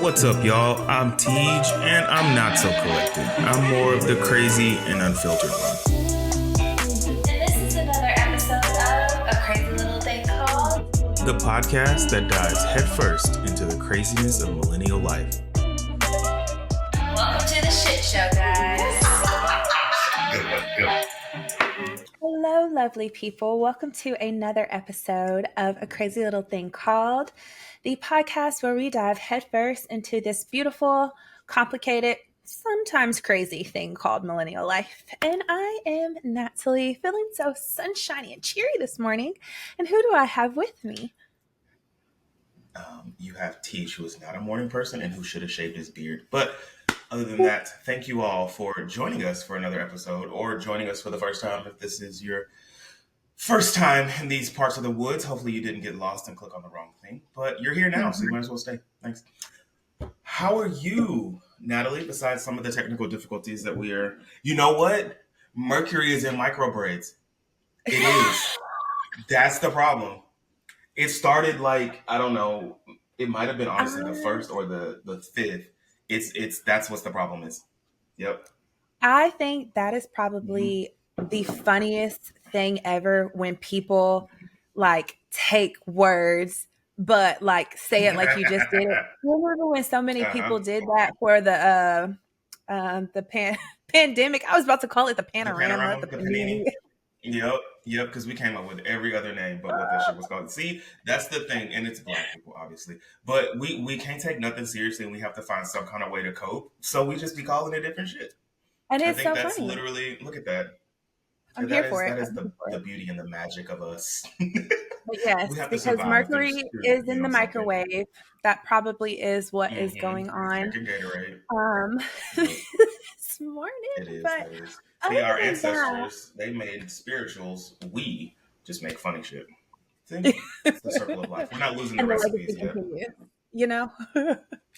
What's up, y'all? I'm Tej, and I'm not so collected. I'm more of the crazy and unfiltered one. And this is another episode of A Crazy Little Thing Called The podcast that dives headfirst into the craziness of millennial life. Welcome to the shit show, guys. Hello, lovely people. Welcome to another episode of A Crazy Little Thing Called, the podcast where we dive headfirst into this beautiful, complicated, sometimes crazy thing called millennial life. And I am Natalie, feeling so sunshiny and cheery this morning. And who do I have with me? You have Tej, who is not a morning person and who should have shaved his beard. But other than that, thank you all for joining us for another episode, or joining us for the first time if this is your first time in these parts of the woods. Hopefully you didn't get lost and click on the wrong thing, but you're here now, so you might as well stay. Thanks. How are you, Natalie, besides some of the technical difficulties that we are... You know what? Mercury is in micro braids. It is. That's the problem. It started like, I don't know, it might have been honestly the first or the fifth. It's that's what the problem is. Yep. I think that is probably the funniest thing ever when people like take words but like say it like you just did it. Remember when so many people did that for the pandemic? I was about to call it the panorama. The panini. Yep, because we came up with every other name but what that shit was called. See, that's the thing, and it's Black people, obviously. But we can't take nothing seriously, and we have to find some kind of way to cope. So we just be calling it different shit. And I it's think so that's funny. literally, look at that. I'm here for it. That is the beauty and the magic of us. But yes, because Mercury is in the microwave. That probably is what is going on this morning. It is. But it is. See, our ancestors, they made spirituals. We just make funny shit. See? It's the circle of life. We're not losing the recipes yet. You know?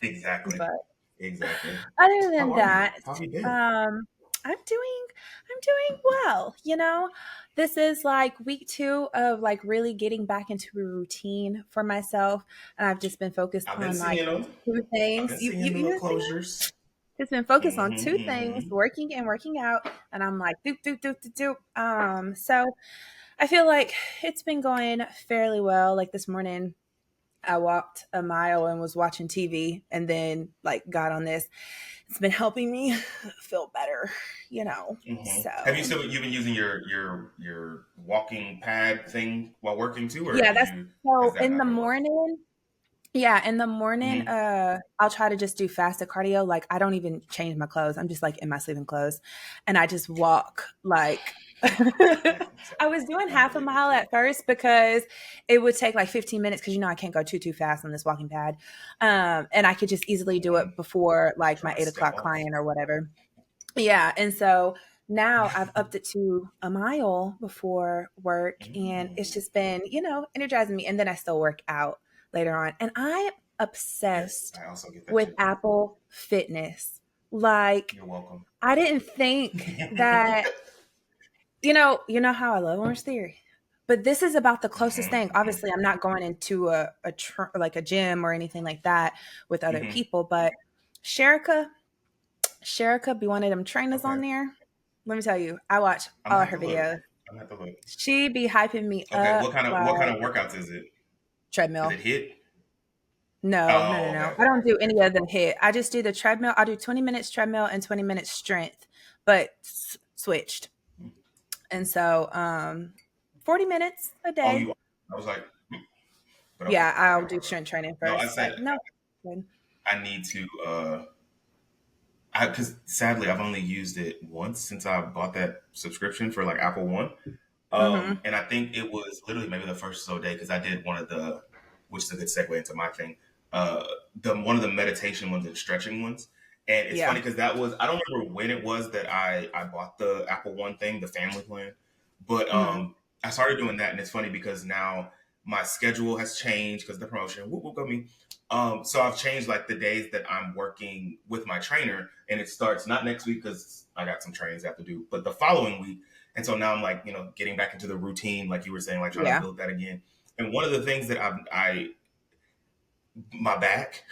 Exactly. But exactly. other than that, How have you been? I'm doing well. You know, this is like week 2 of like really getting back into a routine for myself, and I've just been focused on like 2 things. I've been seeing little closures. Just been focused on 2 things, working and working out, and I'm like doop. So I feel like it's been going fairly well. Like this morning, I walked a mile and was watching TV, and then like got on this. It's been helping me feel better, you know. So have you've been using your walking pad thing while working too? Or yeah, in the morning. Yeah, in the morning, I'll try to just do fasted cardio. Like I don't even change my clothes. I'm just like in my sleeping clothes, and I just walk like. I was doing half a mile at first because it would take like 15 minutes because I can't go too fast on this walking pad, and I could just easily do it before like my 8 o'clock client or whatever. Yeah, and so now I've upped it to a mile before work, and it's just been energizing me. And then I still work out later on, and I'm obsessed with Apple Fitness. Like, you're welcome. I didn't think that. You know how I love Orange Theory, but this is about the closest thing. Obviously, I'm not going into a gym or anything like that with other people, but Sherika be one of them trainers on there. Let me tell you, I watch all her videos. I'm have to look. She be hyping me up. Okay, what kind of workouts is it? Treadmill. Is it HIIT? No. Okay. I don't do any of the HIIT. I just do the treadmill. I do 20 minutes treadmill and 20 minutes strength, but switched. And so 40 minutes a day. I was like, okay. Yeah, I'll do strength training first. No, I said, no. I need to, because sadly I've only used it once since I bought that subscription for like Apple One. And I think it was literally maybe the first day because I did one of the, which is a good segue into my thing, one of the meditation ones and stretching ones. And it's funny because that was, I don't remember when it was that I bought the Apple One thing, the family plan. But I started doing that. And it's funny because now my schedule has changed because the promotion, whoop, go me. So I've changed like the days that I'm working with my trainer. And it starts not next week because I got some trainings I have to do, but the following week. And so now I'm like, getting back into the routine, like you were saying, like trying to build that again. And one of the things that my back,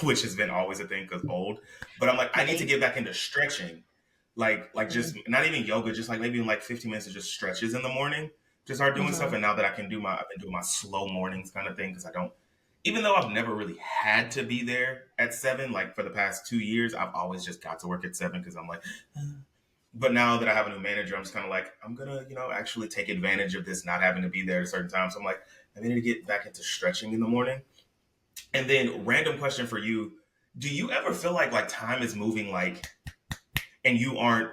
which has been always a thing because old. But I'm like, I need to get back into stretching, like just not even yoga, just like maybe in like 15 minutes of just stretches in the morning to start doing stuff. And now that I've been doing my slow mornings kind of thing because I don't, even though I've never really had to be there at 7, like for the past 2 years, I've always just got to work at 7 because I'm like. But now that I have a new manager, I'm just kind of like, I'm gonna, actually take advantage of this not having to be there at a certain time. So I'm like, I need to get back into stretching in the morning. And then, random question for you: do you ever feel like time is moving, and you aren't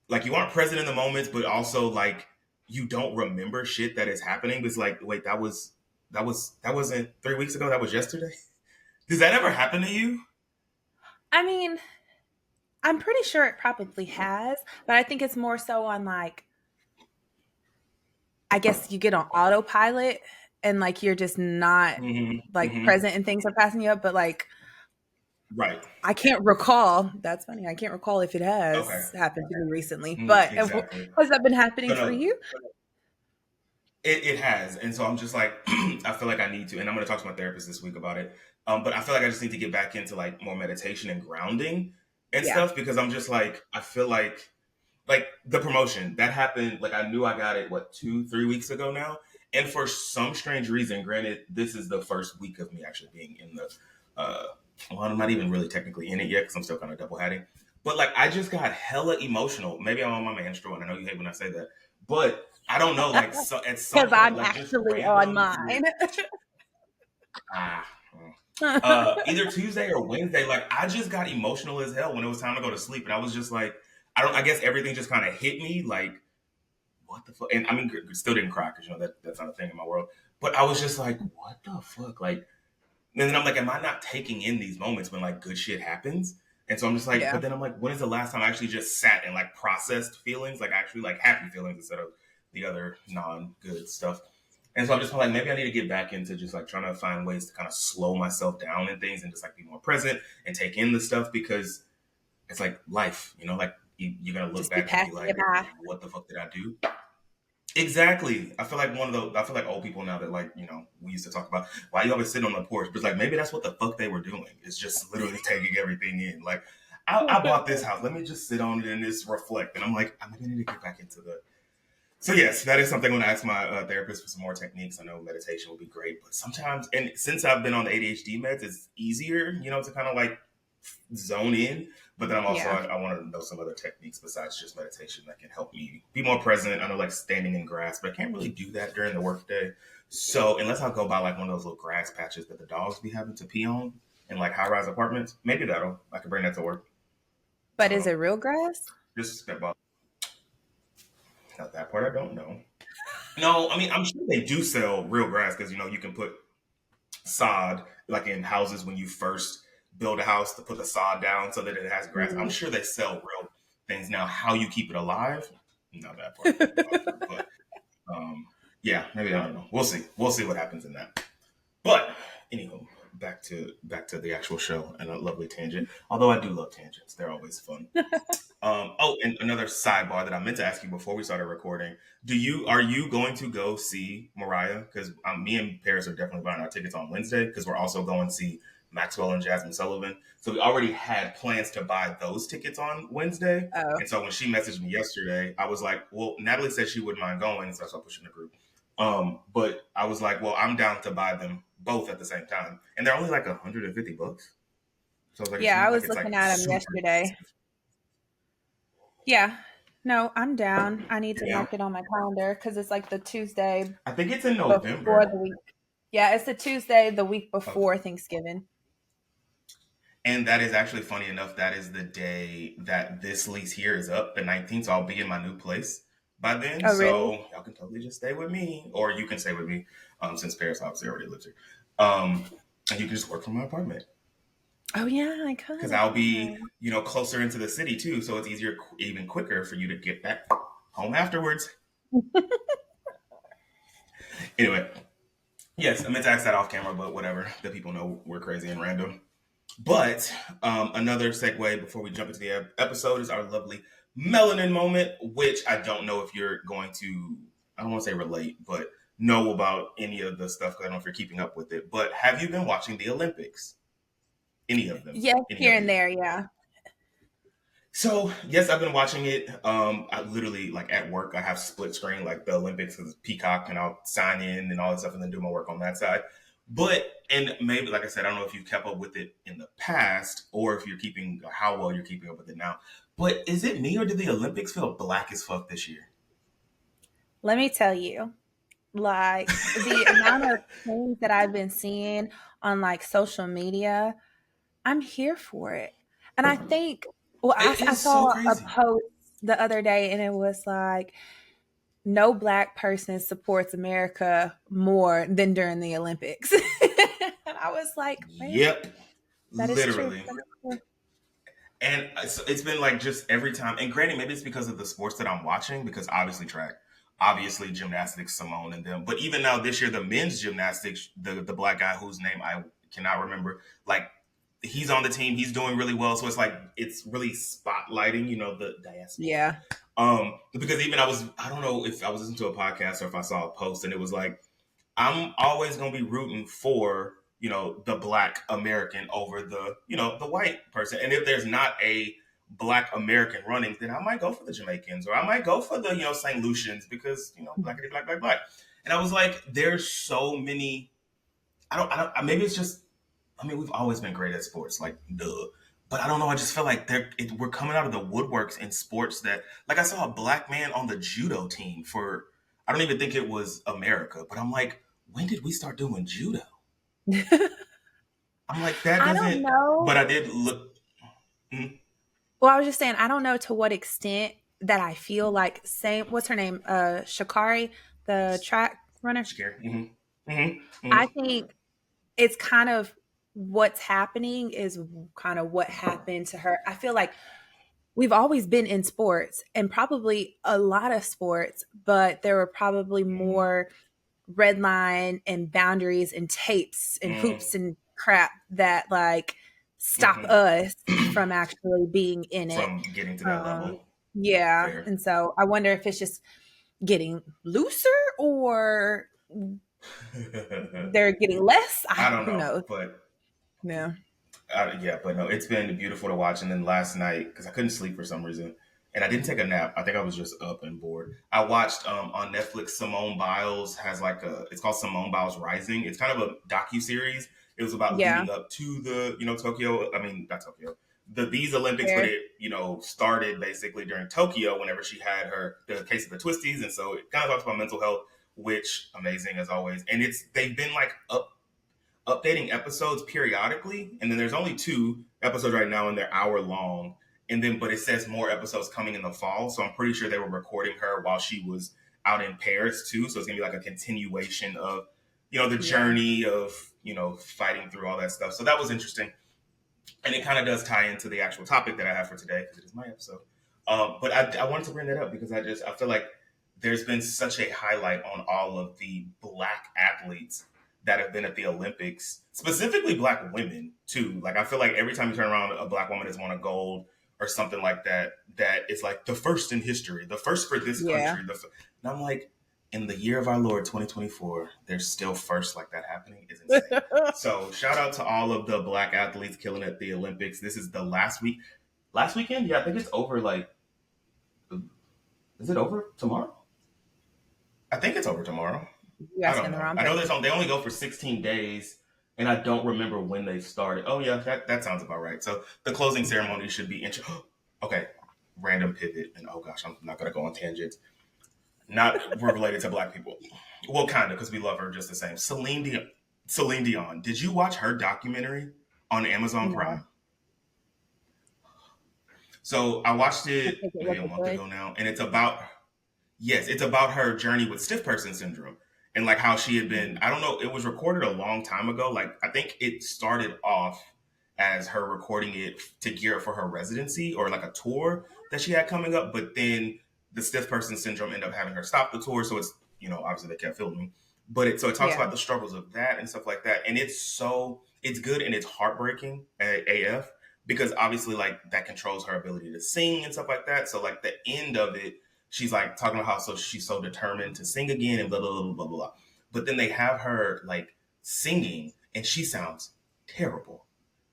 present in the moments, but also like you don't remember shit that is happening? It's like, wait, that wasn't 3 weeks ago. That was yesterday. Does that ever happen to you? I mean, I'm pretty sure it probably has, but I think it's more so on like, I guess you get on autopilot and like you're just not present and things are passing you up, but like, right. I can't recall. That's funny. I can't recall if it has happened to me recently, but exactly. Has that been happening for you? It has. And so I'm just like, I feel like I need to, and I'm going to talk to my therapist this week about it. But I feel like I just need to get back into like more meditation and grounding and stuff, because I'm just like, I feel like the promotion that happened, like I knew I got it, 2-3 weeks ago now. And for some strange reason, granted, this is the first week of me actually being in the, well, I'm not even really technically in it yet because I'm still kind of double hatting. But like, I just got hella emotional. Maybe I'm on my menstrual, and I know you hate when I say that, but I don't know. Like, so at some point, I'm like, actually on mine. Either Tuesday or Wednesday, like I just got emotional as hell when it was time to go to sleep, and I was just like, I guess everything just kind of hit me, like, what the fuck? And I mean, still didn't cry because that's not a thing in my world. But I was just like, what the fuck? Like, and then I'm like, am I not taking in these moments when like good shit happens? And so I'm just like, but then I'm like, when is the last time I actually just sat and like processed feelings, like actually like happy feelings instead of the other non-good stuff? And so I'm just like, maybe I need to get back into just like trying to find ways to kind of slow myself down and things and just like be more present and take in the stuff, because it's like life, like you're going to look back and be like, what the fuck did I do? Exactly. I feel like old people now that like, we used to talk about why you always sit on the porch, but it's like, maybe that's what the fuck they were doing. It's just literally taking everything in. Like, I bought this house. Let me just sit on it and just reflect. And I'm like, I'm going to need to get back into so yes, that is something I'm going to ask my therapist for some more techniques. I know meditation would be great, but sometimes, and since I've been on the ADHD meds, it's easier, to kind of like zone in. But then I'm also, I want to know some other techniques besides just meditation that can help me be more present. I know like standing in grass, but I can't really do that during the workday. So unless I go by like one of those little grass patches that the dogs be having to pee on in like high-rise apartments, maybe I could bring that to work. But is it real grass? Just step up. Now that part I don't know. No, I mean, I'm sure they do sell real grass because, you can put sod like in houses when you first build a house to put the sod down so that it has grass. I'm sure they sell real things. Now, how you keep it alive, not that part. But yeah, maybe, I don't know. We'll see. We'll see what happens in that. But anywho, back to the actual show and a lovely tangent. Although I do love tangents, they're always fun. And another sidebar that I meant to ask you before we started recording: are you going to go see Mariah? Because me and Paris are definitely buying our tickets on Wednesday because we're also going to see Maxwell and Jasmine Sullivan. So we already had plans to buy those tickets on Wednesday. Oh. And so when she messaged me yesterday, I was like, well, Natalie said she wouldn't mind going, so I started pushing the group. But I was like, well, I'm down to buy them both at the same time. And they're only like $150. So I was like, I was looking at them yesterday. Expensive. Yeah. No, I'm down. I need to mark it on my calendar because it's like the Tuesday. I think it's in November. The week. Yeah, it's the Tuesday the week before Thanksgiving. And that is actually, funny enough, that is the day that this lease here is up, the 19th. So I'll be in my new place by then. Oh, really? So y'all can totally just stay with me, or you can stay with me since Paris obviously already lives here. And you can just work from my apartment. Oh yeah, I could. Because I'll be, closer into the city too, so it's easier, even quicker for you to get back home afterwards. Anyway, yes, I meant to ask that off camera, but whatever. The people know we're crazy and random. But another segue before we jump into the episode is our lovely melanin moment, which I don't know if you're going to, I don't want to say relate, but know about any of the stuff. I don't know if you're keeping up with it, but have you been watching the Olympics? Any of them? Yes, Any here of and these? there, yeah. So yes, I've been watching it. I literally like at work, I have split screen like the Olympics is Peacock, and I'll sign in and all that stuff, and then do my work on that side. But and maybe like I said, I don't know if you kept up with it in the past or if you're keeping how well you're keeping up with it now. But is it me or did the Olympics feel black as fuck this year? Let me tell you, like the amount of things that I've been seeing on like social media, I'm here for it. And I think, well, It I is so saw a crazy. post the other day and it was like, no black person supports America more than during the Olympics. And I was like, well, Yep, that is true. literally. And it's been like just every time. And granted, maybe it's because of the sports that I'm watching, because obviously track, obviously gymnastics, Simone and them. But even now this year, the men's gymnastics, the black guy whose name I cannot remember, like he's on the team, he's doing really well. So it's like it's really spotlighting, the diaspora. Yeah. Because even I don't know if I was listening to a podcast or if I saw a post and it was like, I'm always gonna be rooting for the black American over the white person. And if there's not a black American running, then I might go for the Jamaicans or I might go for the St. Lucians because blackity black black black. And I was like, there's so many. Maybe it's just. I mean, we've always been great at sports, like duh. But I don't know. I just feel like we're coming out of the woodworks in sports that, like, I saw a black man on the judo team for. I don't even think it was America, but I'm like, when did we start doing judo? I'm like, that I don't doesn't. But know. I did look. Mm, Well, I was just saying, I don't know to what extent that I feel like same. What's her name? Shakari, the track runner. scary. Mm-hmm. I think it's kind of what's happening is kind of what happened to her. I feel like we've always been in sports and probably a lot of sports, but there were probably Mm-hmm. more red line and boundaries and tapes and Mm-hmm. hoops and crap that like stop Mm-hmm. us from actually being in it. From getting to that Um, level. yeah. Fair. And so I wonder if it's just getting looser or they're getting less. I don't Who know, knows? but Yeah. yeah, but no, it's been beautiful to watch. And then last night, because I couldn't sleep for some reason, and I didn't take a nap. I think I was just up and bored. I watched on Netflix. Simone Biles has it's called Simone Biles Rising. It's kind of a docu series. It was about Yeah. leading up to the Tokyo. I mean, not Tokyo. These Olympics, but Fair. it started basically during Tokyo whenever she had the case of the twisties, and so it kind of talks about mental health, which amazing as always. And they've been like updating episodes periodically, and then there's only 2 episodes right now, and they're hour long. And then, but it says more episodes coming in the fall, so I'm pretty sure they were recording her while she was out in Paris too. So it's gonna be like a continuation of the Yeah. journey of fighting through all that stuff. So that was interesting, and it kind of does tie into the actual topic that I have for today because it is my episode. But I wanted to bring that up because I feel like there's been such a highlight on all of the black athletes that have been at the Olympics, specifically black women too. Like I feel like every time you turn around, a black woman has won a gold or something like that. That is like the first in history, the first for this Yeah. country. And I'm like, in the year of our Lord 2024, there's still first like that happening. Is insane. So shout out to all of the black athletes killing at the Olympics. This is the last week. Last weekend? Yeah, I think it's over. Like, is it over tomorrow? I think it's over tomorrow. You I don't asking the know. wrong I know person. they only go for 16 days, and I don't remember when they started. Oh yeah, that sounds about right. So the closing ceremony should be okay. Random pivot, and oh gosh, I'm not gonna go on tangents. Not related to black people. Well, kind of, because we love her just the same. Celine Dion. Did you watch her documentary on Amazon No. Prime? So I watched I it think it maybe a wasn't month good. ago now, and it's about her journey with stiff person syndrome and like how she had been. I don't know. It was recorded a long time ago. Like I think it started off as her recording it to gear up for her residency or like a tour that she had coming up, but then the stiff person syndrome ended up having her stop the tour. So it's obviously they kept filming, but it talks Yeah. about the struggles of that and stuff like that, and it's good and it's heartbreaking AF because obviously like that controls her ability to sing and stuff like that. So like the end of it, she's like talking about how she's so determined to sing again and blah blah blah blah blah. but then they have her like singing, and she sounds terrible,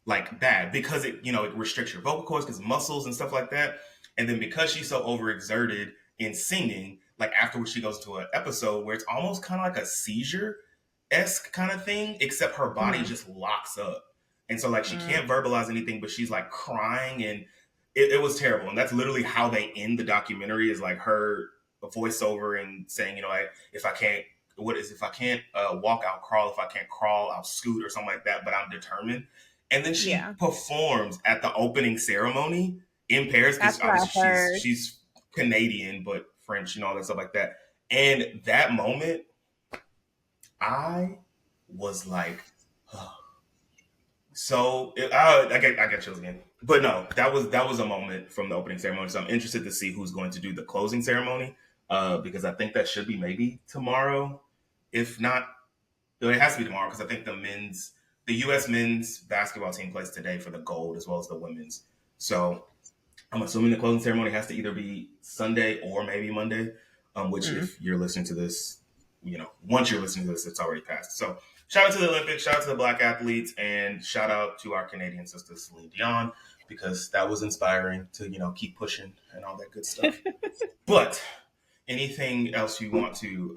like bad, because it it restricts your vocal cords because muscles and stuff like that. And then because she's so overexerted in singing, like afterwards she goes to an episode where it's almost kind of like a seizure esque kind of thing, except her body just locks up. And so like she can't verbalize anything, but she's like crying, and it was terrible. And that's literally how they end the documentary, is like her voiceover and saying, like, if I can't walk, I'll crawl. If I can't crawl, I'll scoot, or something like that. But I'm determined. And then she performs at the opening ceremony in Paris, because obviously she's Canadian, but French and all that stuff like that. And that moment, I was like, oh. So I get chills again. But no, that was a moment from the opening ceremony. So I'm interested to see who's going to do the closing ceremony, because I think that should be maybe tomorrow. If not, it has to be tomorrow, because I think the U.S. men's basketball team plays today for the gold as well as the women's. So I'm assuming the closing ceremony has to either be Sunday or maybe Monday, which if you're listening to this, once you're listening to this, it's already passed. So shout out to the Olympics, shout out to the Black athletes, and shout out to our Canadian sister, Celine Dion, because that was inspiring to, keep pushing and all that good stuff. But anything else you want to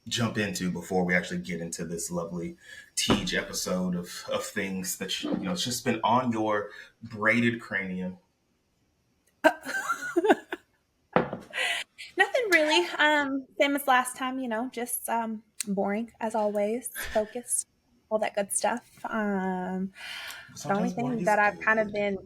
jump into before we actually get into this lovely Tej episode of things that it's just been on your braided cranium? Nothing really. Same as last time, just boring as always, focused, all that good stuff. The only thing that I've kind of been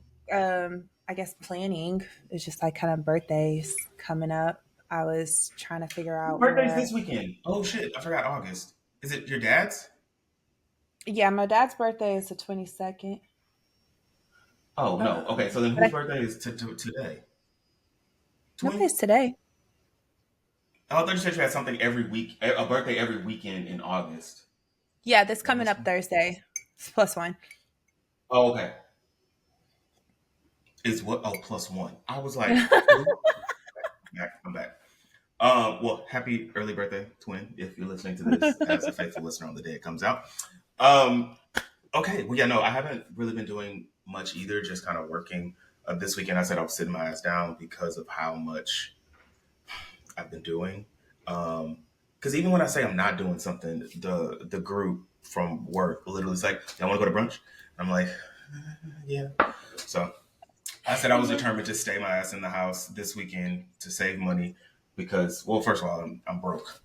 I guess planning is just like kind of birthdays coming up. I was trying to figure out birthday's this weekend. Oh shit, I forgot August. Is it your dad's? Yeah, my dad's birthday is the 22nd. Oh no. Okay, so then whose birthday is today? Nobody's today. I thought you said you had something every week, a birthday every weekend in August. Yeah, this coming up Thursday. It's +1. Oh, okay. Is what? Oh, +1. I was like, I'm back. Well, happy early birthday, twin, if you're listening to this as a faithful listener on the day it comes out. Okay. Well, yeah, no, I haven't really been doing much either, just kind of working. This weekend, I said I was sitting my ass down because of how much I've been doing. Because even when I say I'm not doing something, the group from work literally is like, "I want to go to brunch." I'm like, yeah. So I said I was determined to stay my ass in the house this weekend to save money because, well, first of all, I'm broke.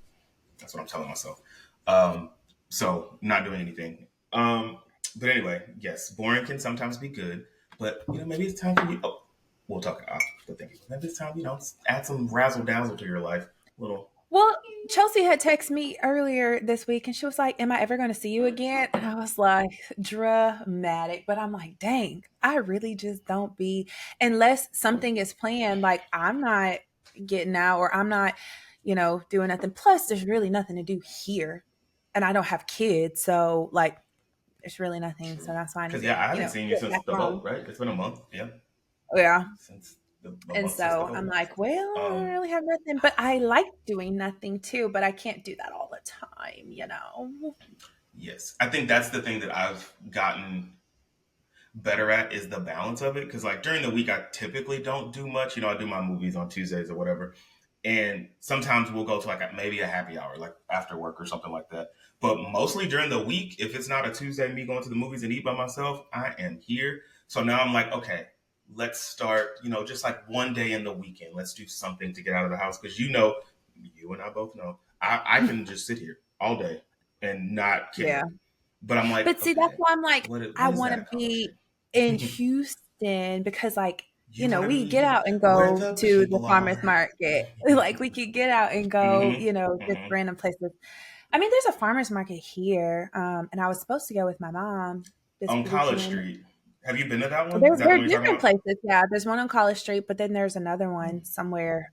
That's what I'm telling myself. So not doing anything. But anyway, yes, boring can sometimes be good. But maybe it's time for you. Oh, we'll talk about. But thank you. Maybe it's time, add some razzle dazzle to your life. Well, Chelsea had texted me earlier this week and she was like, "Am I ever going to see you again?" And I was like, dramatic. But I'm like, dang, I really just don't be, unless something is planned, like I'm not getting out or I'm not, doing nothing. Plus, there's really nothing to do here. And I don't have kids. So, like, there's really nothing. So that's why I Because, I haven't seen you since the boat, right? It's been a month. Yeah. Yeah. Since and so I'm like, well, I don't really have nothing, but I like doing nothing too, but I can't do that all the time, Yes. I think that's the thing that I've gotten better at is the balance of it. Because like during the week, I typically don't do much. I do my movies on Tuesdays or whatever. And sometimes we'll go to like maybe a happy hour, like after work or something like that. But mostly during the week, if it's not a Tuesday, me going to the movies and eat by myself, I am here. So now I'm like, okay, let's start, just like one day in the weekend. Let's do something to get out of the house. Because you and I both know, I can just sit here all day and not care. Yeah. But I'm like, but see, that's why I'm like, I want to be in Houston because like, we get out and go to the farmer's market. Like we could get out and go, just random places. I mean, there's a farmer's market here. And I was supposed to go with my mom. On College Street. Have you been to that one? There are different places. Yeah, there's one on College Street, but then there's another one somewhere.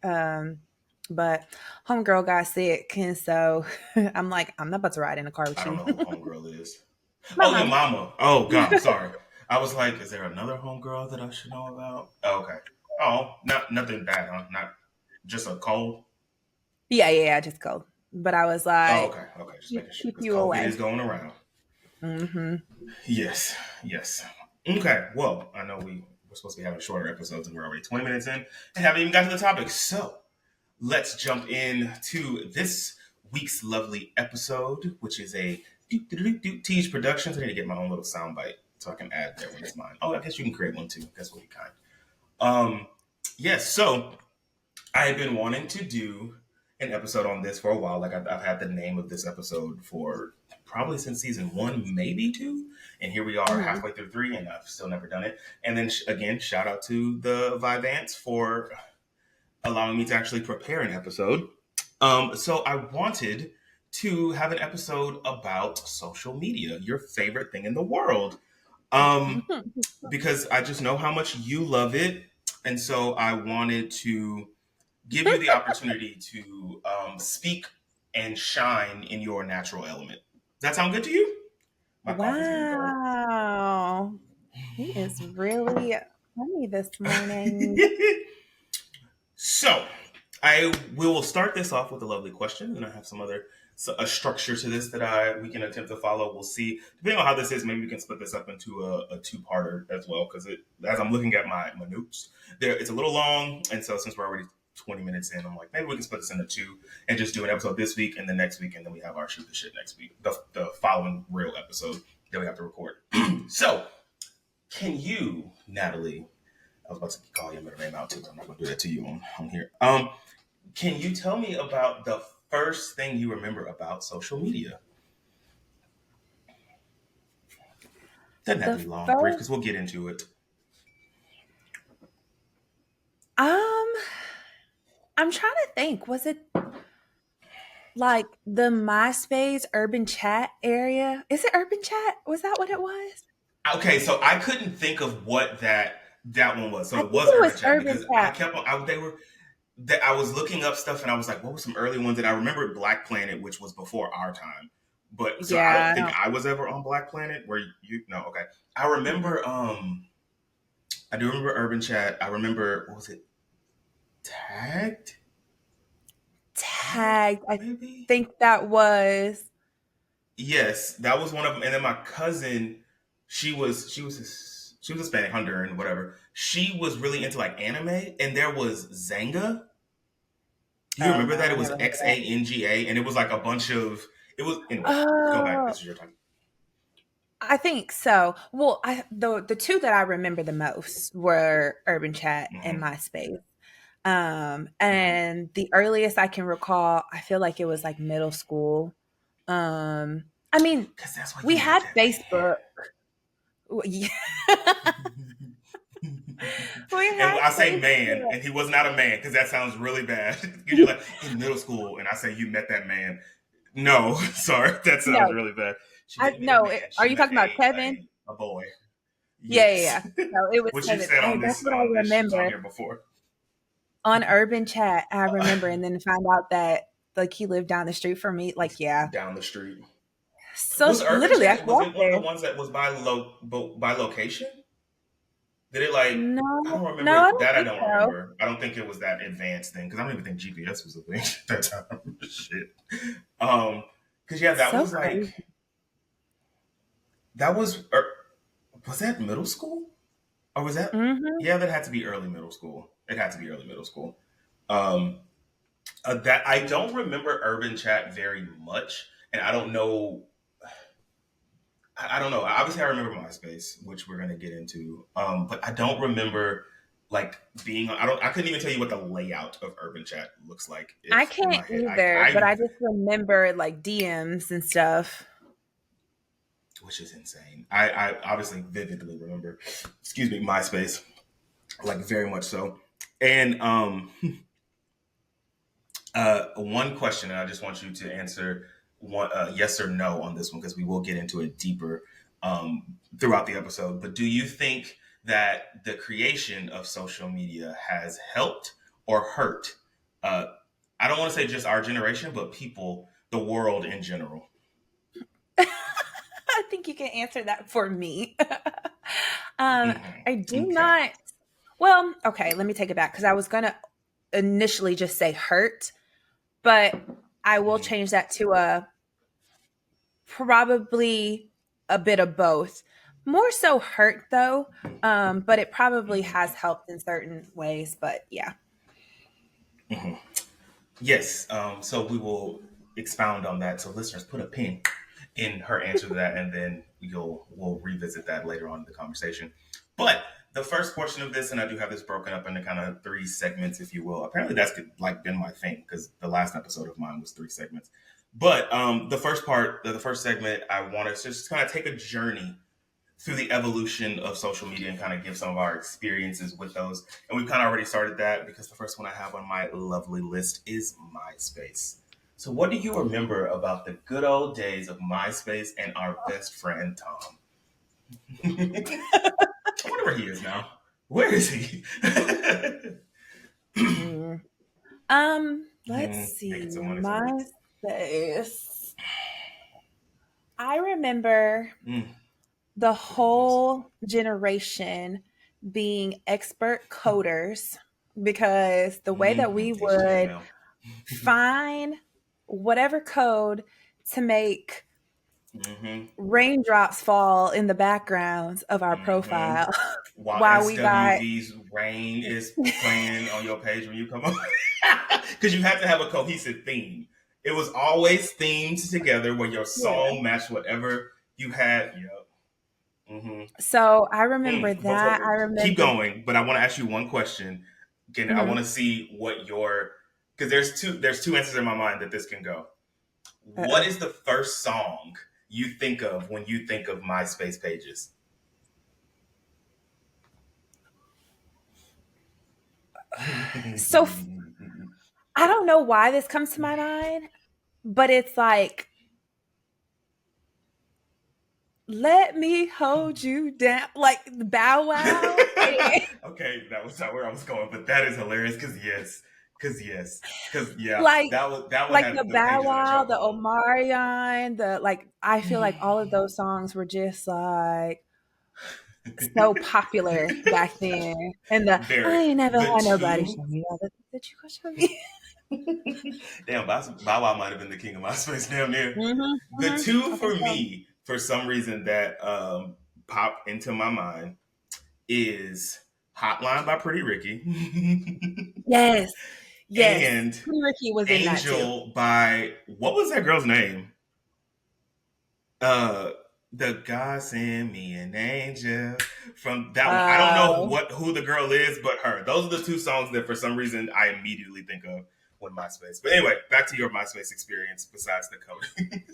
But homegirl got sick, and so I'm like, I'm not about to ride in a car with you. I don't know who homegirl is. Your mama. Oh God, I'm sorry. I was like, is there another homegirl that I should know about? Oh, okay. Oh, nothing bad, huh? Not just a cold. Yeah, just cold. but I was Oh, like, okay. Just making sure keep because you COVID away. is going around. Mm-hmm. Yes. Okay. Well, I know we're supposed to be having shorter episodes, and we're already 20 minutes in and haven't even got to the topic. So let's jump in to this week's lovely episode, which is a Teach Productions. I need to get my own little soundbite so I can add there when it's mine. Oh, I guess you can create one too. That's what we kind. Yes. So I've been wanting to do an episode on this for a while. Like I've had the name of this episode for probably since season 1, maybe 2, and here we are Mm-hmm. halfway through 3, and I've still never done it. And then again, shout out to the Vivance for allowing me to actually prepare an episode. So I wanted to have an episode about social media, your favorite thing in the world. Mm-hmm. Because I just know how much you love it. And so I wanted to give you the opportunity to speak and shine in your natural element. Does that sound good to you? My coffee's getting cold. Wow. He is really funny this morning. So, we will start this off with a lovely question, and I have some other a structure to this that we can attempt to follow. We'll see, depending on how this is. Maybe we can split this up into a two-parter as well, because as I'm looking at my notes, it's a little long, and so since we're already 20 minutes in, I'm like, maybe we can split this into two and just do an episode this week and the next week, and then we have our shoot the shit next week, the following real episode that we have to record. So, can you, Natalie? I was about to call your middle name out too, but I'm not going to do that to you on here. Can you tell me about the first thing you remember about social media? Doesn't have to be long, brief, because we'll get into it. I'm trying to think. Was it like the MySpace Urban Chat area? Is it Urban Chat? Was that what it was? Okay, so I couldn't think of what that one was. So I it think was it Urban was Chat Urban because I Chat. kept on. I was looking up stuff and I was like, what were some early ones? And I remembered Black Planet, which was before our time. But so I don't Yeah. think I was ever on Black Planet. Where you no, okay. I remember. I do remember Urban Chat. I remember, what was it? Tagged? Tagged. I Maybe? think that was. Yes, that was one of them. And then my cousin, she was Hispanic, Honduran, whatever. She was really into like anime, and there was Zanga. Do you Oh remember no, that? I It was never heard of that. Xanga, and it was like a bunch of. It was anyway. Go back. Oh, This is your time. I think so. Well, the two that I remember the most were Urban Chat and Mm-hmm. MySpace. Mm-hmm. And the earliest I can recall, I feel like it was like middle school. I mean, Because that's when we you met had that Facebook. Yeah. man. We And had I say man, Facebook. and he was not a man because that sounds really bad. You're like in middle school, and I say you met that man. No, sorry, that sounds No, really bad. She I didn't meet a no. man. Are She you met talking about Kevin? a boy. Yeah, yeah, Yes, yeah. No, it was which you've Kevin. said That's what I on this on remember here before. on Urban Chat. I remember, and then found out that like he lived down the street from me. Like, yeah. Down the street. So Was Urban literally, I Chat? Was it walked one of the there. ones that was by location? Did it like? I No, don't no, remember I don't that. I think don't so. remember. I don't think it was that advanced thing because I don't even think GPS was a thing at that time. Shit. Because yeah, that So was crazy. like that was that middle school or was that? Mm-hmm. Yeah, that had to be early middle school. It had to be early middle school. Um, that I don't remember Urban Chat very much, and I don't know. I don't know. Obviously, I remember MySpace, which we're gonna get into, but I don't remember like being. I couldn't even tell you what the layout of Urban Chat looks like. I If in can't my head, either, but I just remember like DMs and stuff. which is insane. I obviously vividly remember. Excuse me, MySpace, like very much so. And one question, and I just want you to answer one yes or no on this one because we will get into it deeper throughout the episode. But do you think that the creation of social media has helped or hurt? Uh, I don't want to say just our generation, but people, the world in general. I think you can answer that for me. I do Okay. not. Well, okay, let me take it back because I was gonna initially just say hurt, but I will change that to probably a bit of both. More so hurt though, but it probably has helped in certain ways. But yeah. Yes. So we will expound on that. So listeners, put a pin in her answer to that, and then we'll revisit that later on in the conversation. But the first portion of this, and I do have this broken up into kind of 3 segments, if you will. Apparently, that's like been my thing because the last episode of mine was 3 segments. But the first part, the first segment, I want to just kind of take a journey through the evolution of social media and kind of give some of our experiences with those. And we've kind of already started that because the first one I have on my lovely list is MySpace. So what do you remember about the good old days of MySpace and our best friend, Tom? I wonder where he is now. Where is he? Let's see. MySpace. I remember the whole generation being expert coders because the way that we would find whatever code to make raindrops fall in the backgrounds of our profile while SWV's Rain is playing on your page when you come on. Because you had to have a cohesive theme. It was always themed together where your song matched whatever you had. So I remember that. I remember. Keep going, but I want to ask you one question. Again, I want to see what because there's two answers in my mind that this can go. What is the first song you think of when you think of MySpace pages? So I don't know why this comes to my mind, but it's like, let me hold you down, like the Bow Wow. Okay, that was not where I was going, but that is hilarious because like that would like the Bow Wow, the Omarion, I feel like all of those songs were just like so popular back then, and I ain't never had nobody show me all the things that you gonna show me. Damn, Bow Wow might have been the king of MySpace damn near. The two for me, for some reason, that pop into my mind is Hotline by Pretty Ricky. Yes. And Pretty Ricky was in that too. Angel by, what was that girl's name? The God sent me an angel from that one. I don't know who the girl is, but her. Those are the 2 songs that for some reason I immediately think of when MySpace. But anyway, back to your MySpace experience besides the coding.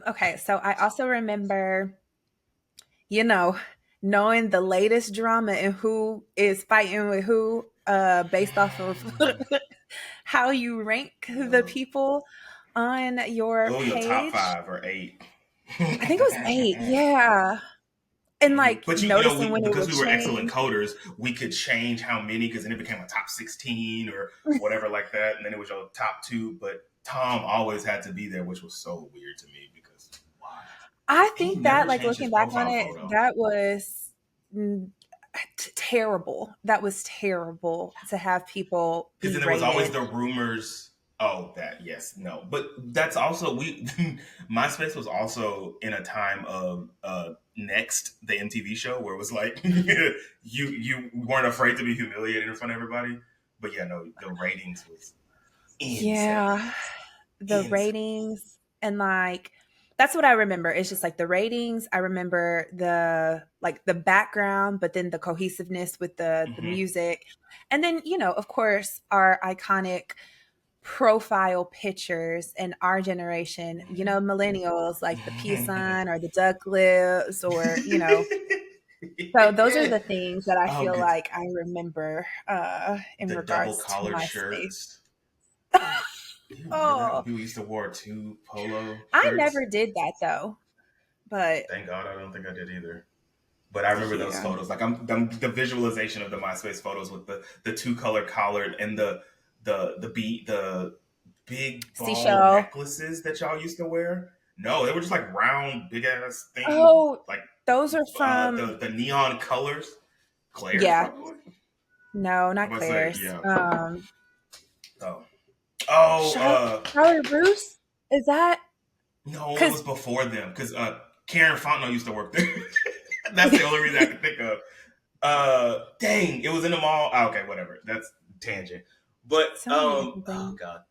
Okay, so I also remember, knowing the latest drama and who is fighting with who, based off of how you rank the people on your page. Your top 5 or 8. I think it was 8. Yeah. And but noticing because we were excellent coders, we could change how many, because then it became a top 16 or whatever like that, and then it was your top 2. But Tom always had to be there, which was so weird to me because why? I think that, looking back on it, that was terrible. That was terrible to have people because then there was always the rumors. Oh, that, yes, no. But that's also, MySpace was also in a time of Next, the MTV show, where it was like, you weren't afraid to be humiliated in front of everybody. But yeah, no, the ratings was insane. Yeah, the ratings, and that's what I remember. It's just the ratings. I remember the background, but then the cohesiveness with the music. And then, of course, our iconic profile pictures in our generation, millennials, like the peace sign or the duck lips, or so those are the things that I feel like I remember in regards to MySpace. People used to wear 2 polo shirts. I never did that though, but thank God I don't think I did either. But I remember those photos, the visualization of the MySpace photos with the 2 color collared and the big ball necklaces that y'all used to wear. No, they were just round, big ass things. Oh, those are from the neon colors. Claire's, yeah. probably? No, not Claire's. Oh, Charlie Roos? Is that? No, it was before them because Karen Fontenot used to work there. That's the only reason I can think of. Dang, it was in the mall. Oh, okay, whatever. That's tangent. But oh god,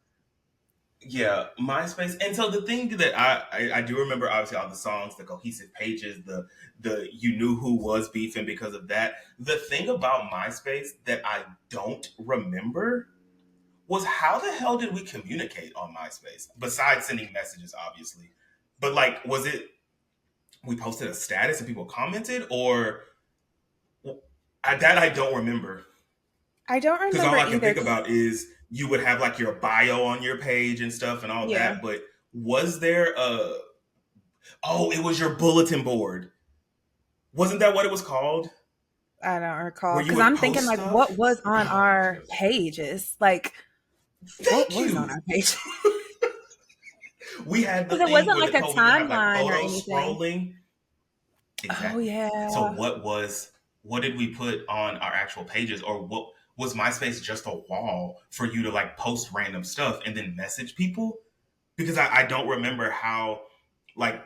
yeah, MySpace. And so the thing that I do remember, obviously, all the songs, the cohesive pages, the you knew who was beefing because of that. The thing about MySpace that I don't remember was how the hell did we communicate on MySpace besides sending messages, obviously. But like, was it we posted a status and people commented, or that I don't remember. I don't remember because all I can either. think about is you would have like your bio on your page and stuff and all that. But was there a? Oh, it was your bulletin board. Wasn't that what it was called? I don't recall because I'm thinking like, stuff? What was on our pages? Like, Thank what you. was on our page? We had the thing it wasn't like a timeline or anything. Scrolling. Exactly. Oh yeah. So what did we put on our actual pages, or what was MySpace just a wall for you to like post random stuff and then message people? Because I don't remember how like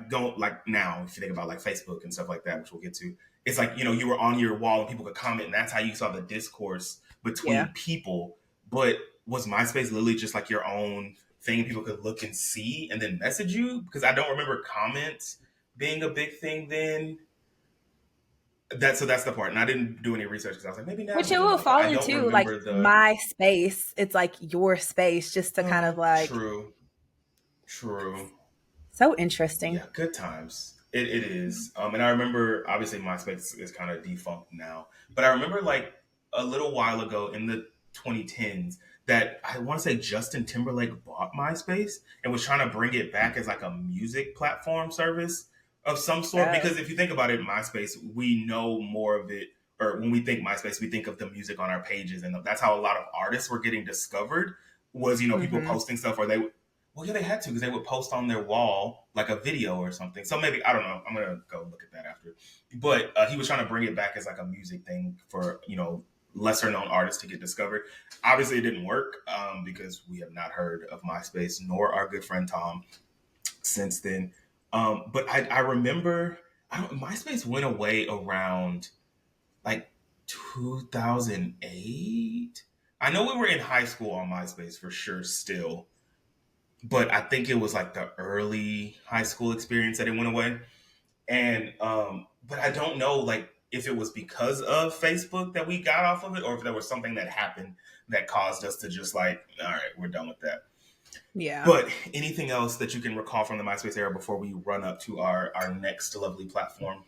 now if you think about like Facebook and stuff like that, which we'll get to, it's like, you know, you were on your wall and people could comment and that's how you saw the discourse between people. But was MySpace literally just like your own thing people could look and see and then message you? Because I don't remember comments being a big thing then. That's the part, and I didn't do any research because I was like, maybe now. Which it will fall into like my space. It's like your space, just to kind of like. True. So interesting. Yeah, good times. It is, and I remember obviously MySpace is kind of defunct now, but I remember like a little while ago in the 2010s that I want to say Justin Timberlake bought MySpace and was trying to bring it back as like a music platform service of some sort. Because if you think about it, MySpace, we know more of it, or when we think MySpace, we think of the music on our pages, and that's how a lot of artists were getting discovered. Was, you know, people posting stuff, or they had to, because they would post on their wall like a video or something. So maybe, I don't know, I'm gonna go look at that after. But he was trying to bring it back as like a music thing for, you know, lesser known artists to get discovered. Obviously it didn't work because we have not heard of MySpace nor our good friend Tom since then. But I remember MySpace went away around like 2008. I know we were in high school on MySpace for sure still, but I think it was like the early high school experience that it went away. And but I don't know like if it was because of Facebook that we got off of it, or if there was something that happened that caused us to just like, all right, we're done with that. Yeah. But anything else that you can recall from the MySpace era before we run up to our next lovely platform?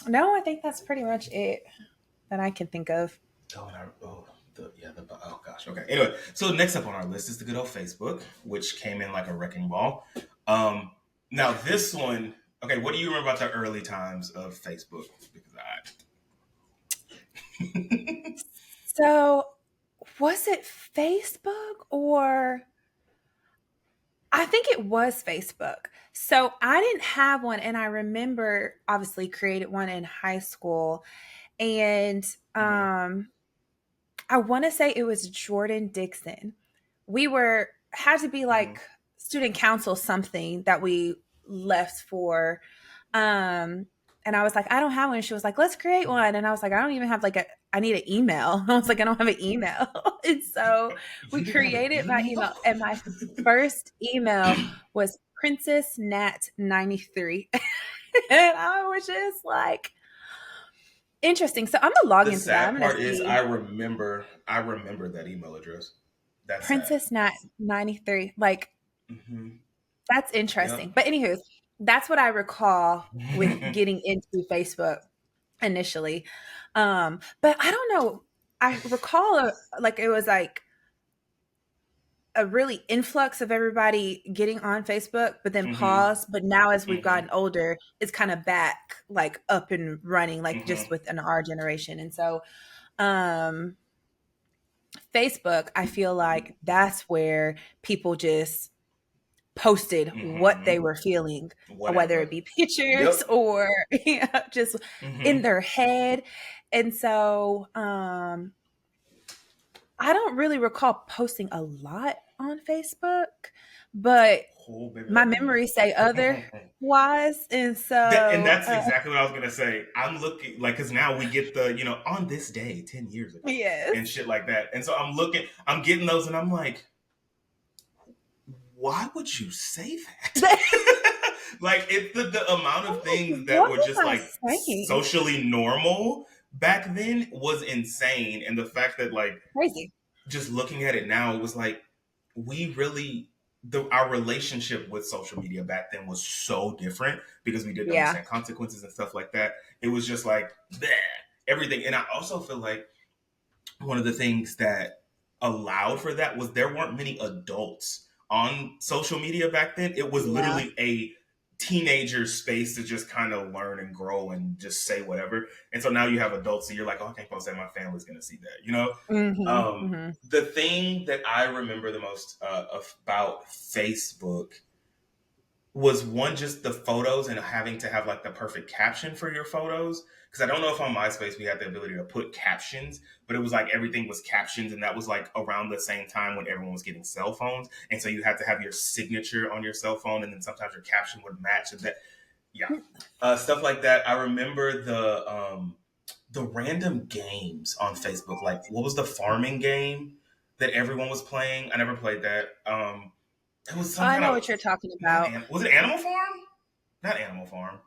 No, I think that's pretty much it that I can think of. Oh gosh. Okay. Anyway, so next up on our list is the good old Facebook, which came in like a wrecking ball. Now this one, okay, what do you remember about the early times of Facebook? Because So, was it Facebook or? I think it was Facebook. So I didn't have one, and I remember obviously created one in high school, and I want to say it was Jordan Dixon. We had to be like student council something that we left for. And I was like, I don't have one. She was like, let's create one. And I was like, I don't even have I need an email. I was like, I don't have an email. And so we created my email. And my first email was Princess Nat 93. And I was just like, interesting. So I'm gonna log into that. The sad part is I remember that email address. That's Princess Nat 93. Like, that's interesting. Yep. But anywho, that's what I recall with getting into Facebook initially. But I don't know. I recall it was like a really influx of everybody getting on Facebook, but then pause. But now as we've gotten older, it's kind of back like up and running, like just within our generation. And so Facebook, I feel like that's where people just posted what they were feeling, whether it be pictures or just in their head. And so I don't really recall posting a lot on Facebook, but Oh, baby, my memories say otherwise. And and so, that's exactly what I was gonna say. I'm looking like because now we get the on this day 10 years ago and yes. shit like that, and so I'm getting those, and I'm like, why would you say that? Like the amount of things that What were was just I like saying? socially normal back then was insane, and the fact that like Crazy. just looking at it now, it was like we really our relationship with social media back then was so different because we didn't Yeah. understand consequences and stuff like that. It was just like bleh, everything, and I also feel like one of the things that allowed for that was there weren't many adults on social media back then. It was Yeah. literally a teenager space to just kind of learn and grow and just say whatever. And so now you have adults and you're like, oh, I can't post that. My family's going to see that. Mm-hmm. Mm-hmm. The thing that I remember the most about Facebook was one, just the photos and having to have like the perfect caption for your photos, because I don't know if on MySpace we had the ability to put captions, but it was like everything was captions, and that was like around the same time when everyone was getting cell phones, and so you had to have your signature on your cell phone, and then sometimes your caption would match. And that, yeah, stuff like that. I remember the random games on Facebook. Like, what was the farming game that everyone was playing? I never played that. It was some I kind know of what you're talking not about. was it Animal Farm? Not Animal Farm.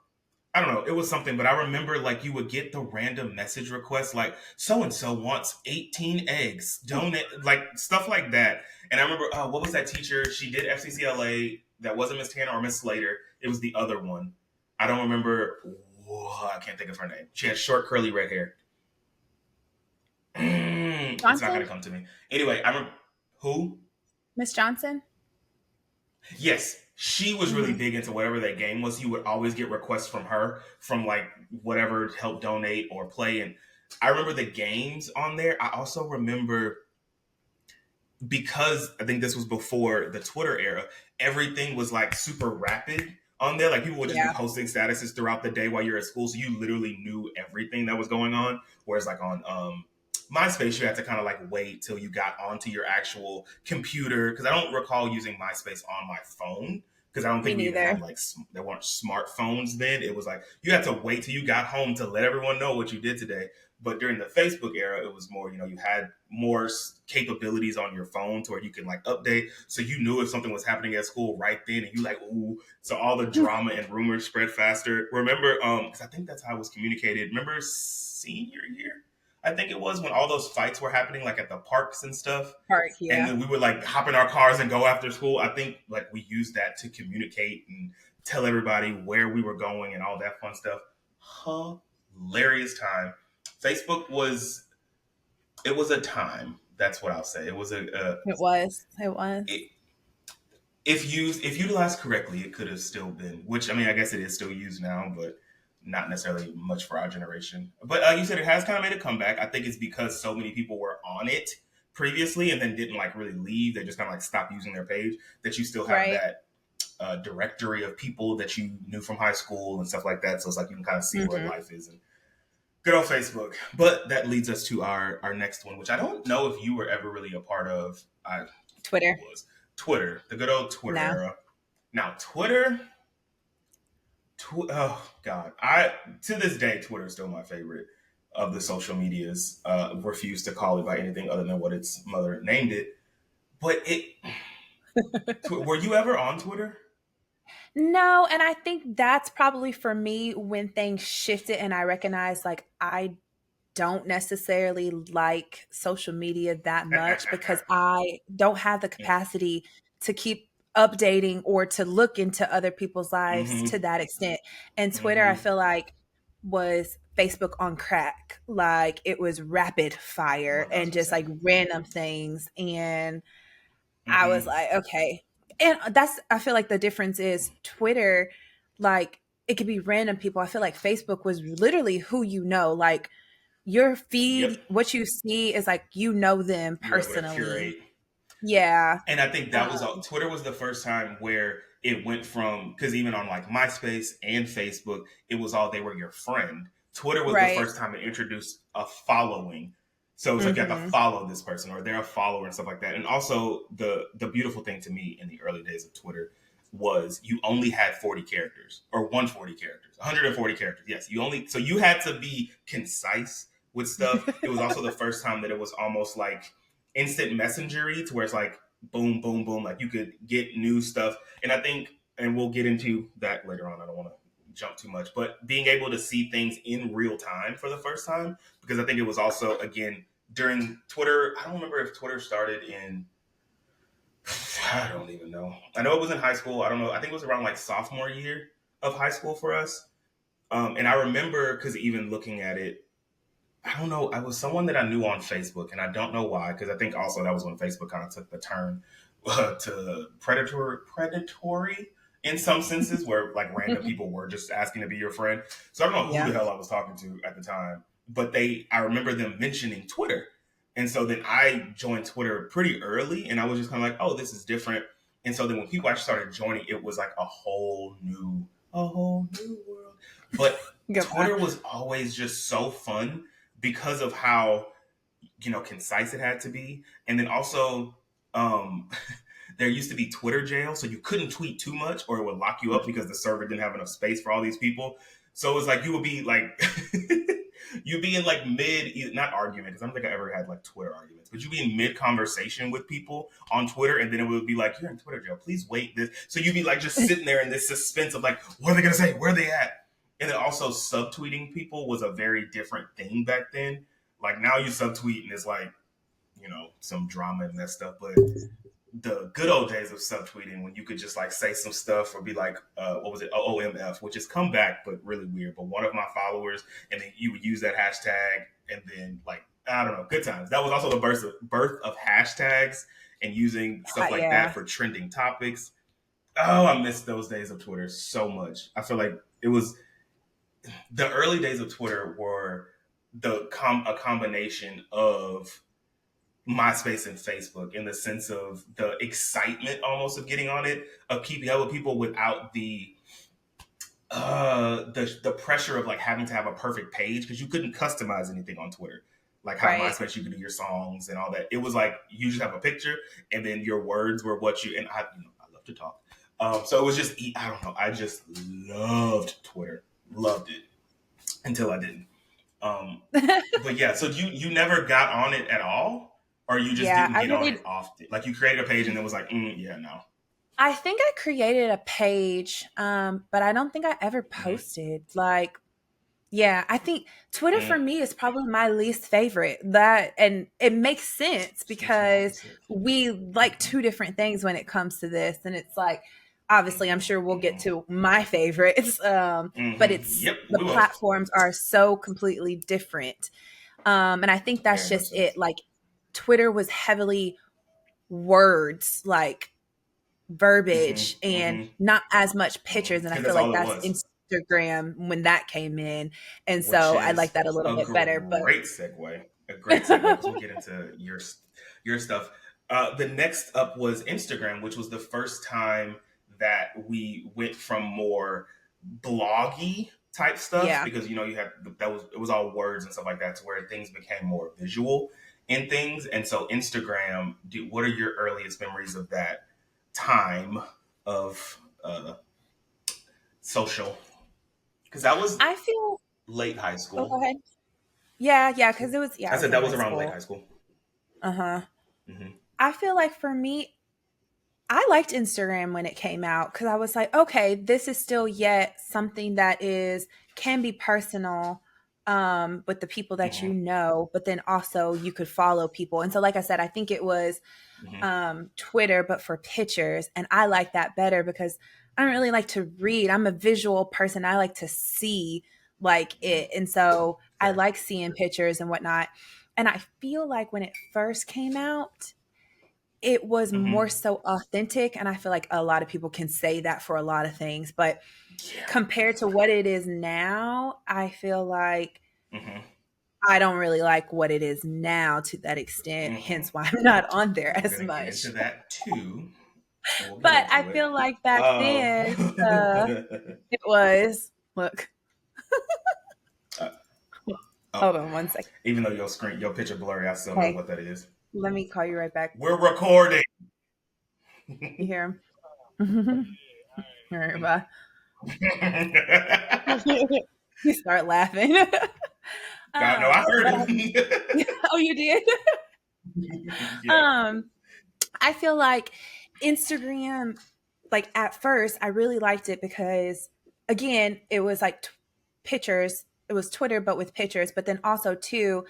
I don't know. It was something, but I remember like you would get the random message requests like so and so wants 18 eggs, donate, like stuff like that. And I remember what was that teacher? She did FCCLA. That wasn't Miss Tanner or Miss Slater. It was the other one. I don't remember. Whoa, I can't think of her name. She had short curly red hair. It's not Johnson? gonna come to me. Anyway, I remember who. Miss Johnson? Yes, she was really Mm-hmm. big into whatever that game was. You would always get requests from her from like whatever to help donate or play. And I remember the games on there. I also remember because I think this was before the Twitter era, everything was like super rapid on there. Like people would just be Yeah. posting statuses throughout the day while you're at school. So you literally knew everything that was going on. Whereas like on MySpace, you had to kind of like wait till you got onto your actual computer. Because I don't recall using MySpace on my phone. Because I don't Me think we even had neither. like there weren't smartphones then. It was like you had to wait till you got home to let everyone know what you did today. But during the Facebook era, it was more, you had more capabilities on your phone to where you can like update. So you knew if something was happening at school right then, and you like, ooh. So all the drama and rumors spread faster. Remember, because I think that's how it was communicated. Remember senior year? I think it was when all those fights were happening, like at the parks and stuff. Park, And yeah. then we would like hop in our cars and go after school. I think like we used that to communicate and tell everybody where we were going and all that fun stuff. Hilarious time. Facebook was it was a time. That's what I'll say. It was It was. It was. it, if utilized correctly, it could have still been. Which I mean, I guess it is still used now, but not necessarily much for our generation. But you said it has kind of made a comeback. I think it's because so many people were on it previously and then didn't like really leave. They just kind of like stopped using their page. That you still have Right. that directory of people that you knew from high school and stuff like that. So it's like you can kind of see where life is and good old Facebook. But that leads us to our next one, which I don't know if you were ever really a part of. I Twitter. was Twitter, the good old Twitter No. era. Now Twitter, oh God, I to this day Twitter is still my favorite of the social medias. Refuse to call it by anything other than what its mother named it. But were you ever on Twitter? No, and I think that's probably for me when things shifted and I recognized like I don't necessarily like social media that much because I don't have the capacity to keep updating or to look into other people's lives Mm-hmm. to that extent. And Twitter, I Mm-hmm. feel like was Facebook on crack. Like it was rapid fire and just 1000%. like random things. And I was Mm-hmm. like, okay. And that's, I feel like the difference is Twitter, like it could be random people. I feel like Facebook was literally who you know. Like your Yep. feed, what you see is like you know them You're able to personally. curate. Yeah. And I think that was all. Um, Twitter was the first time where it went from, because even on like MySpace and Facebook, it was all they were your friend. Twitter was the right. first time it introduced a following. So it's like you have to follow this person or they're a follower and stuff like that. And also the beautiful thing to me in the early days of Twitter was you only had 40 characters or 140 characters, 140 characters. Yes, so you had to be concise with stuff. It was also the first time that it was almost like instant messengery to where it's like boom, boom, boom. Like you could get new stuff. And I think, and we'll get into that later on. I don't want to jump too much, but being able to see things in real time for the first time, because I think it was also, again, during Twitter, I don't remember if Twitter started in, I don't even know. I know it was in high school. I don't know. I think it was around like sophomore year of high school for us. And I remember, because even looking at it, I don't know, I was someone that I knew on Facebook, and I don't know why, because I think also that was when Facebook kind of took the turn to predatory in some senses, where like random people were just asking to be your friend. So I don't know who the hell I was talking to at the time, but I remember them mentioning Twitter. And so then I joined Twitter pretty early, and I was just kind of like, oh, this is different. And so then when people actually started joining, it was like a whole new world. But Twitter was always just so fun because of how, concise it had to be. And then also, there used to be Twitter jail, so you couldn't tweet too much or it would lock you up because the server didn't have enough space for all these people. So it was like you would be like, you'd be in like not argument, because I don't think I ever had like Twitter arguments, but you'd be in mid conversation with people on Twitter, and then it would be like, you're in Twitter jail, please wait this. So you'd be like just sitting there in this suspense of like, what are they going to say? Where are they at? And then also subtweeting people was a very different thing back then. Like now you subtweet and it's like, some drama and that stuff. But the good old days of subtweeting, when you could just like say some stuff or be like, what was it? OMF, which has come back, but really weird. But one of my followers, and then you would use that hashtag, and then like, I don't know, good times. That was also the birth of hashtags and using stuff like that for trending topics. Oh, I miss those days of Twitter so much. I feel like it was the early days of Twitter were a combination of MySpace and Facebook, in the sense of the excitement almost of getting on it, of keeping up with people without the pressure of like having to have a perfect page, because you couldn't customize anything on Twitter. Like how MySpace, you could do your songs and all that. It was like you just have a picture, and then your words were what you. And I love to talk, so it was just, I don't know. I just loved Twitter, loved it until I didn't. But yeah, so you never got on it at all. Or you just didn't get on it often? Like you created a page and it was like, no. I think I created a page, but I don't think I ever posted. Like, I think Twitter for me is probably my least favorite. And it makes sense because we like two different things when it comes to this. And it's like, obviously, I'm sure we'll get to my favorites, but it's the platforms are so completely different. And I think that's just it. Like, Twitter was heavily words, like verbiage, and not as much pictures. And I feel like that's Instagram when that came in. And so I like that a little bit better. But great segue. A great segue, because we'll get into your stuff. The next up was Instagram, which was the first time that we went from more bloggy type stuff, because you had it was all words and stuff like that, to where things became more visual in things. And so Instagram, what are your earliest memories of that time of social? Because that was, I feel, late high school. Oh, go ahead. Yeah, because it was, I said that was around late high school. I feel like for me, I liked Instagram when it came out, because I was like, okay, this is still yet something that can be personal with the people that but then also you could follow people. And so, like I said, I think it was Twitter, but for pictures. And I like that better because I don't really like to read. I'm a visual person. I like to see like it. And so I like seeing pictures and whatnot. And I feel like when it first came out, it was more so authentic. And I feel like a lot of people can say that for a lot of things. But compared to what it is now, I feel like I don't really like what it is now to that extent. Hence why I'm not on there as much. Get into that too. But I feel like back then it was, look. Hold on one second. Even though your picture blurry, I still know what that is. Let me call you right back. We're recording. You hear him? All right, bye. You start laughing. No, I heard him. Oh, you did? Yeah. I feel like Instagram, like at first, I really liked it because, again, it was like pictures. It was Twitter, but with pictures. But then also, too,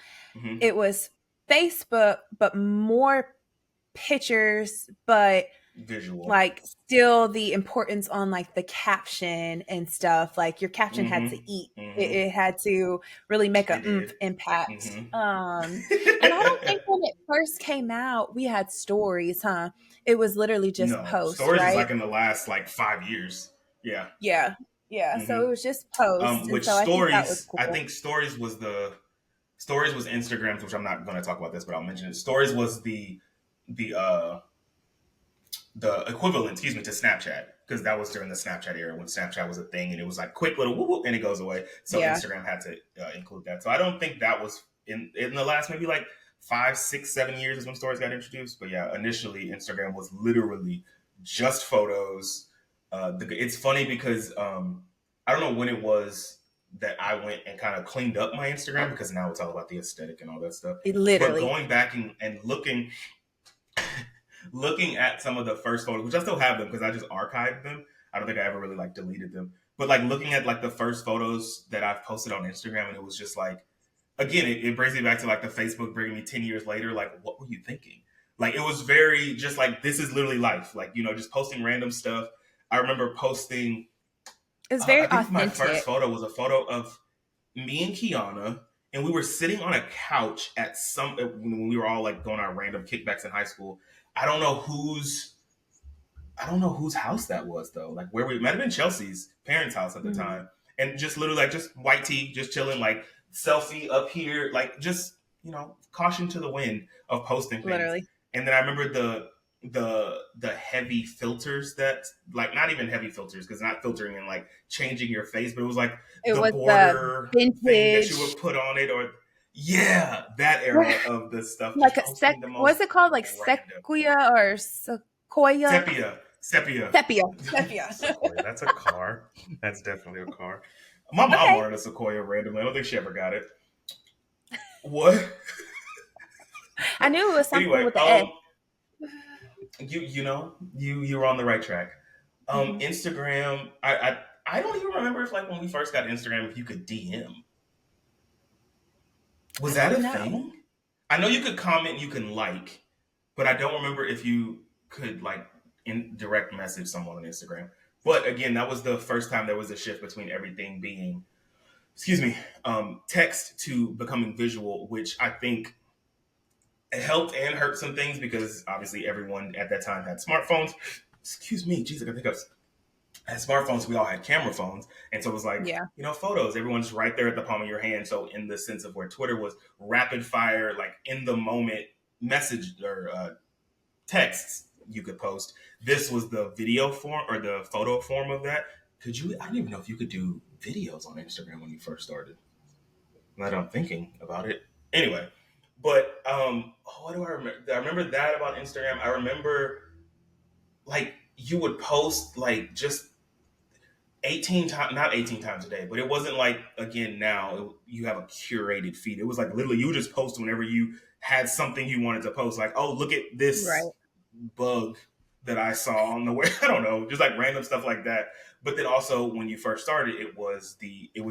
it was Facebook, but more pictures, but visual, like still the importance on like the caption and stuff. Like your caption had to eat. It had to really make an impact. And I don't think when it first came out we had stories, huh? It was literally just posts. Stories right? is like in the last like 5 years. Yeah. So it was just posts. Which so stories? I think stories was Instagrams, which I'm not going to talk about this, but I'll mention it. Stories was the equivalent, to Snapchat, because that was during the Snapchat era when Snapchat was a thing and it was like quick little whoop whoop and it goes away. So Instagram had to include that. So I don't think that was in the last maybe like 5, 6, 7 years is when stories got introduced. But yeah, initially Instagram was literally just photos. It's funny because I don't know when it was that I went and kind of cleaned up my Instagram, because now it's all about the aesthetic and all that stuff. But going back and looking at some of the first photos, which I still have them because I just archived them. I don't think I ever really like deleted them. But like looking at like the first photos that I've posted on Instagram, and it was just like, again, it brings me back to like the Facebook bringing me 10 years later. Like, what were you thinking? Like, it was very just like, this is literally life. Like, just posting random stuff. I remember posting. It's very authentic. My first photo was a photo of me and Kiana, and we were sitting on a couch at when we were all like going on random kickbacks in high school. I don't know whose house that was though. Like where we might have been Chelsea's parents' house at the time, and just literally like just white tee, just chilling, like selfie up here, like just caution to the wind of posting things. Literally. And then I remember the heavy filters that, like, not even heavy filters because not filtering and like changing your face, but it was like the border thing that you would put on it, or that era of the stuff. Like what's it called? Like sequoia or sequoia? Sepia. Sequoia. That's a car. That's definitely a car. My mom wanted a Sequoia randomly. I don't think she ever got it. What? I knew it was something with the S. You were on the right track. Instagram, I don't even remember if like when we first got Instagram, if you could DM. Was that a thing? I know you could comment, you can like, but I don't remember if you could like in direct message someone on Instagram. But again, that was the first time there was a shift between everything being, text to becoming visual, which I think helped and hurt some things because obviously everyone at that time had smartphones. Jeez, I got hiccups. Had smartphones, we all had camera phones, and so it was like, photos. Everyone's right there at the palm of your hand. So in the sense of where Twitter was rapid fire, like in the moment message or texts you could post. This was the video form or the photo form of that. I don't even know if you could do videos on Instagram when you first started. Now that I'm thinking about it. Anyway, but what do I remember? I remember that about Instagram. I remember like you would post like just 18 times, not 18 times a day, but it wasn't like, again, now you have a curated feed. It was like literally you just post whenever you had something you wanted to post. Like, oh, look at this bug that I saw on the way. I don't know, just like random stuff like that. But then also when you first started, it was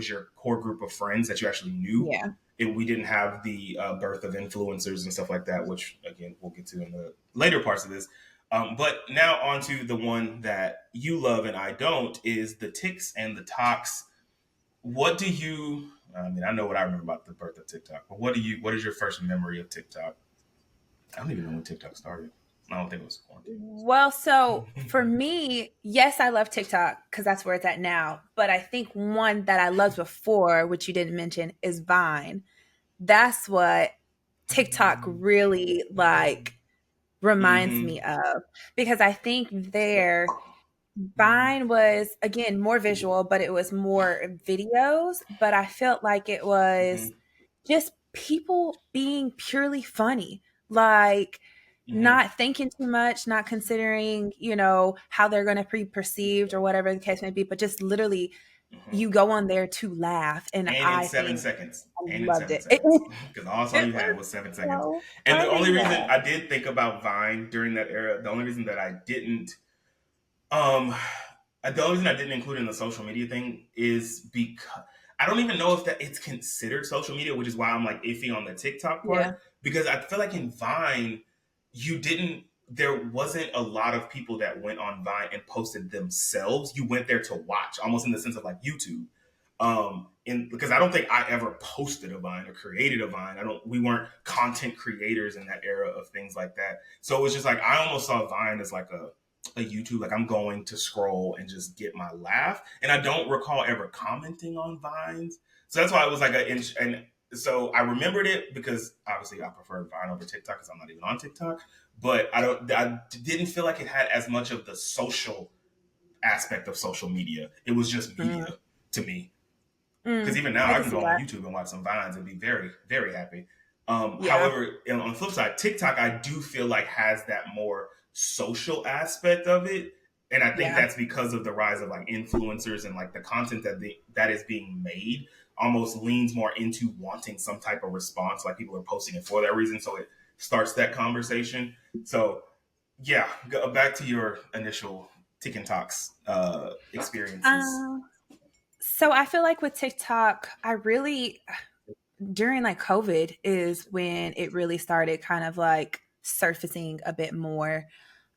your core group of friends that you actually knew. Yeah. We didn't have the birth of influencers and stuff like that, which again, we'll get to in the later parts of this. But now on to the one that you love and I don't, is the TikToks and the Toks. What do you, I know what I remember about the birth of TikTok, but what is your first memory of TikTok? I don't even know when TikTok started. I don't think it was quarantine. Well, so for me, yes, I love TikTok because that's where it's at now. But I think one that I loved before, which you didn't mention, is Vine. That's what TikTok really like reminds me of, because I think Vine was, again, more visual, but it was more videos. But I felt like it was just people being purely funny, like not thinking too much, not considering, how they're going to be perceived or whatever the case may be, but just literally you go on there to laugh. And And in I 7 seconds. I And in loved 7 it. seconds. Because all It you had was was 7 seconds. so And the only funny. reason I did think about Vine during that era, the only reason that I didn't um the only reason I didn't include it in the social media thing is because I don't even know if that it's considered social media, which is why I'm like iffy on the TikTok Yeah. part. Because I feel like in Vine, there wasn't a lot of people that went on Vine and posted themselves. You went there to watch, almost in the sense of like YouTube. Because I don't think I ever posted a Vine or created a Vine. We weren't content creators in that era of things like that. So it was just like I almost saw Vine as like a YouTube, like I'm going to scroll and just get my laugh. And I don't recall ever commenting on Vines. So that's why it was like and so I remembered it because obviously I prefer Vine over TikTok because I'm not even on TikTok. But I didn't feel like it had as much of the social aspect of social media. It was just media to me. Because even now I can go on YouTube and watch some Vines and be very, very happy. However, on the flip side, TikTok I do feel like has that more social aspect of it, and I think that's because of the rise of like influencers and like the content that is being made almost leans more into wanting some type of response, like people are posting it for that reason, so it starts that conversation. So yeah, go back to your initial TikToks experiences. So I feel like with TikTok, during like COVID is when it really started kind of like surfacing a bit more.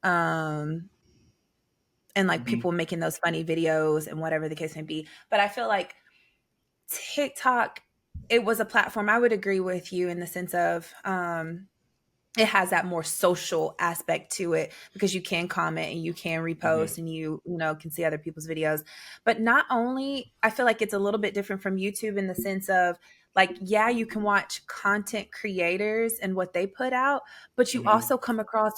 And like people making those funny videos and whatever the case may be. But I feel like TikTok, it was a platform. I would agree with you in the sense of it has that more social aspect to it because you can comment and you can repost and you can see other people's videos. But not only, I feel like it's a little bit different from YouTube in the sense of like, yeah, you can watch content creators and what they put out, but you also come across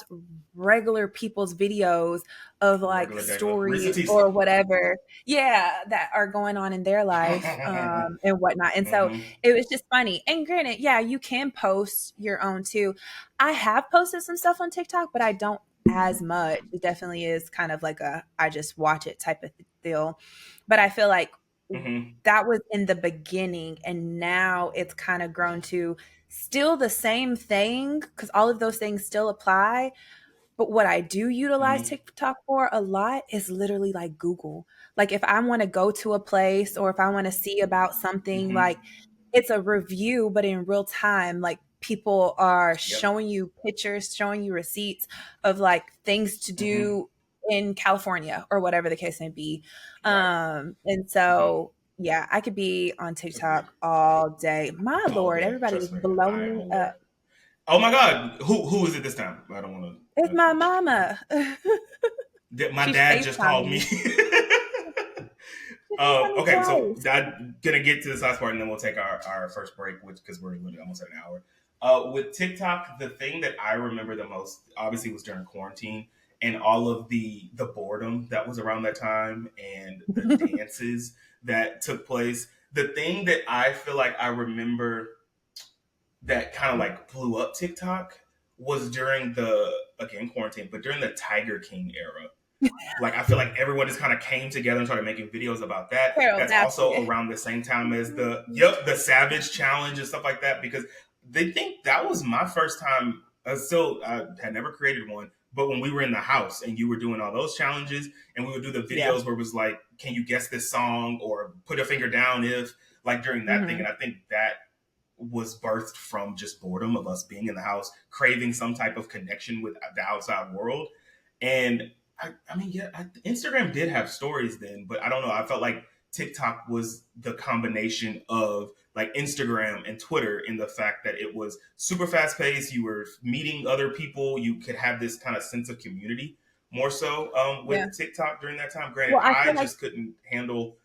regular people's videos of like stories or whatever, that are going on in their life and whatnot. And so it was just funny. And granted, yeah, you can post your own too. I have posted some stuff on TikTok, but I don't as much. It definitely is kind of like I just watch it type of deal. But I feel like that was in the beginning, and now it's kind of grown to still the same thing because all of those things still apply. But what I do utilize TikTok for a lot is literally like Google. Like if I want to go to a place or if I want to see about something, like it's a review, but in real time, like people are showing you pictures, showing you receipts of like things to do in California or whatever the case may be. And so, yeah, I could be on TikTok all day. My Lord, everybody is blowing me up. Oh my God, who is it this time? I don't want to. It's my mama. My dad just called me. Okay, so I'm gonna get to this last part, and then we'll take our first break, because we're literally almost at an hour. With TikTok, the thing that I remember the most, obviously, was during quarantine and all of the boredom that was around that time and the dances that took place. The thing that I feel like I remember that kind of like blew up TikTok was during quarantine, but during the Tiger King era. Like I feel like everyone just kind of came together and started making videos about that. That's also around the same time as the Savage Challenge and stuff like that, because they think that was my first time. I had never created one, but when we were in the house and you were doing all those challenges, and we would do the videos where it was like, can you guess this song or put a finger down if, like during that thing. And I think that was birthed from just boredom of us being in the house, craving some type of connection with the outside world. And I mean, Instagram did have stories then, but I don't know. I felt like TikTok was the combination of like Instagram and Twitter in the fact that it was super fast paced. You were meeting other people. You could have this kind of sense of community more so with TikTok during that time. Granted, I just couldn't handle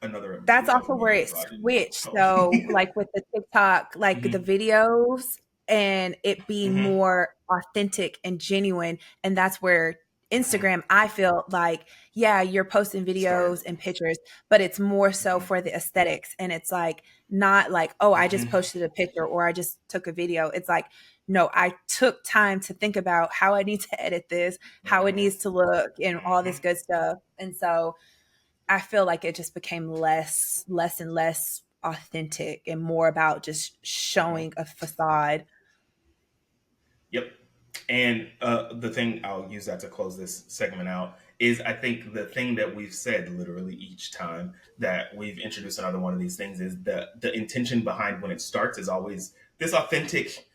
another. That's also where it switched. So like with the TikTok, like the videos and it being more authentic and genuine. And that's where Instagram, I feel like, yeah, you're posting videos and pictures, but it's more so for the aesthetics. And it's like, not like, oh, I just posted a picture or I just took a video. It's like, no, I took time to think about how I need to edit this, how it needs to look, and all this good stuff. And so I feel like it just became less and less authentic and more about just showing a facade. Yep. And the thing, I'll use that to close this segment out, is I think the thing that we've said literally each time that we've introduced another one of these things is the intention behind when it starts is always this authentic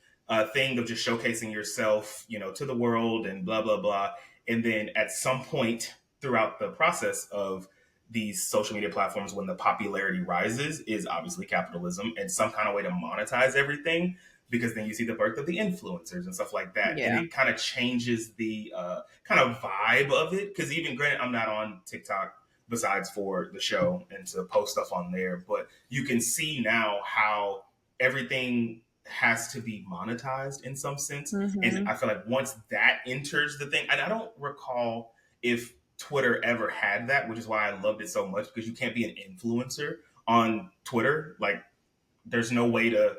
thing of just showcasing yourself, to the world and blah, blah, blah. And then at some point throughout the process of these social media platforms, when the popularity rises, is obviously capitalism and some kind of way to monetize everything, because then you see the birth of the influencers and stuff like that. Yeah. And it kind of changes the kind of vibe of it. Because even granted, I'm not on TikTok besides for the show and to post stuff on there. But you can see now how everything has to be monetized in some sense. And I feel like once that enters the thing, and I don't recall if Twitter ever had that, which is why I loved it so much, because you can't be an influencer on Twitter. Like, there's no way to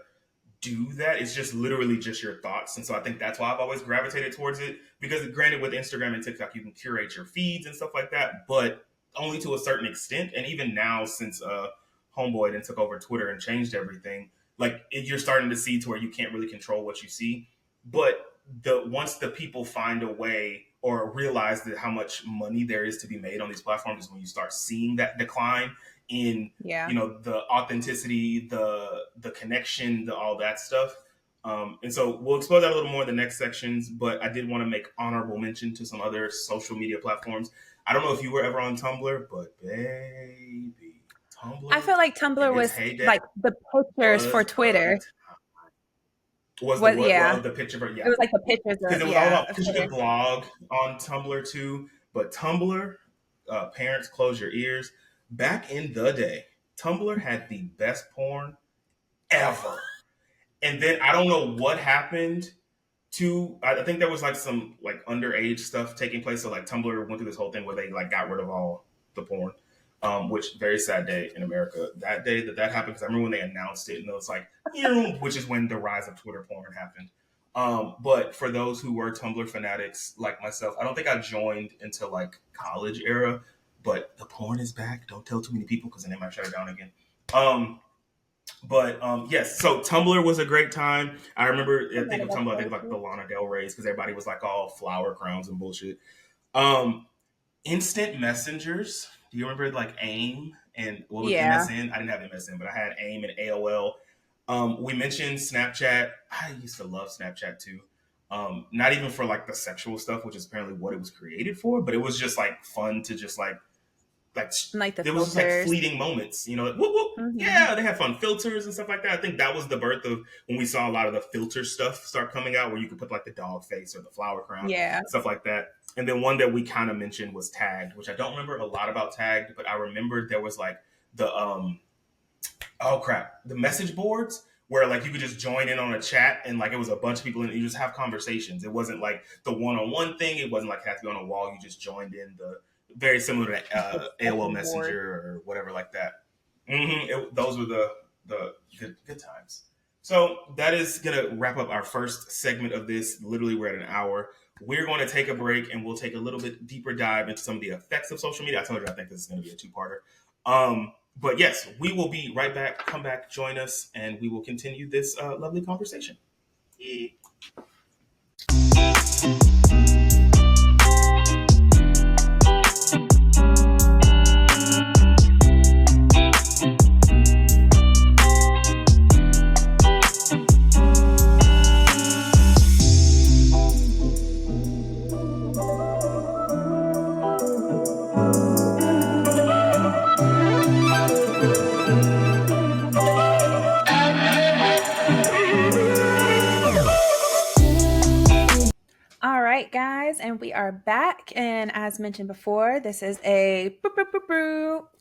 do that. It's just literally just your thoughts. And so I think that's why I've always gravitated towards it, because granted, with Instagram and TikTok, you can curate your feeds and stuff like that, but only to a certain extent. And even now, since Homeboy then took over Twitter and changed everything, like you're starting to see to where you can't really control what you see. But once the people find a way or realize that how much money there is to be made on these platforms, is when you start seeing that decline in, the authenticity, the connection, all that stuff. And so we'll explore that a little more in the next sections, but I did want to make honorable mention to some other social media platforms. I don't know if you were ever on Tumblr, but baby, Tumblr. I feel like Tumblr was like the pictures for Twitter. Was the what? Yeah. Well, the picture for, yeah. It was like the pictures. Because it was all about, because you could blog on Tumblr too, but Tumblr, parents, close your ears. Back in the day, Tumblr had the best porn ever. And then I don't know what happened to, I think there was like some like underage stuff taking place. So like Tumblr went through this whole thing where they like got rid of all the porn, which very sad day in America. That day that happened, because I remember when they announced it and it was like, which is when the rise of Twitter porn happened. But for those who were Tumblr fanatics like myself, I don't think I joined until like college era. But the porn is back. Don't tell too many people, because then they might shut it down again. Yes, so Tumblr was a great time. I remember, I think of Tumblr, I think of like the Lana Del Rey's, because everybody was like all flower crowns and bullshit. Instant messengers. Do you remember like AIM and what was MSN? I didn't have MSN, but I had AIM and AOL. We mentioned Snapchat. I used to love Snapchat too. Not even for like the sexual stuff, which is apparently what it was created for, but it was just like fun to just like the there was just like fleeting moments, like whoop, whoop. Yeah, they had fun filters and stuff like that. I think that was the birth of when we saw a lot of the filter stuff start coming out, where you could put like the dog face or the flower crown, stuff like that. And then one that we kind of mentioned was Tagged, which I don't remember a lot about Tagged, but I remembered there was like the the message boards, where like you could just join in on a chat and like it was a bunch of people and you just have conversations. It wasn't like the one-on-one thing. It wasn't like it had to be on a wall. You just joined in, very similar to AOL Messenger or whatever like that. Those were the good times. So that is going to wrap up our first segment of this. Literally, we're at an hour. We're going to take a break and we'll take a little bit deeper dive into some of the effects of social media. I told you I think this is going to be a two-parter. But yes, we will be right back. Come back, join us, and we will continue this lovely conversation. Yeah. right, guys, and we are back. And as mentioned before, this is a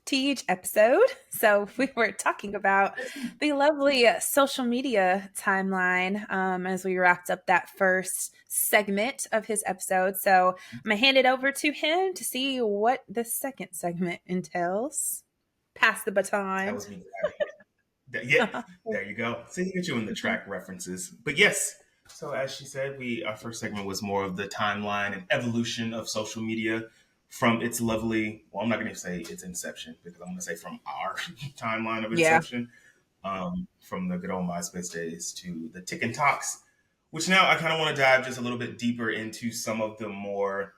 Teach episode. So we were talking about the lovely social media timeline as we wrapped up that first segment of his episode. So I'm going to hand it over to him to see what the second segment entails. Pass the baton. That was me. Yeah, there you go. See, get you in the track references. But yes, so as she said, our first segment was more of the timeline and evolution of social media from its lovely, well, I'm not going to say its inception because I'm going to say from our timeline of inception, from the good old MySpace days to the TikToks, which now I kind of want to dive just a little bit deeper into some of the more,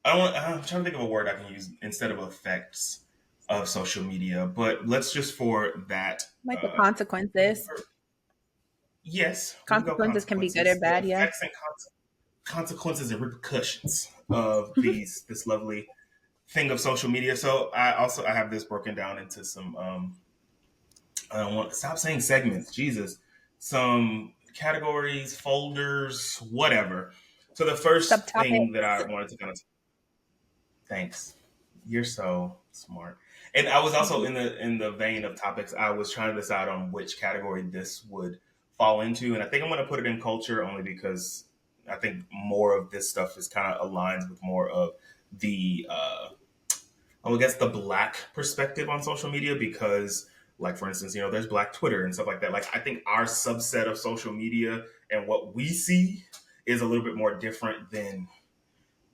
I'm trying to think of a word I can use instead of effects of social media, but let's just for that. Like the consequences. Yes. Consequences can be good or bad, yeah. Effects and consequences and repercussions of this lovely thing of social media. So I have this broken down into some, I don't want to stop saying segments, Jesus, some categories, folders, whatever. So the first thing that I wanted to kind of, thanks. You're so smart. And I was also in the vein of topics, I was trying to decide on which category this would fall into. And I think I'm going to put it in culture only because I think more of this stuff is kind of aligns with more of the, I guess the Black perspective on social media because, like, for instance, there's Black Twitter and stuff like that. Like, I think our subset of social media and what we see is a little bit more different than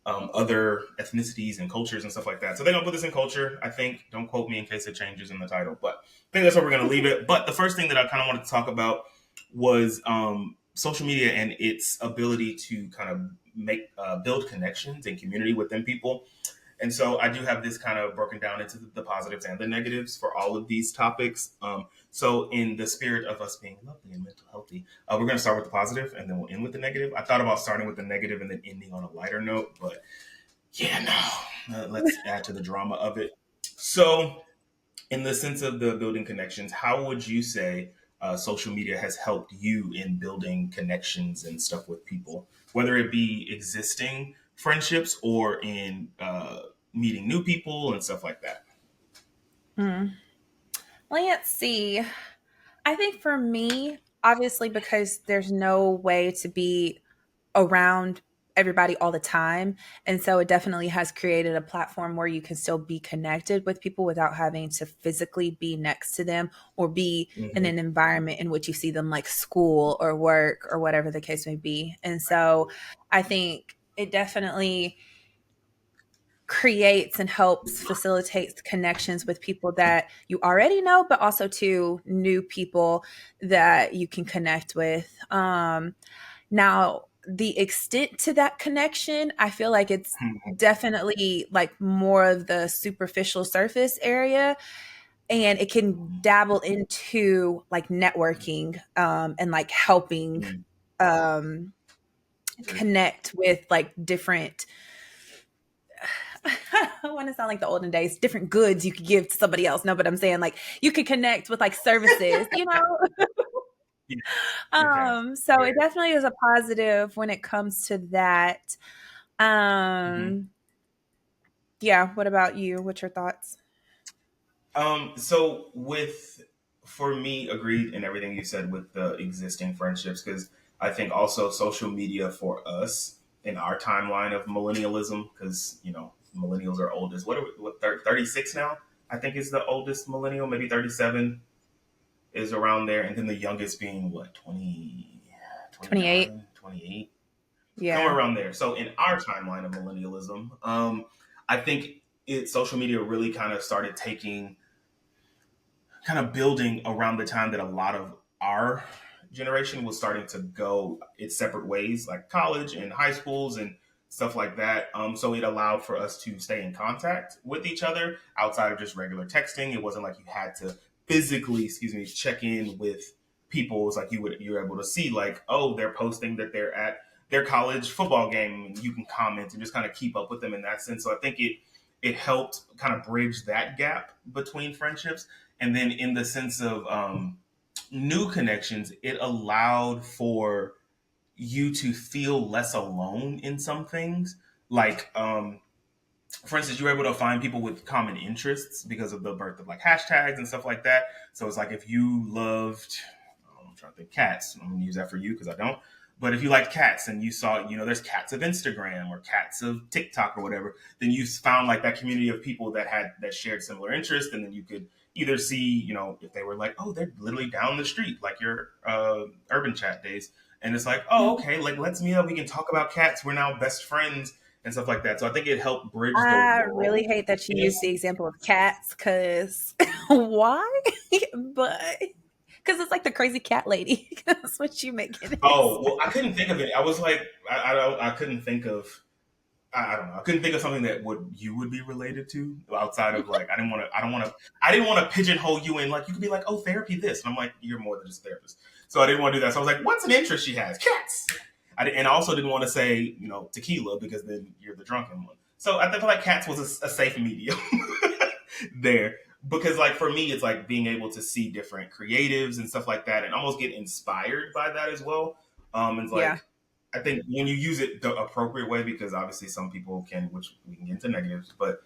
other ethnicities and cultures and stuff like that. So they're going to put this in culture, I think. Don't quote me in case it changes in the title. But I think that's where we're going to leave it. But the first thing that I kind of wanted to talk about was social media and its ability to kind of make build connections and community within people. And so I do have this kind of broken down into the positives and the negatives for all of these topics. So in the spirit of us being lovely and mental healthy, we're going to start with the positive and then we'll end with the negative. I thought about starting with the negative and then ending on a lighter note, but let's add to the drama of it. So in the sense of the building connections, how would you say social media has helped you in building connections and stuff with people, whether it be existing friendships or in meeting new people and stuff like that? Let's see. I think for me, obviously, because there's no way to be around everybody all the time. And so it definitely has created a platform where you can still be connected with people without having to physically be next to them or be in an environment in which you see them, like school or work or whatever the case may be. And so I think it definitely creates and helps facilitates connections with people that you already know, but also to new people that you can connect with. Now, the extent to that connection, I feel like it's definitely like more of the superficial surface area. And it can dabble into like networking and like helping connect with like different, I want to sound like the olden days, different goods you could give to somebody else. No, but I'm saying like you could connect with like services, So it definitely is a positive when it comes to that. Yeah. What about you? What's your thoughts? So for me, agreed in everything you said with the existing friendships, because I think also social media for us in our timeline of millennialism, because, millennials are oldest. What 36 now? I think is the oldest millennial, maybe 37 is around there. And then the youngest being what, 28? 28? Yeah. Somewhere around there. So in our timeline of millennialism, I think social media really kind of started building around the time that a lot of our generation was starting to go its separate ways, like college and high schools and stuff like that. So it allowed for us to stay in contact with each other outside of just regular texting. It wasn't like you had to physically, check in with people. It was like you were able to see like, oh, they're posting that they're at their college football game, and you can comment and just kind of keep up with them in that sense. So I think it helped kind of bridge that gap between friendships. And then in the sense of new connections, it allowed for you to feel less alone in some things. Like, for instance, you were able to find people with common interests because of the birth of like hashtags and stuff like that. So it's like if you loved, I'm trying to think, cats. I'm gonna use that for you because I don't. But if you like cats and you saw, there's cats of Instagram or cats of TikTok or whatever, then you found like that community of people that shared similar interests, and then you could either see, if they were like, oh, they're literally down the street, like your urban chat days, and it's like, oh, okay, like let's meet up, we can talk about cats, we're now best friends and stuff like that. So I think it helped bridge the I really world. hate that you used the example of cats, because why? But because it's like the crazy cat lady. That's what you make it. Oh well, I couldn't think of it. I was like, I couldn't think of. I don't know. I couldn't think of something that you would be related to outside of like. I didn't want to pigeonhole you in like you could be like, oh, therapy this, and I'm like, you're more than just a therapist. So I didn't want to do that. So I was like, what's an interest she has? Cats. And I also didn't want to say tequila because then you're the drunken one. So I feel like cats was a safe medium there, because like for me it's like being able to see different creatives and stuff like that and almost get inspired by that as well. It's like, Yeah. I think when you use it the appropriate way, because obviously some people can, which we can get into negatives, but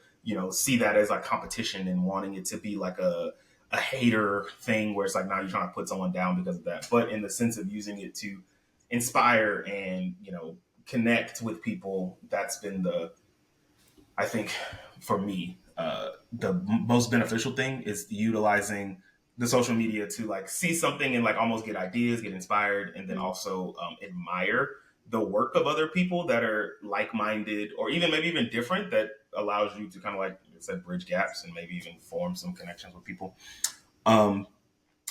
see that as like competition and wanting it to be like a hater thing where it's like now you're trying to put someone down because of that. But in the sense of using it to inspire and connect with people, that's been I think for me, the most beneficial thing is utilizing the social media to like see something and like almost get ideas, get inspired, and then also admire the work of other people that are like-minded or even maybe even different, that allows you to kind of like I said, bridge gaps and maybe even form some connections with people. Um,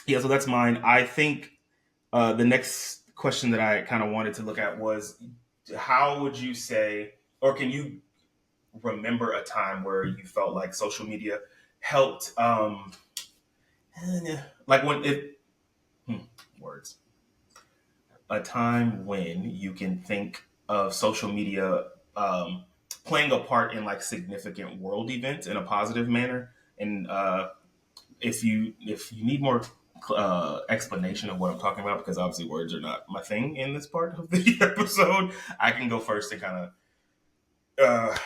yeah, so that's mine. I think the next question that I kind of wanted to look at was, how would you say, or can you remember a time where you felt like social media helped, like when it, words, a time when you can think of social media playing a part in like significant world events in a positive manner. And if you need more explanation of what I'm talking about, because obviously words are not my thing in this part of the episode, I can go first and kind of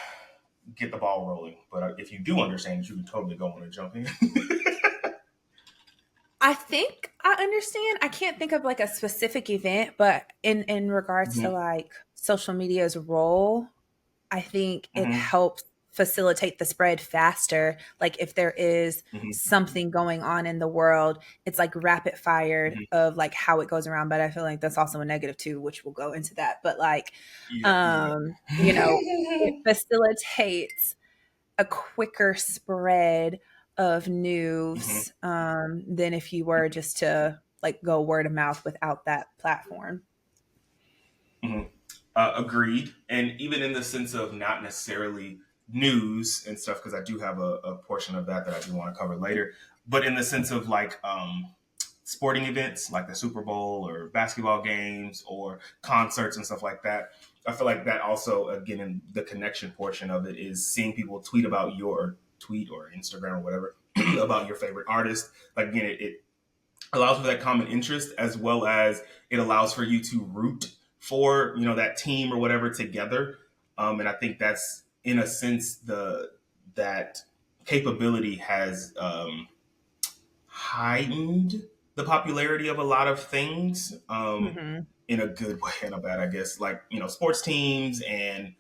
get the ball rolling. But if you do understand, you can totally go on and jump in. I think I understand. I can't think of like a specific event, but in regards to Mm-hmm. like social media's role, I think it Mm-hmm. helps facilitate the spread faster. Like if there is Mm-hmm. something going on in the world, it's like rapid fired Mm-hmm. of like how it goes around. But I feel like that's also a negative too, which we'll go into that. But like, Yeah, you're it right. facilitates a quicker spread of Mm-hmm. news than if you were just to like go word of mouth without that platform. Mm-hmm. Agreed. And even in the sense of not necessarily news and stuff, because I do have a portion of that I do want to cover later. But in the sense of like sporting events, like the Super Bowl or basketball games or concerts and stuff like that, I feel like that also, again, in the connection portion of it, is seeing people tweet about your tweet or Instagram or whatever about your favorite artist. Like again, it allows for that common interest, as well as it allows for you to root for that team or whatever together. And I think that's in a sense that capability has heightened the popularity of a lot of things, Mm-hmm. in a good way and a bad, I guess. Like sports teams and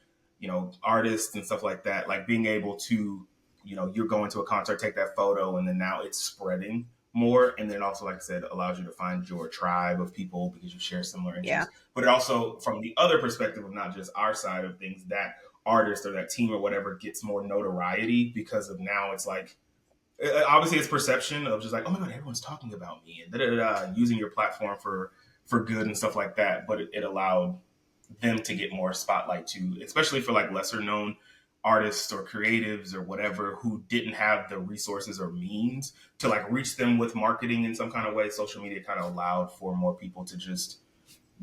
artists and stuff like that. Like being able to you're going to a concert, take that photo, and then now it's spreading more. And then also, like I said, allows you to find your tribe of people because you share similar Yeah. interests. But it also, from the other perspective of not just our side of things, that artist or that team or whatever gets more notoriety because of now it's like, obviously it's perception of just like, oh my god, everyone's talking about me and da da da, using your platform for good and stuff like that. But it allowed them to get more spotlight too, especially for like lesser known artists or creatives or whatever who didn't have the resources or means to like reach them with marketing in some kind of way. Social media kind of allowed for more people to just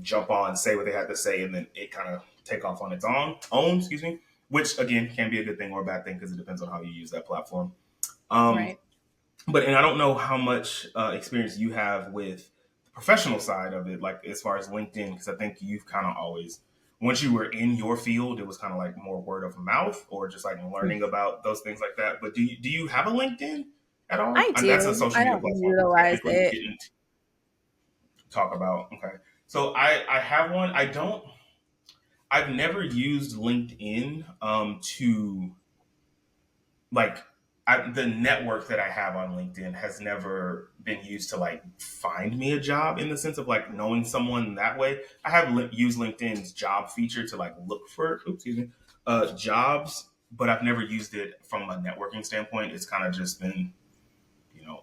jump on, say what they had to say, and then it kind of take off on its own, excuse me, which again can be a good thing or a bad thing because it depends on how you use that platform. Um, Right. but and I don't know how much experience you have with professional side of it, like as far as LinkedIn, because I think you've kind of always, once you were in your field, it was kind of like more word of mouth or just like learning about those things like that. But do you have a LinkedIn at all? I And that's a do. social I media don't platform we utilize technically it. didn't talk about. Okay. So I have one. I've never used LinkedIn to like the network that I have on LinkedIn has never been used to like find me a job in the sense of like knowing someone that way. I have used LinkedIn's job feature to like look for jobs, but I've never used it from a networking standpoint. It's kind of just been,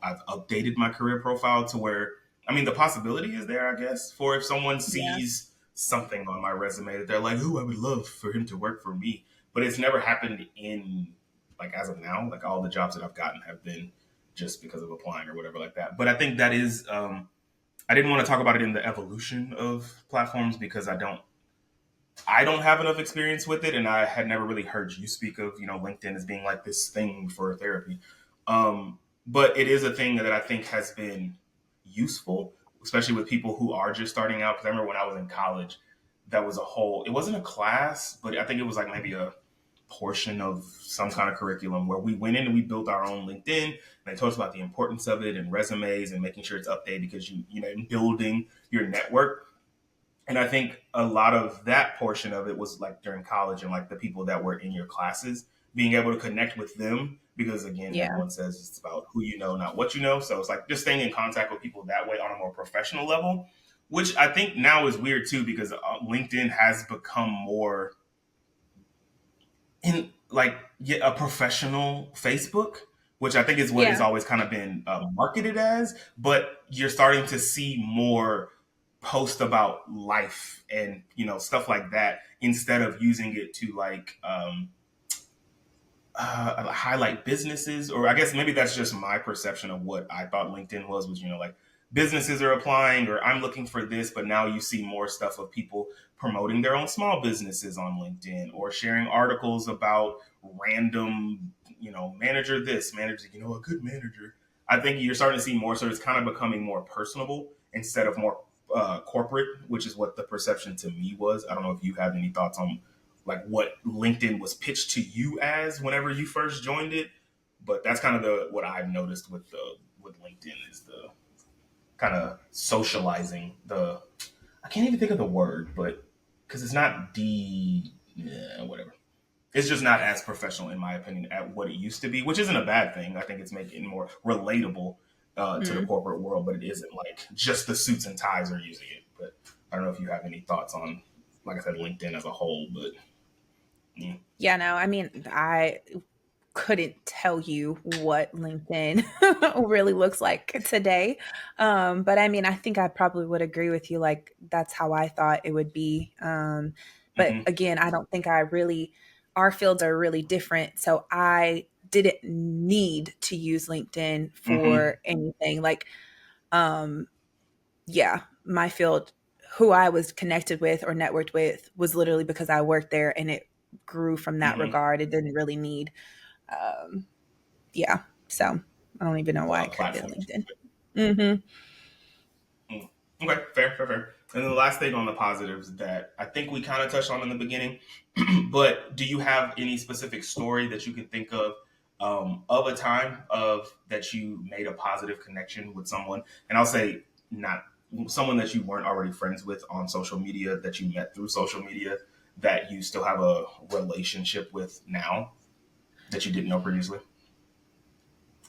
I've updated my career profile to where, I mean, the possibility is there, I guess, for if someone Yeah. sees something on my resume that they're like, "Ooh, I would love for him to work for me," but it's never happened in like as of now. Like all the jobs that I've gotten have been just because of applying or whatever like that. But I think that is, I didn't want to talk about it in the evolution of platforms because I don't have enough experience with it, and I had never really heard you speak of LinkedIn as being like this thing for therapy. But it is a thing that I think has been useful, especially with people who are just starting out. Because I remember when I was in college, that was a whole. It wasn't a class, but I think it was like maybe a portion of some kind of curriculum where we went in and we built our own LinkedIn. And they told us about the importance of it and resumes and making sure it's updated because building your network. And I think a lot of that portion of it was like during college and like the people that were in your classes, being able to connect with them because again, Yeah. everyone says it's about who you know, not what you know. So it's like just staying in contact with people that way on a more professional level, which I think now is weird too because LinkedIn has become more in like a professional Facebook, which I think is what it's Yeah. always kind of been marketed as. But you're starting to see more post about life and stuff like that instead of using it to like highlight businesses, or I guess maybe that's just my perception of what I thought LinkedIn was like businesses are applying or I'm looking for this, but now you see more stuff of people promoting their own small businesses on LinkedIn or sharing articles about random, manager this, manager, a good manager. I think you're starting to see more, so it's kind of becoming more personable instead of more corporate, which is what the perception to me was. I don't know if you have any thoughts on like what LinkedIn was pitched to you as whenever you first joined it. But that's kind of what I've noticed with LinkedIn is the kind of socializing the I can't even think of the word, but because it's not whatever. It's just not as professional, in my opinion, at what it used to be, which isn't a bad thing. I think it's making it more relatable to the Mm. corporate world, but it isn't like just the suits and ties are using it. But I don't know if you have any thoughts on, like I said, LinkedIn as a whole, but yeah. Yeah, no, I mean, I couldn't tell you what LinkedIn really looks like today. But I mean, I think I probably would agree with you. Like, that's how I thought it would be. But Mm-hmm. again, I don't think our fields are really different. So I didn't need to use LinkedIn Mm-hmm. for anything. Like, um, yeah, my field, who I was connected with or networked with was literally because I worked there and it grew from that Mm-hmm. regard. It didn't really need um, yeah. So I don't even know why I created Platform. LinkedIn. Mm-hmm. Mm. Okay, fair, fair, fair. And then the last thing on the positives that I think we kind of touched on in the beginning, but do you have any specific story that you can think of a time of that you made a positive connection with someone? And I'll say not someone that you weren't already friends with on social media that you met through social media that you still have a relationship with now that you didn't know previously.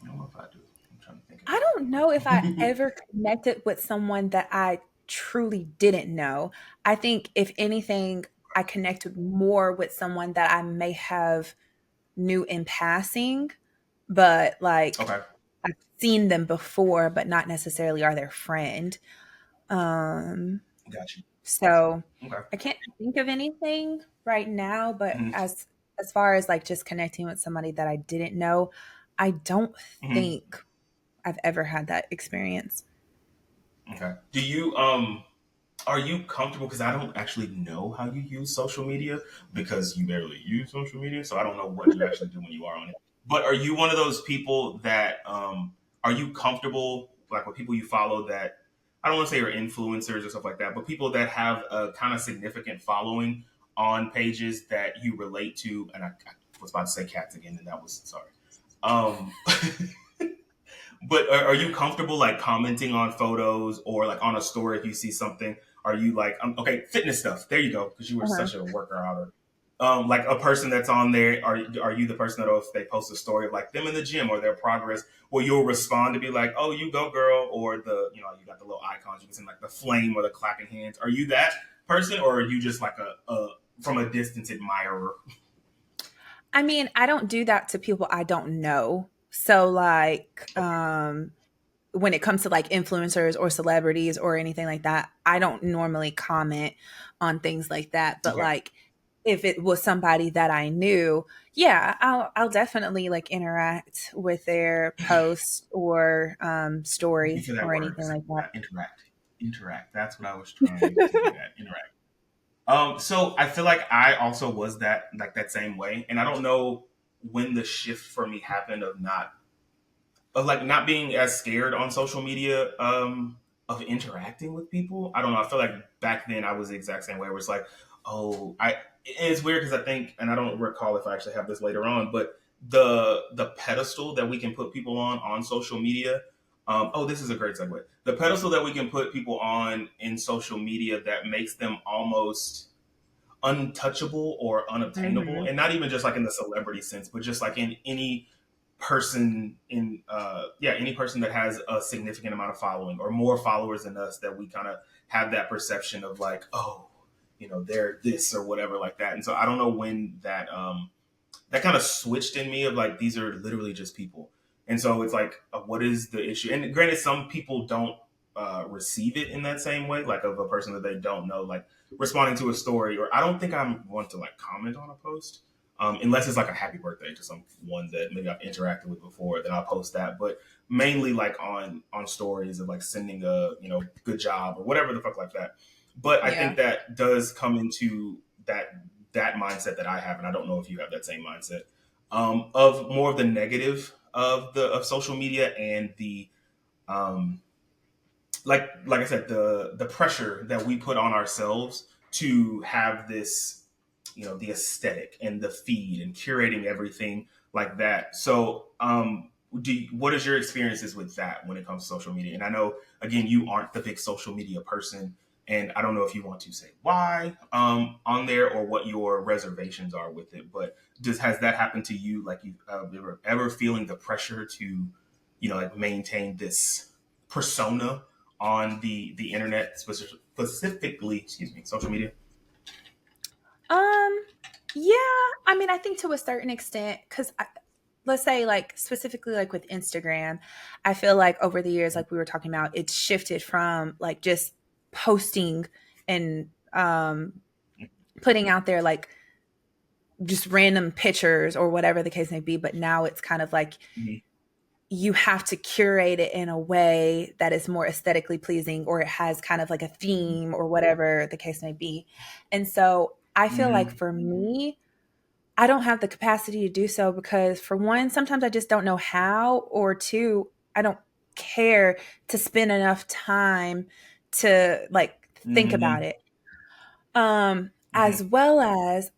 I don't know if I do. I'm trying to think I don't know if I of it. ever connected with someone that I truly didn't know. I think if anything, I connected more with someone that I may have knew in passing, but like Okay, I've seen them before, but not necessarily are their friend. Um, got you. so Okay. I can't think of anything right now, but Mhm. as far as like just connecting with somebody that I didn't know, I don't Mhm. think I've ever had that experience. Okay. Do you are you comfortable? Because I don't actually know how you use social media because you barely use social media, so I don't know what you actually do when you are on it. But are you one of those people that are you comfortable like with people you follow that I don't want to say are influencers or stuff like that, but people that have a kind of significant following on pages that you relate to. And I was about to say cats again, and that was sorry. Um, but are you comfortable like commenting on photos or like on a story if you see something? Are you like, okay, fitness stuff? There you go, because you were Uh-huh. such a worker out. Like a person that's on there, are you the person that if they post a story of like them in the gym or their progress, or you'll respond to be like, oh, you go girl, or the you got the little icons you can send like the flame or the clapping hands. Are you that person, or are you just like a from a distance admirer? I mean, I don't do that to people I don't know. So like Okay. when it comes to like influencers or celebrities or anything like that, I don't normally comment on things like that. But Okay. like if it was somebody that I knew, yeah, I'll definitely like interact with their posts or Thank you stories for that or word. anything like Interact. Interact. That's what I was trying to get at. Interact. So I feel like I also was that like that same way, and I don't know when the shift for me happened of like not being as scared on social media of interacting with people. I don't know. I feel like back then I was the exact same way where it's like, oh, it's weird because I think, and I don't recall if I actually have this later on, but the pedestal that we can put people on social media. Oh, this is a great segue. The pedestal that we can put people on in social media that makes them almost untouchable or that. unobtainable, and not even just like in the celebrity sense, but just like in any person in any person that has a significant amount of following or more followers than us, that we kind of have that perception of like, oh, they're this or whatever like that. And so I don't know when that kind of switched in me of like, these are literally just people. And so it's like, what is the issue? And granted, some people don't receive it in that same way, like of a person that they don't know, like responding to a story. Or I don't think I'm one to like comment on a post, unless it's like a happy birthday to someone that maybe I've interacted with before. Then I'll post that. But mainly like on stories of like sending a good job or whatever the fuck like that. But I Yeah. think that does come into that mindset that I have, and I don't know if you have that same mindset of more of the negative of social media and the um, like I said, the pressure that we put on ourselves to have this, the aesthetic and the feed and curating everything like that. So, what is your experiences with that when it comes to social media? And I know again you aren't the big social media person, and I don't know if you want to say why on there or what your reservations are with it. But has that happened to you? Like you ever feeling the pressure to, like maintain this persona on the internet, specifically, excuse me, social media? Um, yeah, I mean, I think to a certain extent, because let's say, like, specifically, like with Instagram, I feel like over the years, like we were talking about, it's shifted from like just posting and putting out there like just random pictures or whatever the case may be. But now it's kind of like Mhm. you have to curate it in a way that is more aesthetically pleasing, or it has kind of like a theme or whatever the case may be. And so I feel like Mhm. for me, I don't have the capacity to do so because, for one, sometimes I just don't know how, or two, I don't care to spend enough time to like think about Mhm. it. As Mhm. well as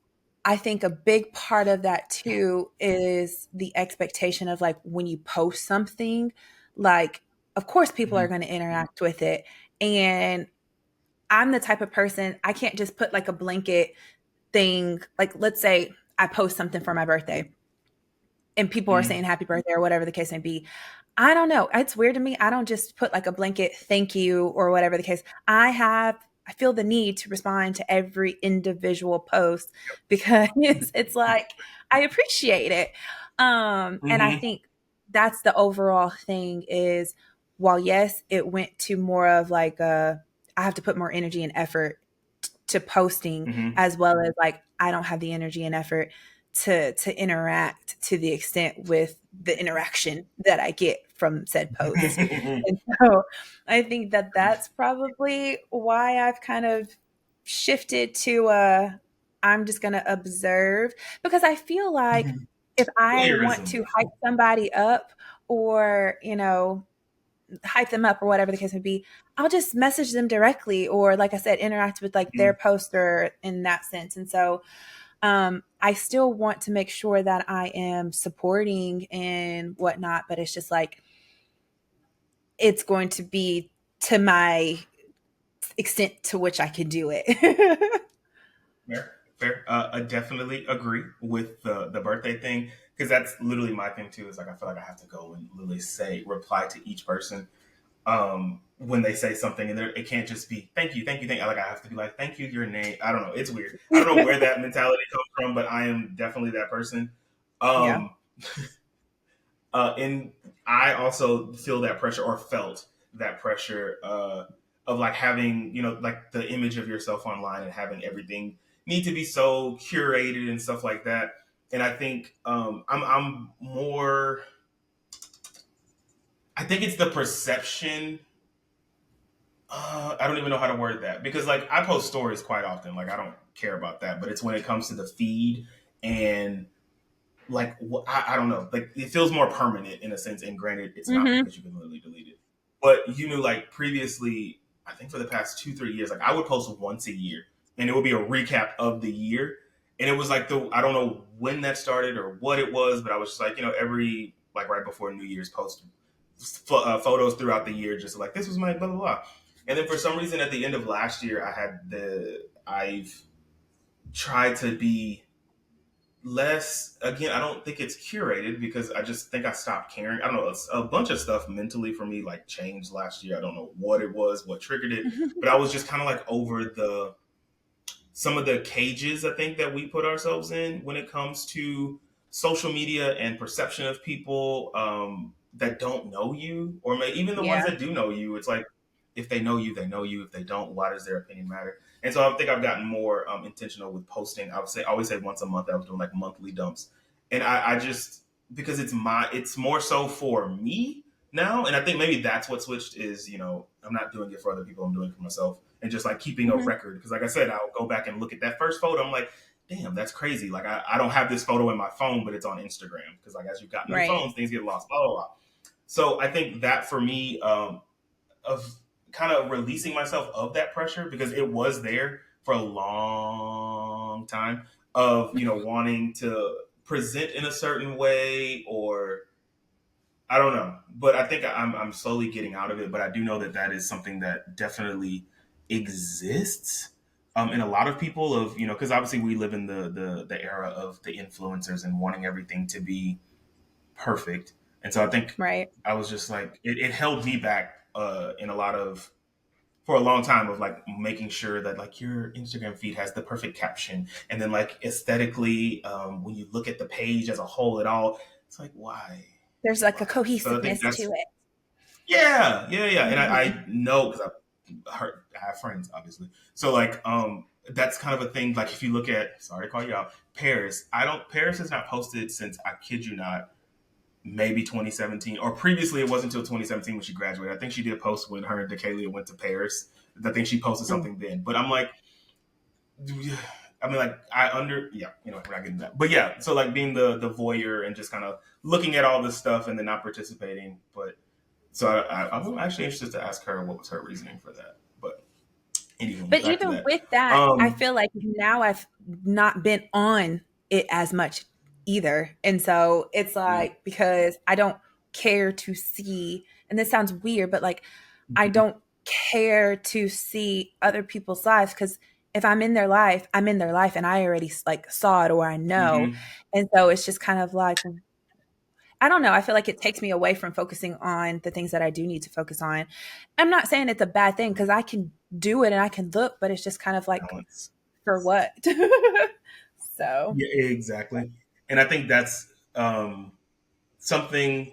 I think a big part of that too is the expectation of like when you post something, like, of course, people are Mhm. going to interact with it. And I'm the type of person, I can't just put like a blanket thing. Like, let's say I post something for my birthday and people are saying Mhm. happy birthday or whatever the case may be. I don't know. It's weird to me. I don't just put like a blanket thank you or whatever the case. I feel the need to respond to every individual post because it's like I appreciate it. And I Mhm. think that's the overall thing is, while yes, it went to more of like I have to put more energy and effort to posting, Mhm. as well as like I don't have the energy and effort to interact to the extent with the interaction that I get from said posts. And so I think that that's probably why I've kind of shifted to I'm just going to observe, because I feel like if I want Voyeurism. to hype somebody up or, hype them up or whatever the case may be, I'll just message them directly, or like I said, interact with like their poster in that sense. And so I still want to make sure that I am supporting and whatnot, but it's just like, it's going to be to my extent to which I can do it. Fair. I definitely agree with the birthday thing, because that's literally my thing too. Is like I feel like I have to go and literally reply to each person when they say something, and it can't just be thank you, thank you, thank you. Like I have to be like thank you, your name. I don't know. It's weird. I don't know where that mentality comes from, but I am definitely that person. Yeah. And I also feel that pressure, or felt that pressure of like having, like the image of yourself online and having everything need to be so curated and stuff like that. And I think I'm more. I think it's the perception. I don't even know how to word that, because like I post stories quite often. Like I don't care about that, but it's when it comes to the feed and like I don't know, like it feels more permanent in a sense. And granted, it's not, because you can literally delete it. But you knew, like previously, I think for the past 2-3 years, like I would post once a year, and it would be a recap of the year. And it was like I don't know when that started or what it was, but I was just like, every like right before New Year's, post photos throughout the year, just like this was my blah blah blah. And then for some reason at the end of last year, I've tried to be less. Again, I don't think it's curated, because I just think I stopped caring. I don't know, it's a bunch of stuff mentally for me like changed last year. I don't know what it was, what triggered it, but I was just kind of like over some of the cages I think that we put ourselves in when it comes to social media and perception of people that don't know you, or even the ones Yeah. that do know you. It's like, if they know you, they know you. If they don't, why does their opinion matter? And so I think I've gotten more intentional with posting. I always say once a month. I was doing like monthly dumps, and I just, because it's more so for me now. And I think maybe that's what switched is, I'm not doing it for other people. I'm doing it for myself, and just like keeping a record. Because like I said, I'll go back and look at that first photo. I'm like, damn, that's crazy. Like I don't have this photo in my phone, but it's on Instagram, because like as you've got new Right. phones, things get lost. Blah blah blah. So I think that for me, of kind of releasing myself of that pressure, because it was there for a long time, of wanting to present in a certain way, or I don't know. But I think I'm slowly getting out of it. But I do know that that is something that definitely exists in a lot of people, of because obviously we live in the era of the influencers and wanting everything to be perfect. And so I think Right. I was just like, it held me back in a lot of, for a long time, of like making sure that like your Instagram feed has the perfect caption, and then like aesthetically, when you look at the page as a whole, it's like, why? There's like a Why? So I think cohesiveness to that's, it. yeah. And I know, because I have friends, obviously. So like, that's kind of a thing. Like if you look at, sorry to call you out, Paris has not posted since, I kid you not, maybe 2017, or previously it wasn't until 2017 when she graduated. I think she did post when her and Dekalia went to Paris. I think she posted something then. But I'm like, I mean, like we're not getting that. But yeah, so like being the voyeur and just kind of looking at all this stuff and then not participating. But so I'm actually interested to ask her what was her reasoning for that. But anyway, But back to even that. with that, I feel like now I've not been on it as much either. And so it's like, because I don't care to see, and this sounds weird, but like I don't care to see other people's lives, because if I'm in their life, I'm in their life, and I already like saw it, or I know. And so it's just kind of like, I don't know. I feel like it takes me away from focusing on the things that I do need to focus on. I'm not saying it's a bad thing, because I can do it and I can look, but it's just kind of like, Balance. for what? So, Yeah, exactly. And I think that's something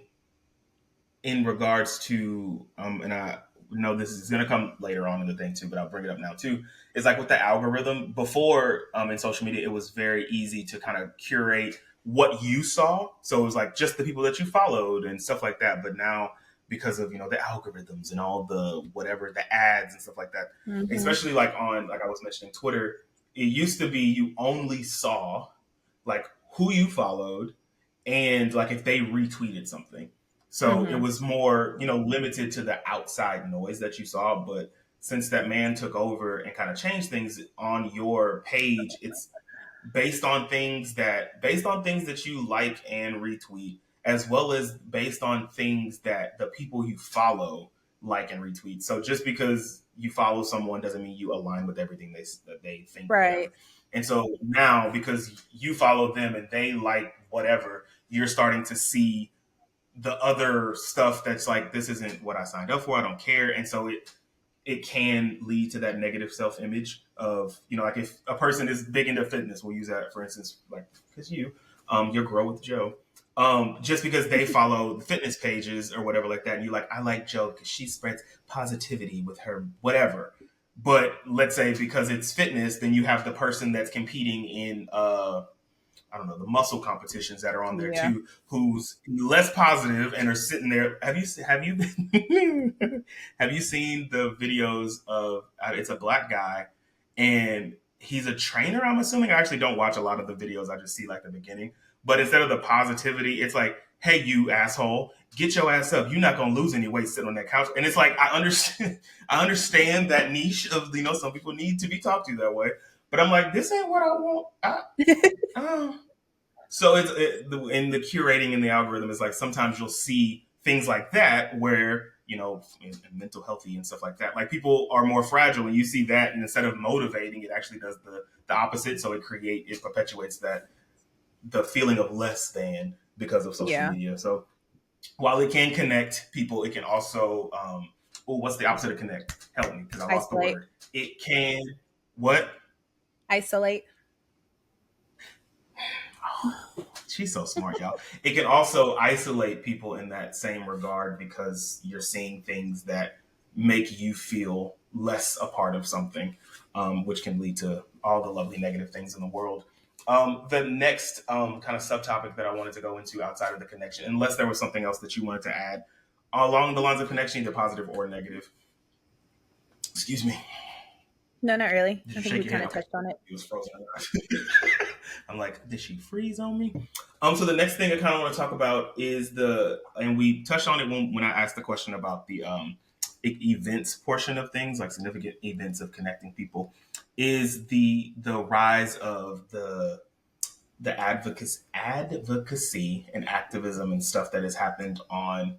in regards to, and I know this is going to come later on in the thing too, but I'll bring it up now too. Is like with the algorithm before, in social media, it was very easy to kind of curate what you saw. So it was like just the people that you followed and stuff like that. But now, because of the algorithms and all the whatever, the ads and stuff like that, especially like on, like I was mentioning, Twitter, it used to be you only saw like who you followed and like if they retweeted something. So it was more, limited to the outside noise that you saw. But since that man took over and kind of changed things on your page, it's based on things that you like and retweet, as well as based on things that the people you follow like and retweet. So just because you follow someone doesn't mean you align with everything that they think. Right. Whatever. And so now, because you follow them and they like whatever, you're starting to see the other stuff that's like, this isn't what I signed up for. I don't care. And so it can lead to that negative self-image of, like if a person is big into fitness, we'll use that for instance, like because your Grow with Joe, just because they follow the fitness pages or whatever like that, and you like, I like Joe because she spreads positivity with her whatever. But let's say because it's fitness, then you have the person that's competing in I don't know, the muscle competitions that are on there too, who's less positive and are sitting there. Have you have you seen the videos of it's a black guy and he's a trainer, I'm assuming. I actually don't watch a lot of the videos. I just see like the beginning. But instead of the positivity, it's like, hey, you asshole, get your ass up. You're not going to lose any weight sitting on that couch. And it's like, I understand that niche of, some people need to be talked to that way. But I'm like, this ain't what I want. So it's in the curating and the algorithm is like, sometimes you'll see things like that where, in mental healthy and stuff like that, like people are more fragile, and you see that, and instead of motivating, it actually does the opposite. So it perpetuates that the feeling of less than because of social media. So while it can connect people, it can also what's the opposite of connect? Help me, because I lost the word. It can what? Isolate. She's so smart, y'all. It can also isolate people in that same regard because you're seeing things that make you feel less a part of something, which can lead to all the lovely negative things in the world. The next kind of subtopic that I wanted to go into outside of the connection, unless there was something else that you wanted to add along the lines of connection, either positive or negative. Excuse me. No, not really. I think we kind of touched on it. It was frozen. I'm like, did she freeze on me? So the next thing I kind of want to talk about is and we touched on it when I asked the question about the events portion of things, like significant events of connecting people, is the rise of the advocacy and activism and stuff that has happened on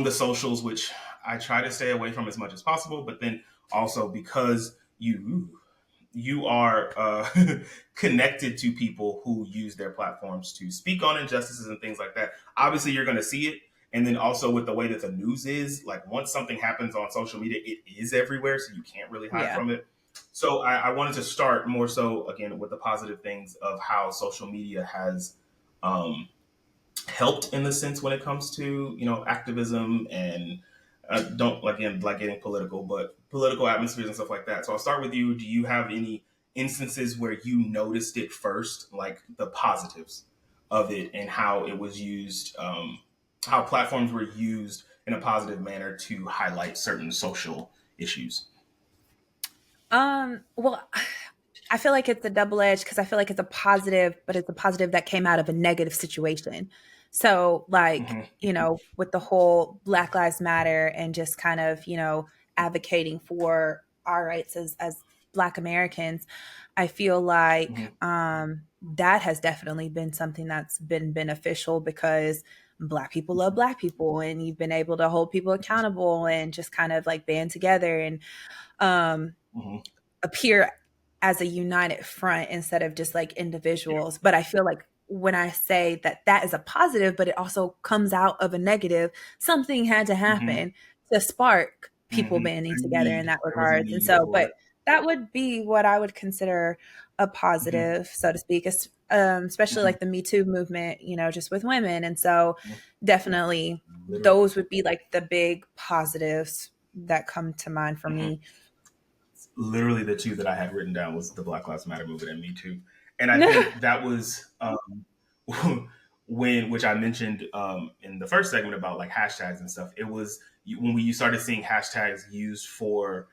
the socials, which I try to stay away from as much as possible, but then also because you are connected to people who use their platforms to speak on injustices and things like that. Obviously, you're going to see it. And then also with the way that the news is, like once something happens on social media, it is everywhere. So you can't really hide from it. So I wanted to start more so, again, with the positive things of how social media has helped in the sense when it comes to, activism and don't like getting political, but political atmospheres and stuff like that. So I'll start with you. Do you have any instances where you noticed it first, like the positives of it and how it was used, how platforms were used in a positive manner to highlight certain social issues? Well, I feel like it's a double edged because I feel like it's a positive, but it's a positive that came out of a negative situation. So like, with the whole Black Lives Matter and just kind of, advocating for our rights as Black Americans, I feel like that has definitely been something that's been beneficial because Black people love Black people, and you've been able to hold people accountable and just kind of like band together and appear as a united front instead of just like individuals. But I feel like when I say that is a positive, but it also comes out of a negative, something had to happen to spark people banding together in that regard. And so, but that would be what I would consider a positive, so to speak, especially like the Me Too movement, just with women. And so definitely those would be like the big positives that come to mind for me. Literally the two that I had written down was the Black Lives Matter movement and Me Too. And I think that was which I mentioned in the first segment about like hashtags and stuff. It was when you started seeing hashtags used for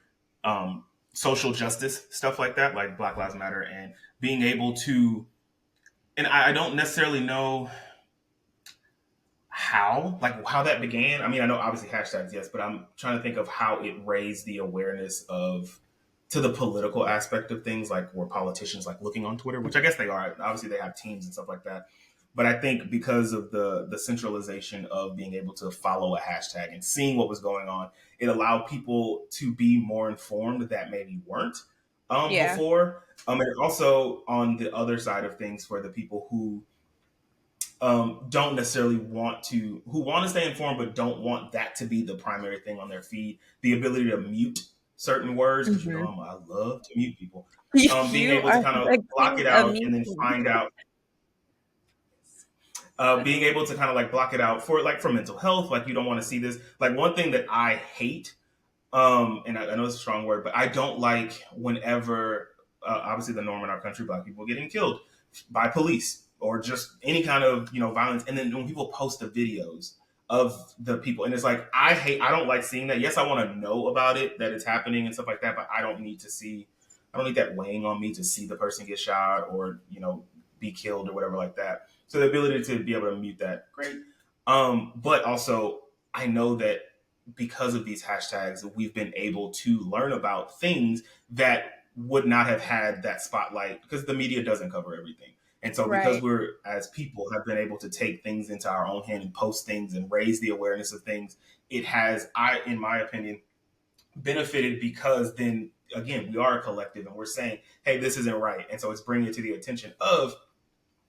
social justice, stuff like that, like Black Lives Matter, and being able to, and I don't necessarily know how that began. I mean, I know obviously hashtags, yes, but I'm trying to think of how it raised the awareness of to the political aspect of things, like were politicians like looking on Twitter, which I guess they are. Obviously, they have teams and stuff like that. But I think because of the centralization of being able to follow a hashtag and seeing what was going on, it allowed people to be more informed that maybe weren't before. And also on the other side of things, for the people who don't necessarily who want to stay informed, but don't want that to be the primary thing on their feed. The ability to mute certain words, because I love to mute people. Being able to kind of block it out and then find out. Being able to kind of like block it out for mental health, like you don't want to see this. Like one thing that I hate, and I know it's a strong word, but I don't like whenever, obviously the norm in our country, Black people getting killed by police or just any kind of violence, and then when people post the videos of the people, and it's like I don't like seeing that. Yes, I want to know about it, that it's happening and stuff like that, but I don't need that weighing on me to see the person get shot or be killed or whatever like that. So the ability to be able to mute that, great. But also, I know that because of these hashtags, we've been able to learn about things that would not have had that spotlight because the media doesn't cover everything. And so because we're, as people, have been able to take things into our own hand and post things and raise the awareness of things, it has, in my opinion, benefited because then, again, we are a collective and we're saying, hey, this isn't right. And so it's bringing it to the attention of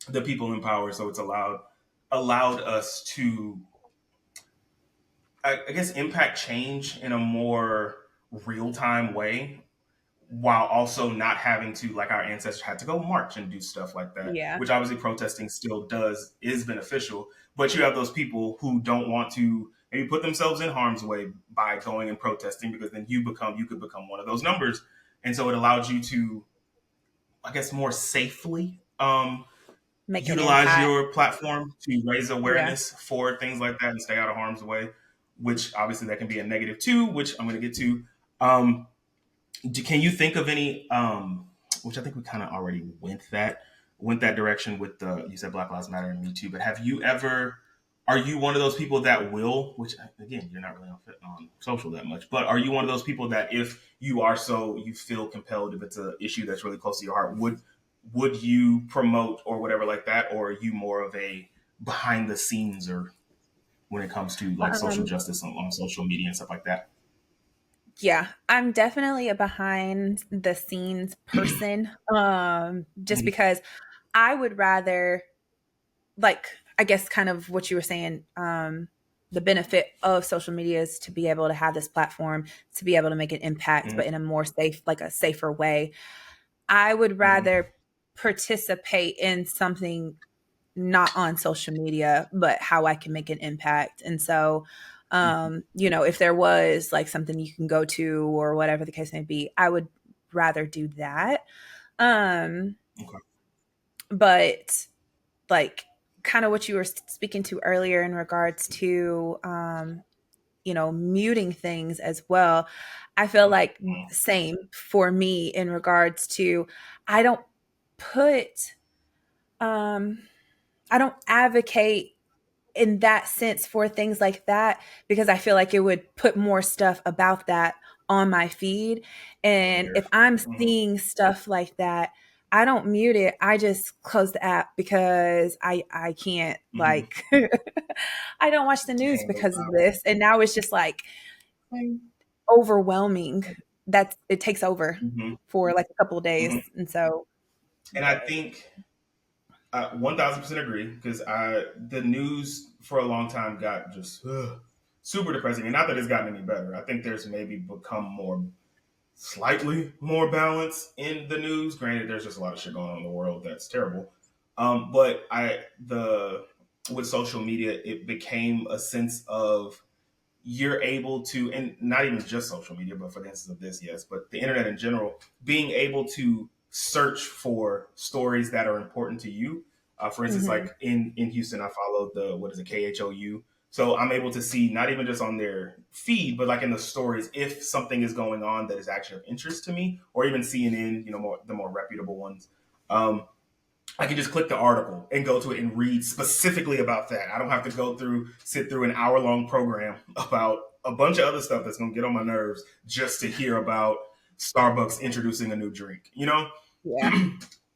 the people in power. So it's allowed us to, I guess, impact change in a more real-time way, while also not having to, like our ancestors had to go march and do stuff like that, which obviously protesting still is beneficial. But you have those people who don't want to maybe put themselves in harm's way by going and protesting, because then you could become one of those numbers. And so it allowed you to, I guess, more safely utilize your platform to raise awareness for things like that and stay out of harm's way, which obviously that can be a negative too, which I'm going to get to. Can you think of any, which I think we kind of already went that direction with you said Black Lives Matter and Me Too, but are you one of those people that will, which again, you're not really on social that much, but are you one of those people that if you feel compelled, if it's an issue that's really close to your heart, would you promote or whatever like that? Or are you more of a behind the scenes or when it comes to like social justice on social media and stuff like that? Yeah, I'm definitely a behind the scenes person. Just because I would rather, like, I guess kind of what you were saying, the benefit of social media is to be able to have this platform, to be able to make an impact, but in a more safer way. I would rather participate in something not on social media, but how I can make an impact. And so, if there was like something you can go to or whatever the case may be, I would rather do that. But like kind of what you were speaking to earlier in regards to, muting things as well. I feel like same for me in regards to, I don't advocate in that sense for things like that, because I feel like it would put more stuff about that on my feed. And if I'm seeing stuff like that, I don't mute it. I just close the app because I can't like, I don't watch the news because of this. And now it's just like overwhelming. It takes over for like a couple of days. And so. And I think 1000% agree, because the news for a long time got just super depressing, and not that it's gotten any better. I think there's maybe become slightly more balance in the news. Granted, there's just a lot of shit going on in the world that's terrible. But with social media, it became a sense of you're able to, and not even just social media, but for the instance of this, yes, but the internet in general, being able to search for stories that are important to you. For instance, like in Houston, I follow KHOU. So I'm able to see not even just on their feed, but like in the stories, if something is going on that is actually of interest to me, or even CNN, the more reputable ones. I can just click the article and go to it and read specifically about that. I don't have to sit through an hour-long program about a bunch of other stuff that's going to get on my nerves just to hear about Starbucks introducing a new drink, Yeah.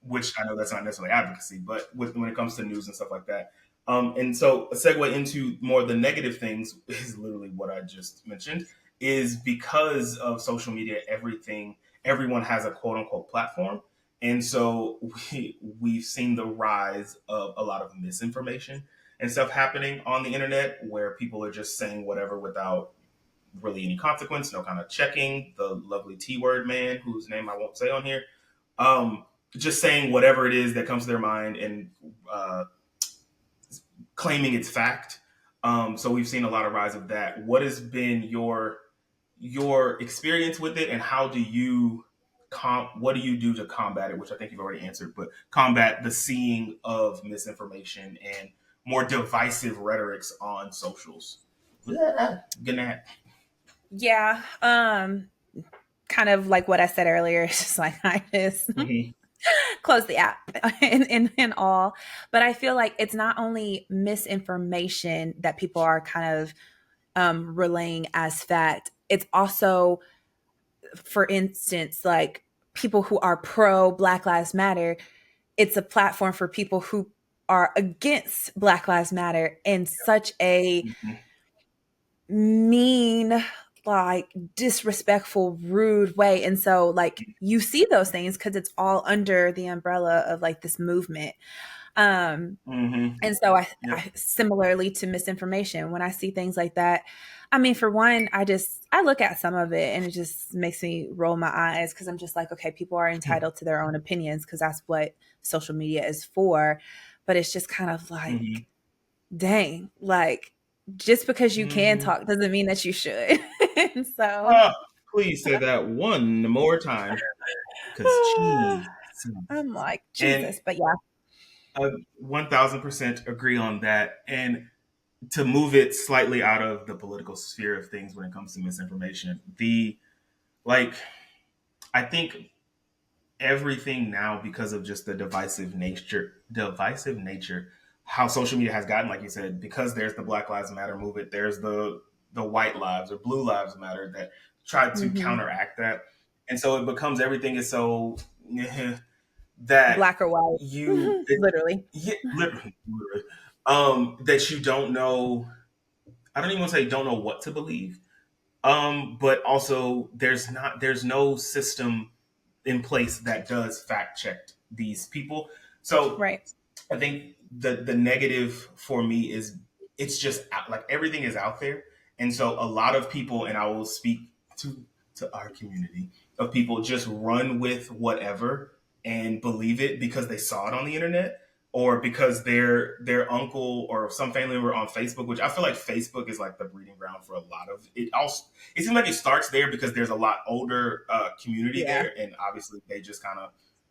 Which I know that's not necessarily advocacy, but when it comes to news and stuff like that. And so a segue into more of the negative things is literally what I just mentioned, is because of social media, everyone has a quote unquote platform. And so we've seen the rise of a lot of misinformation and stuff happening on the internet where people are just saying whatever without really any consequence, no kind of checking. The lovely T word man, whose name I won't say on here, just saying whatever it is that comes to their mind and claiming it's fact. So we've seen a lot of rise of that. What has been your experience with it, and how do you what do you do to combat it? Which I think you've already answered, but combat the seeing of misinformation and more divisive rhetorics on socials. Good night. Yeah. Kind of like what I said earlier. It's just like I just close the app and all. But I feel like it's not only misinformation that people are kind of relaying as fact. It's also, for instance, like people who are pro Black Lives Matter. It's a platform for people who are against Black Lives Matter in such a mean, like disrespectful, rude way. And so like you see those things because it's all under the umbrella of like this movement. And so I similarly to misinformation, when I see things like that, I mean, for one, I look at some of it and it just makes me roll my eyes because I'm just like, okay, people are entitled to their own opinions because that's what social media is for. But it's just kind of like, dang, like just because you can talk doesn't mean that you should. And so please say that one more time, because I'm like, Jesus. But yeah, I 1000% agree on that. And to move it slightly out of the political sphere of things when it comes to misinformation, I think everything now, because of just the divisive nature, how social media has gotten, like you said, because there's the Black Lives Matter movement, there's the white lives or blue lives matter that try to counteract that. And so it becomes everything is so that black or white, literally. Yeah, literally. That you don't know. I don't even want to say don't know what to believe. But also there's no system in place that does fact check these people. So right. I think the negative for me is it's just like everything is out there, and so a lot of people, and I will speak to our community of people, just run with whatever and believe it because they saw it on the internet or because their uncle or some family member on Facebook, which I feel like Facebook is like the breeding ground for a lot of it. Also, it seems like it starts there because there's a lot older community there, and obviously they just kind of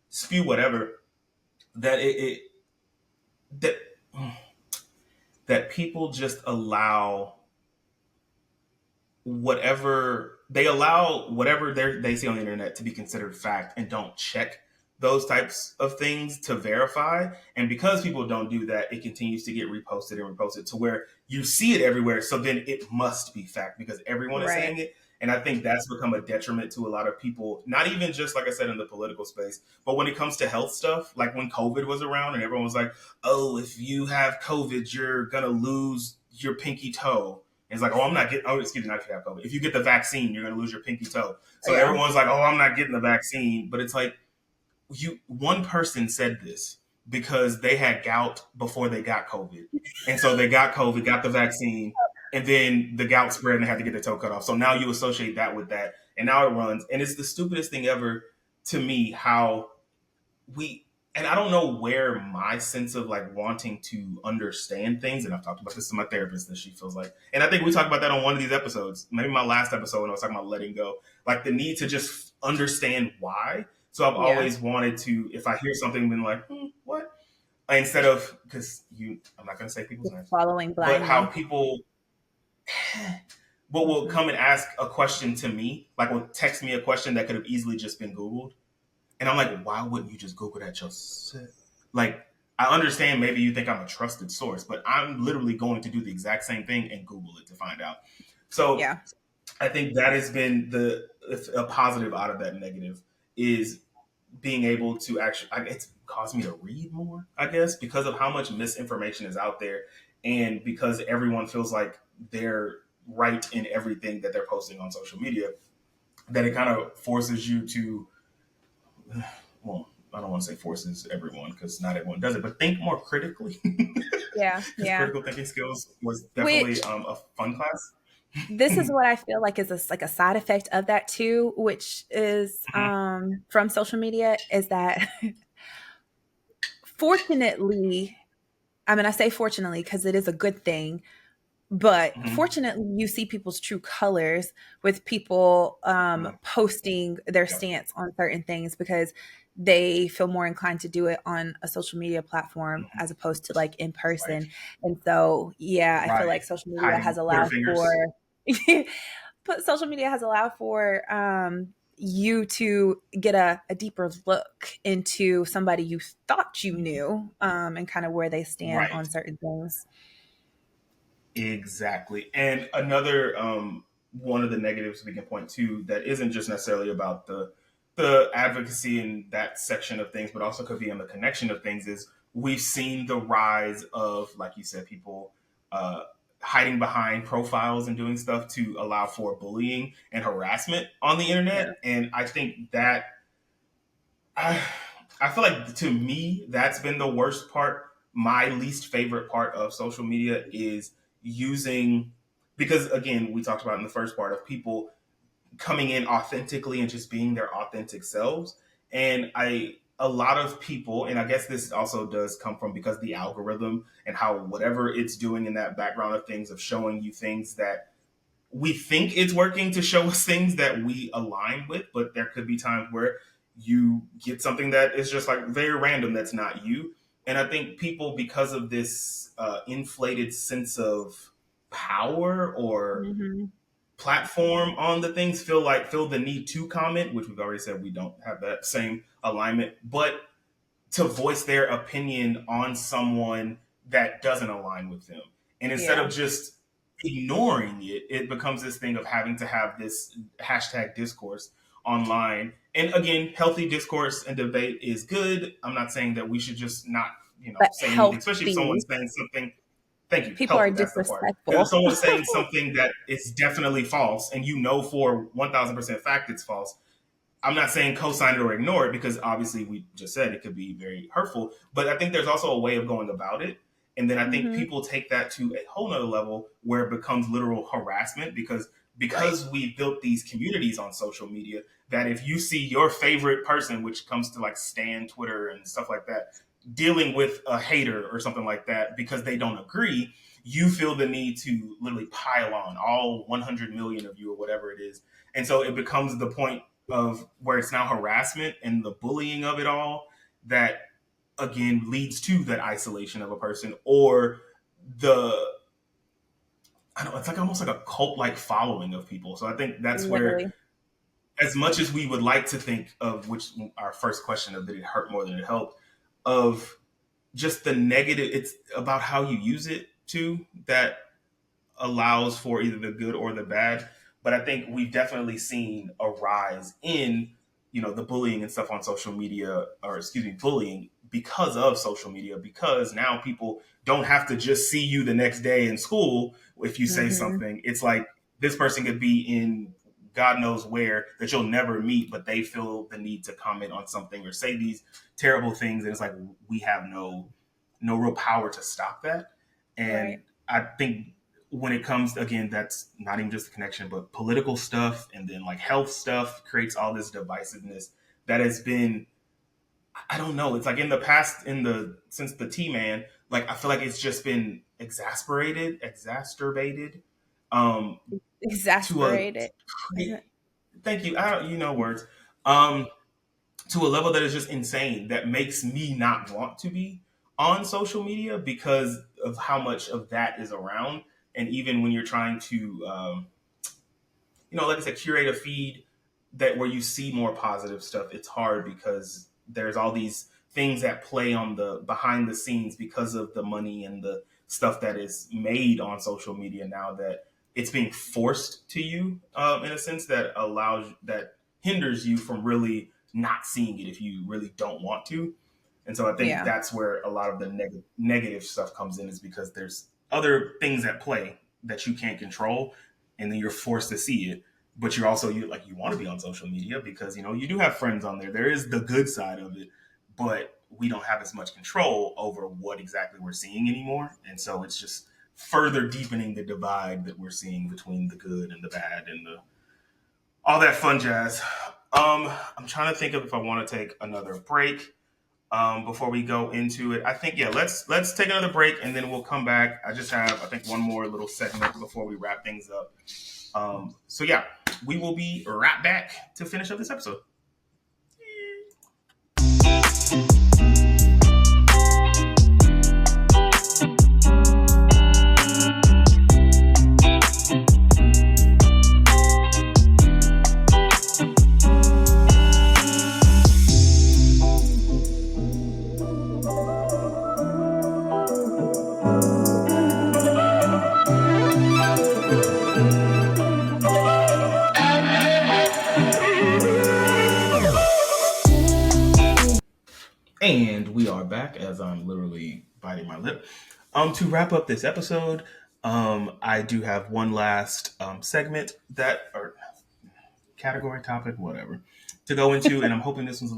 spew whatever that that people just allow whatever they see on the internet to be considered fact and don't check those types of things to verify. And because people don't do that, it continues to get reposted to where you see it everywhere. So then it must be fact because everyone is saying it. And I think that's become a detriment to a lot of people, not even just, like I said, in the political space, but when it comes to health stuff, like when COVID was around and everyone was like, oh, if you have COVID, you're going to lose your pinky toe. And it's like, oh, I'm not getting, excuse me, not if you have COVID. If you get the vaccine, you're going to lose your pinky toe. So everyone's like, oh, I'm not getting the vaccine. But it's like, one person said this because they had gout before they got COVID. And so they got COVID, got the vaccine, and then the gout spread and they had to get their toe cut off. So now you associate that with that. And now it runs. And it's the stupidest thing ever to me how and I don't know where my sense of like wanting to understand things, and I've talked about this to my therapist that she feels like, and I think we talked about that on one of these episodes, maybe my last episode when I was talking about letting go, like the need to just understand why. So I've always wanted to, if I hear something, been like, what? Instead of, because I'm not going to say people's names. Following blindly. But how people will come and ask a question to me, like will text me a question that could have easily just been Googled. And I'm like, why wouldn't you just Google that yourself? Like, I understand maybe you think I'm a trusted source, but I'm literally going to do the exact same thing and Google it to find out. So Yeah. I think that has been a positive out of that negative is being able to actually, it's caused me to read more, I guess, because of how much misinformation is out there, and because everyone feels like they're right in everything that they're posting on social media, that it kind of forces you to, well, I don't want to say forces everyone because not everyone does it, but think more critically. Yeah. Because Yeah. critical thinking skills was definitely Which a fun class. this is what I feel like is like a side effect of that too, which is from social media, is that fortunately, I mean, I say fortunately because it is a good thing, but Mm-hmm. fortunately, you see people's true colors with people Mm-hmm. posting their Yep. stance on certain things because they feel more inclined to do it on a social media platform Mm-hmm. as opposed to like in Right. person. And so, yeah, I feel Right. like social media Hiding has Twitter allowed for, fingers. but social media has allowed for you to get a deeper look into somebody you thought you knew and kind of where they stand Right. on certain things. Exactly. And another one of the negatives we can point to that isn't just necessarily about the advocacy in that section of things, but also could be in the connection of things is we've seen the rise of, like you said, people uh, hiding behind profiles and doing stuff to allow for bullying and harassment on the Yeah. internet. And I think that I, I feel like to me that's been the worst part. My least favorite part of social media is using, because again we talked about in the first part of people coming in authentically and just being their authentic selves. And I a lot of people, and I guess this also does come from because the algorithm and how whatever it's doing in that background of things of showing you things that we think it's working to show us things that we align with, but there could be times where you get something that is just like very random that's not you. And I think people, because of this inflated sense of power or Hmm. platform on the things, feel the need to comment, which we've already said we don't have that same alignment, but to voice their opinion on someone that doesn't align with them. And instead Yeah. of just ignoring it, it becomes this thing of having to have this hashtag discourse online. And again, healthy discourse and debate is good. I'm not saying that we should just not, But say anything, especially if healthy. someone's saying something. Thank you. People are Healthy. That's the part. Because if disrespectful. someone's saying something that is definitely false, and you know for 1,000% fact it's false, I'm not saying co-sign it or ignore it because obviously we just said it could be very hurtful. But I think there's also a way of going about it. And then I think Hmm. people take that to a whole nother level where it becomes literal harassment because Right. we built these communities on social media that if you see your favorite person, which comes to like Stan Twitter and stuff like that, dealing with a hater or something like that because they don't agree, you feel the need to literally pile on all 100 million of you or whatever it is. And so it becomes the point of where it's now harassment and the bullying of it all that again leads to that isolation of a person or the I don't know, it's like almost like a cult like following of people. So I think that's where, Literally. as much as we would like to think of, which our first question of did it hurt more than it helped, of just the negative, it's about how you use it too that allows for either the good or the bad. But I think we've definitely seen a rise in, the bullying and stuff on social media, or excuse me, bullying because of social media, because now people don't have to just see you the next day in school if you say Hmm. something. It's like this person could be in God knows where that you'll never meet, but they feel the need to comment on something or say these terrible things. And it's like we have no real power to stop that. Right. And I think when it comes again, that's not even just the connection, but political stuff and then like health stuff creates all this divisiveness that has been, I don't know, it's like in the past, since the T Man, like I feel like it's just been exacerbated, um to a Exasperated. thank you, I don't, words, um to a level that is just insane that makes me not want to be on social media because of how much of that is around. And even when you're trying to like I said, curate a feed that where you see more positive stuff, it's hard because there's all these things at play on the behind the scenes because of the money and the stuff that is made on social media now, that it's being forced to you in a sense that hinders you from really not seeing it if you really don't want to. And so I think that's where a lot of the negative stuff comes in, is because there's other things at play that you can't control, and then you're forced to see it. But you're also, you want to be on social media because, you do have friends on there. There is the good side of it, but we don't have as much control over what exactly we're seeing anymore. And so it's just further deepening the divide that we're seeing between the good and the bad and all that fun jazz. I'm trying to think of if I want to take another break before we go into it. I think, let's take another break and then we'll come back. I just have, I think, one more little segment before we wrap things up. We will be right back to finish up this episode. And we are back, as I'm literally biting my lip. To wrap up this episode, I do have one last segment or category, topic, whatever, to go into, and I'm hoping this one's a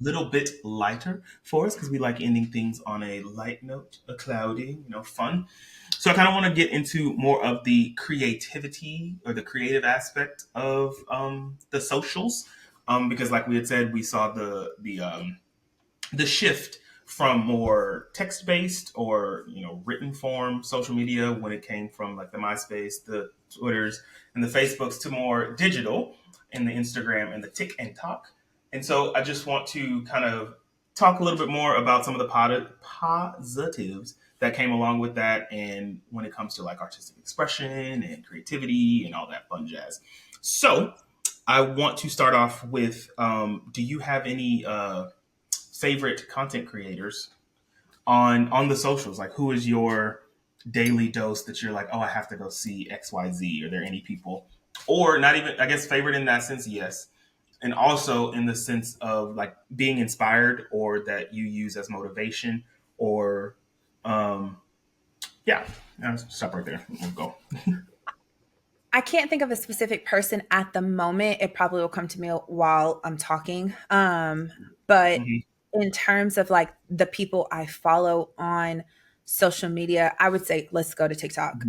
little bit lighter for us, because we like ending things on a light note, a cloudy, fun. So I kind of want to get into more of the creativity or the creative aspect of the socials, because like we had said, we saw the shift from more text-based or written form social media when it came from like the MySpace, the Twitters, and the Facebooks to more digital and the Instagram and the TikTok. And so I just want to kind of talk a little bit more about some of the positives that came along with that, and when it comes to like artistic expression and creativity and all that fun jazz. So I want to start off with, do you have any favorite content creators on the socials? Like, who is your daily dose that you're like, oh, I have to go see XYZ? Are there any people, or not even, I guess, favorite in that sense? Yes. And also in the sense of like being inspired, or that you use as motivation, or stop right there. We'll go. I can't think of a specific person at the moment. It probably will come to me while I'm talking. But in terms of like the people I follow on social media, I would say let's go to TikTok.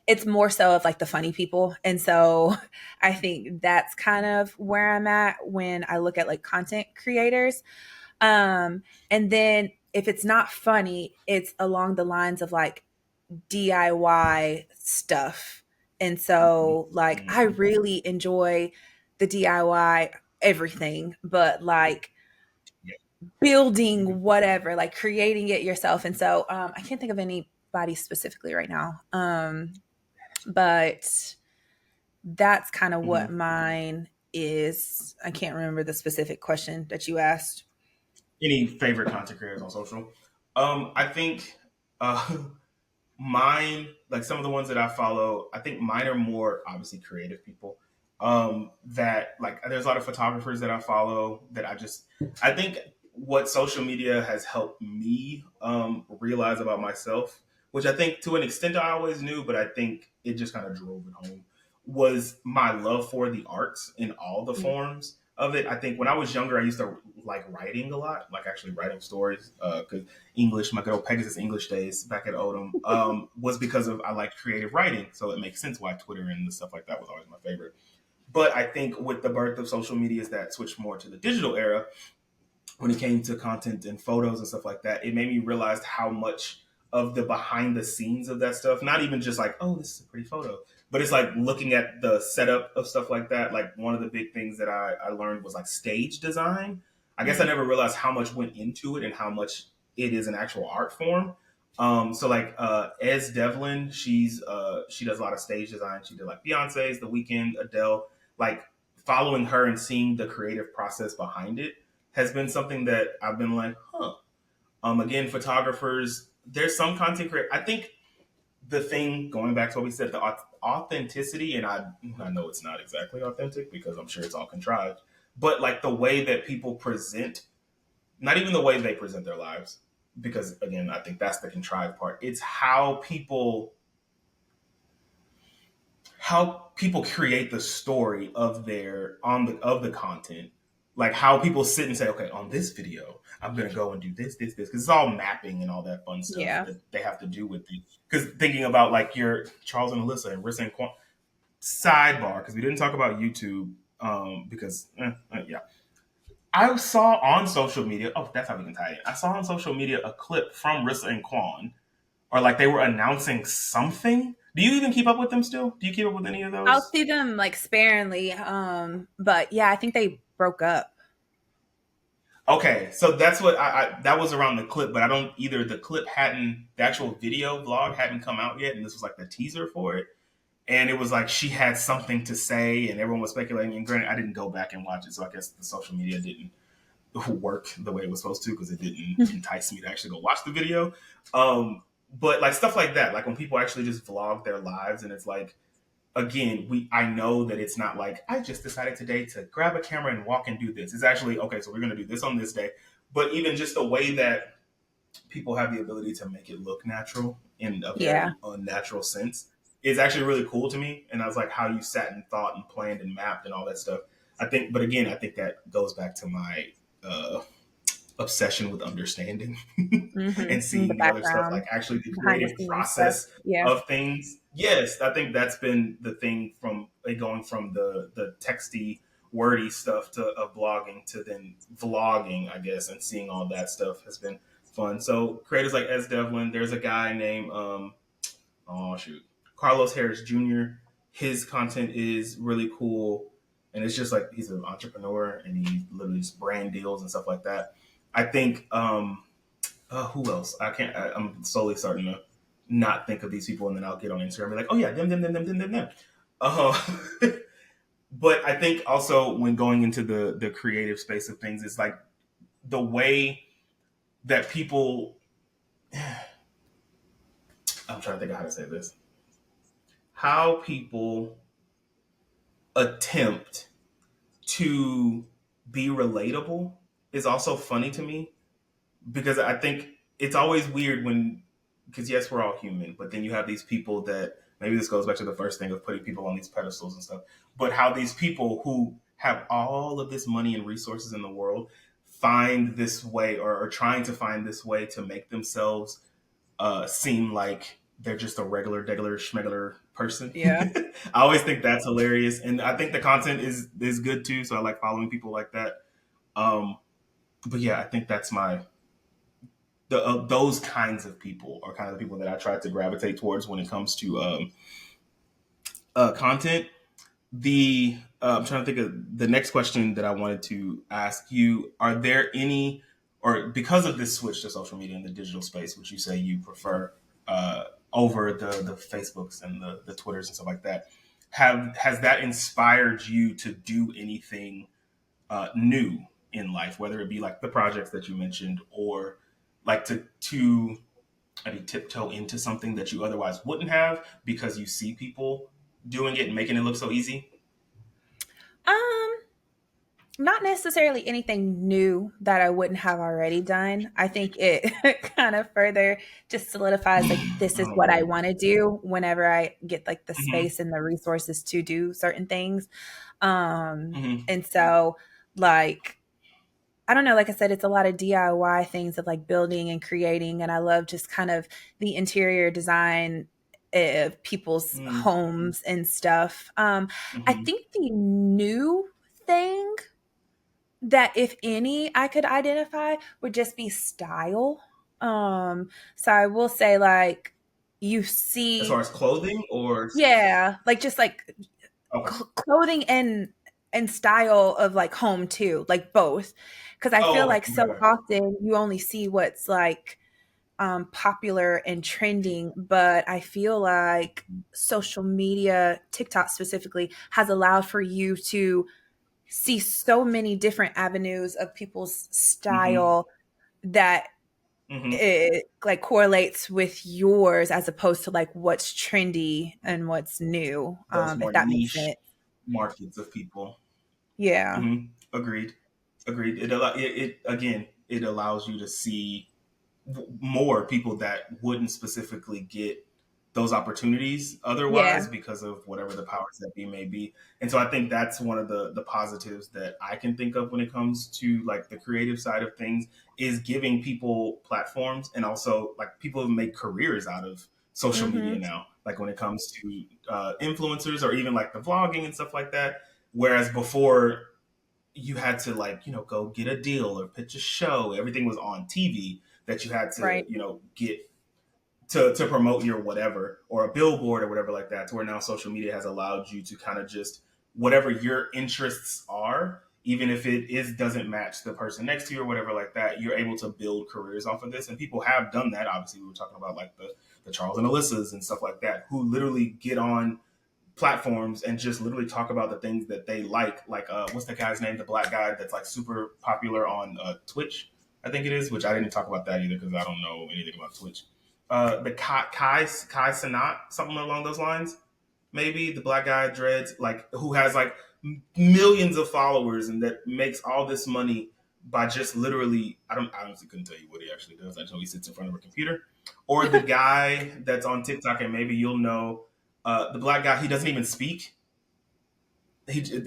It's more so of like the funny people. And so I think that's kind of where I'm at when I look at like content creators. And then if it's not funny, it's along the lines of like DIY stuff. And so like I really enjoy the DIY everything, but like building whatever, like creating it yourself. And so I can't think of anybody specifically right now. But that's kind of what mine is. I can't remember the specific question that you asked. Any favorite content creators on social? I think mine, like some of the ones that I follow, I think mine are more obviously creative people. That like, there's a lot of photographers that I follow that I think what social media has helped me realize about myself, which I think to an extent I always knew, but I think it just kind of drove it home, was my love for the arts in all the forms of it. I think when I was younger, I used to like writing a lot, like actually writing stories, because English, my good old Pegasus English days back at Odom, was because of I like creative writing. So it makes sense why Twitter and the stuff like that was always my favorite. But I think with the birth of social media, that switched more to the digital era, when it came to content and photos and stuff like that, it made me realize how much of the behind the scenes of that stuff, not even just like, oh, this is a pretty photo, but it's like looking at the setup of stuff like that. Like one of the big things that I learned was like stage design. I guess I never realized how much went into it and how much it is an actual art form. So like Ez Devlin, she does a lot of stage design. She did like Beyonce's, The Weeknd, Adele. Like following her and seeing the creative process behind it has been something that I've been like, huh. Again, photographers, there's some content creator. I think the thing, going back to what we said, the authenticity, and I know it's not exactly authentic because I'm sure it's all contrived, but like the way that people present, not even the way they present their lives, because again, I think that's the contrived part. It's how people create the story of their on the of the content, like how people sit and say, okay, on this video I'm gonna go and do this because it's all mapping and all that fun stuff Yeah. that they have to do with it. Because thinking about like your Charles and Alyssa and Rissa and Quan, sidebar, because we didn't talk about YouTube, because yeah, I saw on social media, oh, that's how we can tie it. I saw on social media a clip from Rissa and Quan, or like they were announcing something. Do you even keep up with them still? Do you keep up with any of I'll those? see them like sparingly. But yeah, I think they broke up. Okay, so that's what that was around the clip, but I don't either. The clip hadn't, the actual video vlog hadn't come out yet, and this was like the teaser for it. And it was like she had something to say, and everyone was speculating. And granted, I didn't go back and watch it, so I guess the social media didn't work the way it was supposed to because it didn't entice me to actually go watch the video. But like stuff like that, like when people actually just vlog their lives, and it's like, again, I know that it's not like I just decided today to grab a camera and walk and do this. It's actually okay, so we're going to do this on this day. But even just the way that people have the ability to make it look natural in a Yeah. very unnatural sense is actually really cool to me. And I was like, how you sat and thought and planned and mapped and all that stuff. I think, but again, I think that goes back to my uh, obsession with understanding and In the seeing the other stuff, like background, actually the behind the creative scenes stuff. process Yeah. of things. Yes, I think that's been the thing from going from the texty, wordy stuff to of blogging to then vlogging, I guess, and seeing all that stuff has been fun. So creators like S. Devlin, there's a guy named oh shoot, Carlos Harris Jr. His content is really cool, and it's just like he's an entrepreneur and he literally just brand deals and stuff like that. I think who else? I'm slowly starting to not think of these people, and then I'll get on Instagram and be like, oh yeah, them. Uh, but I think also when going into the creative space of things, it's like the way that people. I'm trying to think of how to say this. How people attempt to be relatable is also funny to me because I think it's always weird when, because yes, we're all human, but then you have these people that maybe this goes back to the first thing of putting people on these pedestals and stuff, but how these people who have all of this money and resources in the world find this way or are trying to find this way to make themselves seem like they're just a regular schmegular person. Yeah. I always think that's hilarious, and I think the content is good too. So I like following people like that. Um, but yeah, I think that's those kinds of people are kind of the people that I try to gravitate towards when it comes to content. I'm trying to think of the next question that I wanted to ask you. Are there any, or because of this switch to social media and the digital space, which you say you prefer uh, over the Facebooks and the Twitters and stuff like that, has that inspired you to do anything new in life, whether it be like the projects that you mentioned, or like to maybe tiptoe into something that you otherwise wouldn't have because you see people doing it and making it look so easy? Um, Not necessarily anything new that I wouldn't have already done. I think it kind of further just solidifies like this is Oh, what I Lord. want to do whenever I get like the Mm-hmm. space and the resources to do certain things. Mm-hmm. And so like I don't know, like I said, it's a lot of DIY things of like building and creating. And I love just kind of the interior design of people's homes and stuff. I Mm-hmm. think the new thing that, if any, I could identify would just be style. So I will say, like, you As far see, as clothing, or yeah, like just like okay. clothing and style of like home too, like both. Because I feel Oh, like okay. so Okay. often you only see what's like popular and trending, but I feel like social media, TikTok specifically, has allowed for you to see so many different avenues of people's Mm-hmm. style that Mm-hmm. it like correlates with yours as opposed to like what's trendy and what's new, Those if more that makes niche sense. markets of people. Yeah. Mm-hmm. Agreed. Agreed. It again. It allows you to see more people that wouldn't specifically get those opportunities Yeah. otherwise because of whatever the powers that be may be. And so I think that's one of the positives that I can think of when it comes to like the creative side of things is giving people platforms and also like people make careers out of social media Mhm. now. Like when it comes to influencers or even like the vlogging and stuff like that. Whereas before you had to like go get a deal or pitch a show, everything was on TV that you had to Right. get to promote your whatever or a billboard or whatever like that, to where now social media has allowed you to kind of just whatever your interests are, even if it is doesn't match the person next to you or whatever like that, you're able to build careers off of this. And people have done that. Obviously we were talking about like the Charles and Alyssas and stuff like that, who literally get on platforms and just literally talk about the things that they like what's the guy's name, the black guy that's like super popular on Twitch, I think it is, which I didn't talk about that either because I don't know anything about Twitch. The Kai Sanat, something along those lines, maybe the black guy dreads, like who has like millions of followers and that makes all this money by just literally, I honestly couldn't tell you what he actually does. I just know he sits in front of a computer. Or the guy that's on TikTok, and maybe you'll know, the black guy, he doesn't even speak. He dang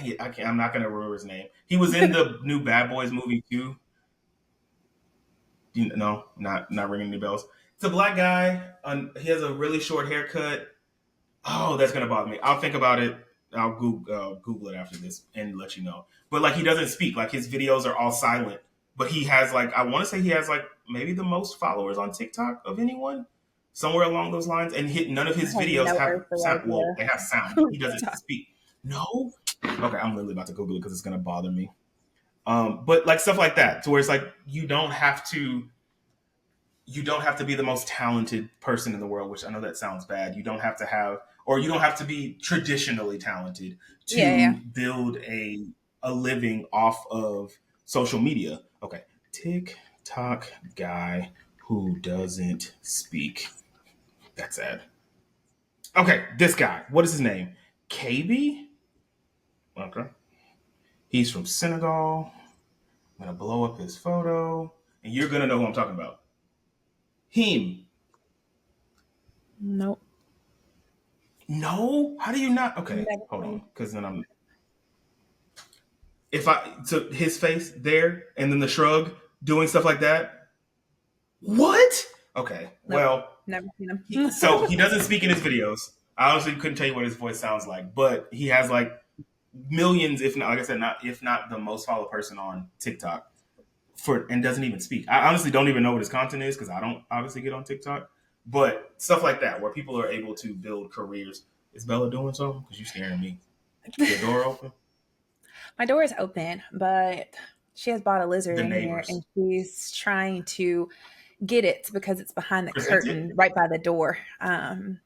it, I can't. I'm not gonna remember his name. He was in the new Bad Boys movie too. No, not ringing any bells. It's a black guy. He has a really short haircut. Oh, that's gonna bother me. I'll think about it. I'll Google it after this and let you know. But like he doesn't speak. Like his videos are all silent. But he has like, I want to say he has like maybe the most followers on TikTok of anyone, somewhere along those lines. And none of I his have videos no have earthly sound. Well, idea they have sound, but who he you're doesn't talking. speak. No. Okay, I'm literally about to Google it because it's gonna bother me. But like stuff like that, to where it's like you don't have to be the most talented person in the world, which I know that sounds bad. You don't have to have, or you don't have to be traditionally talented Yeah, to yeah. build a living off of social media. Okay, TikTok guy who doesn't speak. That's sad. Okay, this guy. What is his name? KB. Okay, he's from Senegal. I'm gonna blow up his photo, and you're gonna know who I'm talking about. Him. Nope. No, how do you not? Okay, Never hold on, seen. because then I'm. If I so his face there, and then the shrug, doing stuff like that. What? Okay, Nope. well, Never seen him. so he doesn't speak in his videos. I honestly couldn't tell you what his voice sounds like, but he has like millions, if not, like I said, not if not the most followed person on TikTok for, and doesn't even speak. I honestly don't even know what his content is because I don't obviously get on TikTok. But stuff like that, where people are able to build careers. Is Bella doing something? Because you staring at me. Your door open? My door is open, but she has bought a lizard The in here neighbors. and she's trying to get it because it's behind the Present it. curtain right by the door. And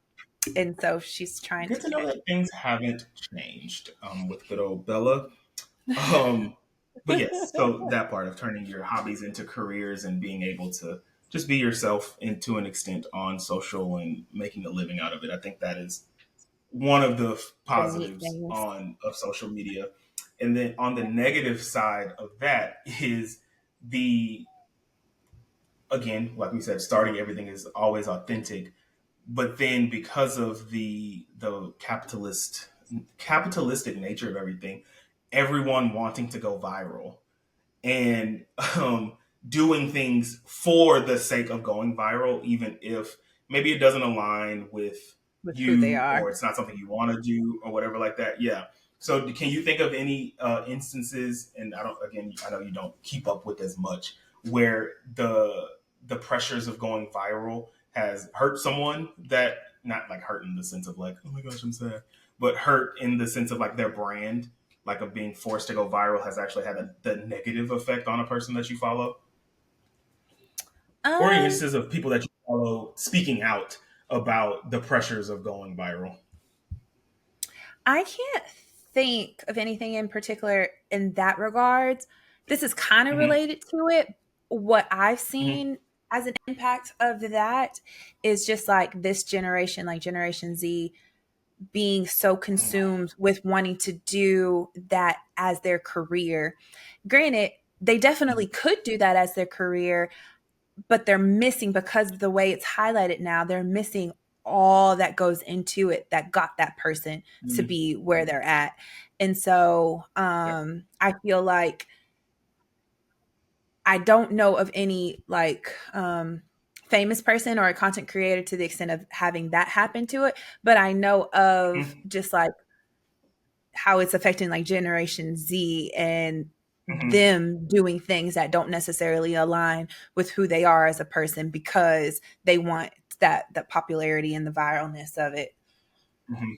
so she's trying Good to to get know it. that things haven't changed with good old Bella. Um, but yes, so that part of turning your hobbies into careers and being able to just be yourself and to an extent on social and making a living out of it. I think that is one of the The neat positives things. on of social media. And then on the negative side of that is the, again, like we said, starting everything is always authentic, but then because of the capitalistic nature of everything, everyone wanting to go viral and doing things for the sake of going viral, even if maybe it doesn't align with With who they you are. or it's not something you want to do or whatever like that. Yeah. So can you think of any instances? And I don't. Again, I know you don't keep up with as much where the pressures of going viral has hurt someone, that not like hurt in the sense of like, oh my gosh, I'm sad, but hurt in the sense of like their brand, like of being forced to go viral, has actually had the negative effect on a person that you follow, or any Um, instances of people that you follow speaking out about the pressures of going viral. I can't think of anything in particular in that regard. This is kind of Mm-hmm. related to it. What I've Mm-hmm. seen as an impact of that is just like this generation, like Generation Z, being so consumed with wanting to do that as their career. Granted, they definitely could do that as their career, but they're missing, because of the way it's highlighted now, they're missing all that goes into it that got that person to Mm-hmm. be where they're at. And so Yeah. I feel like I don't know of any like famous person or a content creator to the extent of having that happen to it, but I know of Mm-hmm. just like how it's affecting like Generation Z and Mm-hmm. them doing things that don't necessarily align with who they are as a person, because they want that popularity and the viralness of it. Mm-hmm.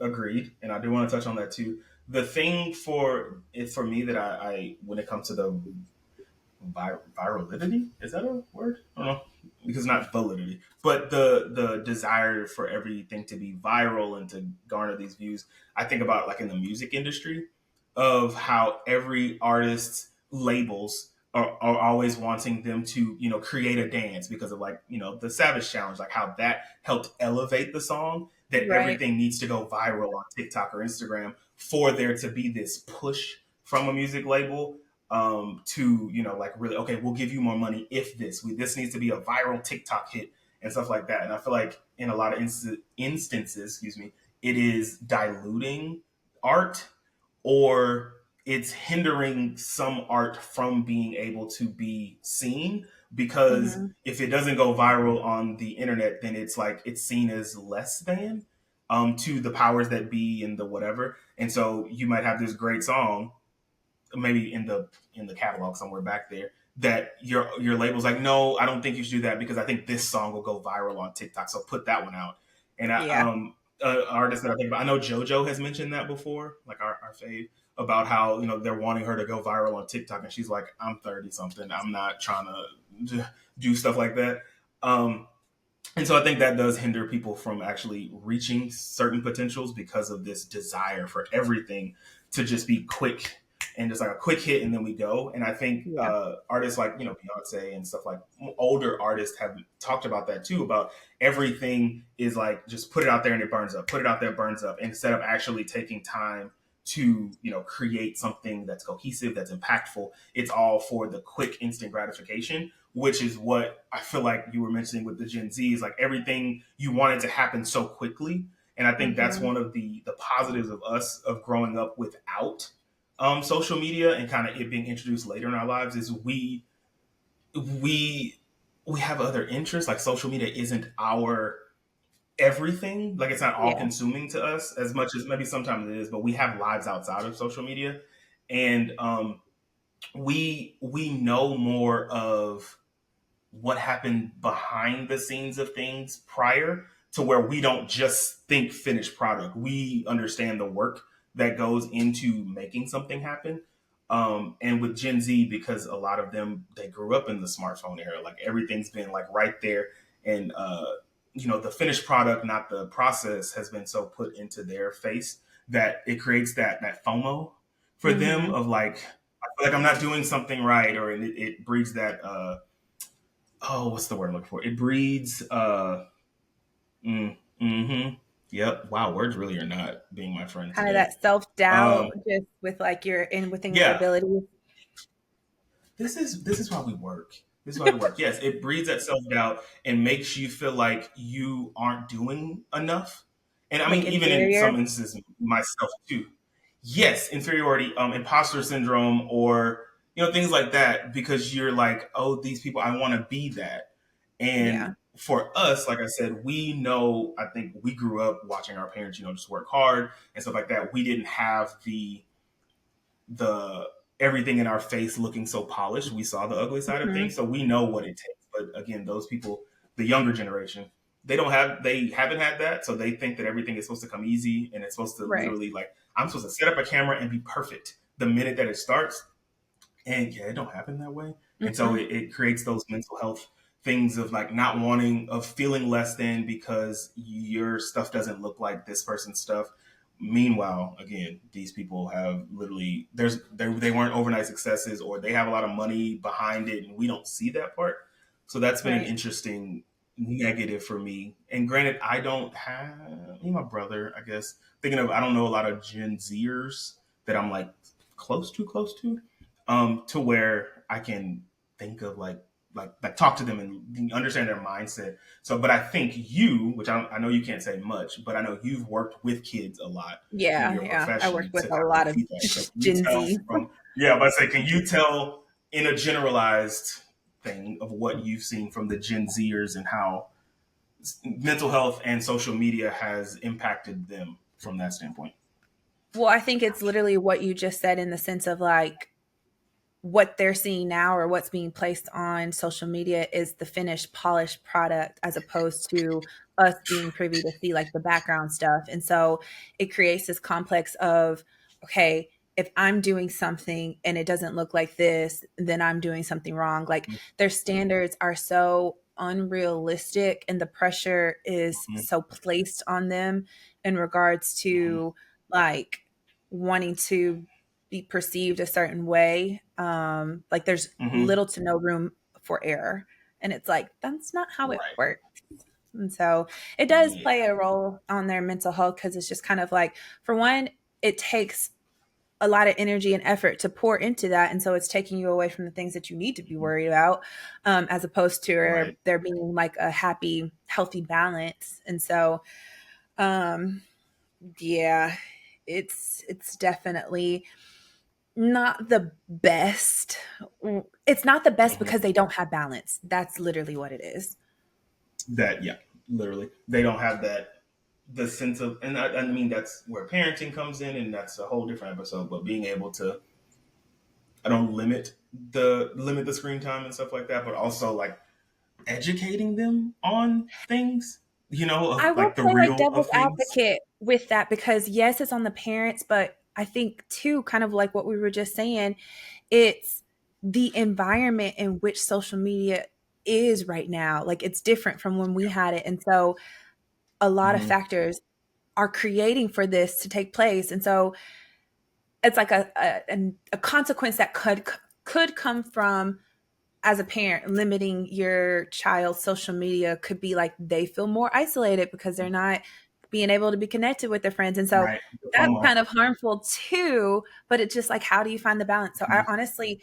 Agreed, and I do want to touch on that too. The thing for it for me that I when it comes to the virality, is that a word? I don't know, because not validity, but the desire for everything to be viral and to garner these views. I think about like in the music industry, of how every artist's labels are always wanting them to create a dance because of like the Savage Challenge, like how that helped elevate the song. That Right. everything needs to go viral on TikTok or Instagram for there to be this push from a music label to like really, okay, we'll give you more money if this needs to be a viral TikTok hit and stuff like that. And I feel like in a lot of instances, excuse me, it is diluting art, or it's hindering some art from being able to be seen, because Hmm. if it doesn't go viral on the internet, then it's like it's seen as less than to the powers that be and the whatever. And so you might have this great song, maybe in the catalog somewhere back there, that your label's like, no, I don't think you should do that because I think this song will go viral on TikTok, so put that one out. And Yeah. artists that I think about, I know JoJo has mentioned that before, like our fave, about how they're wanting her to go viral on TikTok, and she's like, I'm 30 something, I'm not trying to do stuff like that. And so I think that does hinder people from actually reaching certain potentials because of this desire for everything to just be quick and just like a quick hit and then we go. And I think Yeah. artists like Beyonce and stuff, like older artists, have talked about that too. About everything is like just put it out there and it burns up. Put it out there, burns up. Instead of actually taking time to create something that's cohesive, that's impactful. It's all for the quick instant gratification, which is what I feel like you were mentioning with the Gen Z, is like everything you want it to happen so quickly. And I think that's Hmm. one of the positives of us of growing up without social media and kind of it being introduced later in our lives, is we we have other interests. Like social media isn't our everything. Like it's not all Yeah. consuming to us as much as maybe sometimes it is, but we have lives outside of social media. And we know more of what happened behind the scenes of things prior, to where we don't just think finished product. We understand the work that goes into making something happen. And with Gen Z, because a lot of them, they grew up in the smartphone era, like everything's been like right there. And the finished product, not the process, has been so put into their face that it creates that FOMO for them Hmm. of like, I feel like I'm not doing something right, or it breeds that oh, what's the word I'm looking for? It breeds mm-hmm. Yep. Wow, words really are not being my friend Kind of today. that self-doubt Um, just with like your in within your yeah, abilities. this is why we work. This is why we work. Yes, it breeds that self doubt and makes you feel like you aren't doing enough. And I Like mean, even in inferior. some instances, myself too. Yes, inferiority, imposter syndrome, or things like that, because you're like, oh, these people, I want to be that. And Yeah. for us, like I said, we know. I think we grew up watching our parents, just work hard and stuff like that. We didn't have the everything in our face looking so polished. We saw the ugly side of Hmm. things, so we know what it takes. But again, those people, the younger generation, they haven't had that, so they think that everything is supposed to come easy, and it's supposed to Right. literally, like, I'm supposed to set up a camera and be perfect the minute that it starts. And yeah, it don't happen that way. And so Mm-mm. it creates those mental health things of like not wanting, of feeling less than because your stuff doesn't look like this person's stuff. Meanwhile, again, these people have literally they weren't overnight successes, or they have a lot of money behind it, and we don't see that part. So that's been an Right. interesting negative for me. And granted, I don't have my brother. I guess thinking of I don't know a lot of Gen Zers that I'm like close to where I can think of like talk to them and understand their mindset. So, but I think you, which I know you can't say much, but I know you've worked with kids a lot in Yeah, your yeah. I work profession with to a kind of lot of see that. So, can you Gen tell Z. from yeah, but I say, can you tell in a generalized thing of what you've seen from the Gen Zers and how mental health and social media has impacted them from that standpoint? Well, I think it's literally what you just said in the sense of like what they're seeing now or what's being placed on social media is the finished polished product as opposed to us being privy to see like the background stuff. And so it creates this complex of, okay, if I'm doing something and it doesn't look like this, then I'm doing something wrong. Like their standards are so unrealistic and the pressure is Mm-hmm. so placed on them in regards Mm-hmm. to like wanting to be perceived a certain way. Like there's Mm-hmm. little to no room for error. And it's like, that's not how it Right. works. And so it does Yeah. play a role on their mental health because it's just kind of like, for one, it takes a lot of energy and effort to pour into that. And so it's taking you away from the things that you need to be worried about, as opposed to Right. there being like a happy, healthy balance. And so, um, yeah, it's definitely not the best. It's not the best Mm-hmm. because they don't have balance. That's literally what it is. That yeah, literally they don't have that the sense of, and I mean that's where parenting comes in, and that's a whole different episode. But being able to, I don't limit the screen time and stuff like that, but also like educating them on things, I of will like the play like real devil's of things. advocate with that because yes, it's on the parents, but I think too, kind of like what we were just saying, it's the environment in which social media is right now. Like it's different from when we had it. And so a lot of Mm-hmm. factors are creating for this to take place. And so it's like a consequence that could come from as a parent limiting your child's social media could be like they feel more isolated because they're not being able to be connected with their friends. And so Right. The that's FOMO. kind of harmful too, but it's just like how do you find the balance? So I honestly,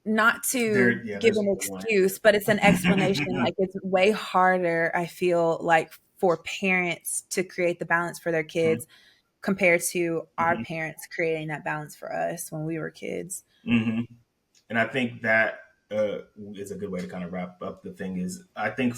not to Yeah, give there's an no excuse, but it's an explanation. Like it's way harder, I feel like, for parents to create the balance for their one. kids compared to our Mm-hmm. parents creating that balance for us when we were kids. Mm-hmm. And I think that is a good way to kind of wrap up the thing. Is I think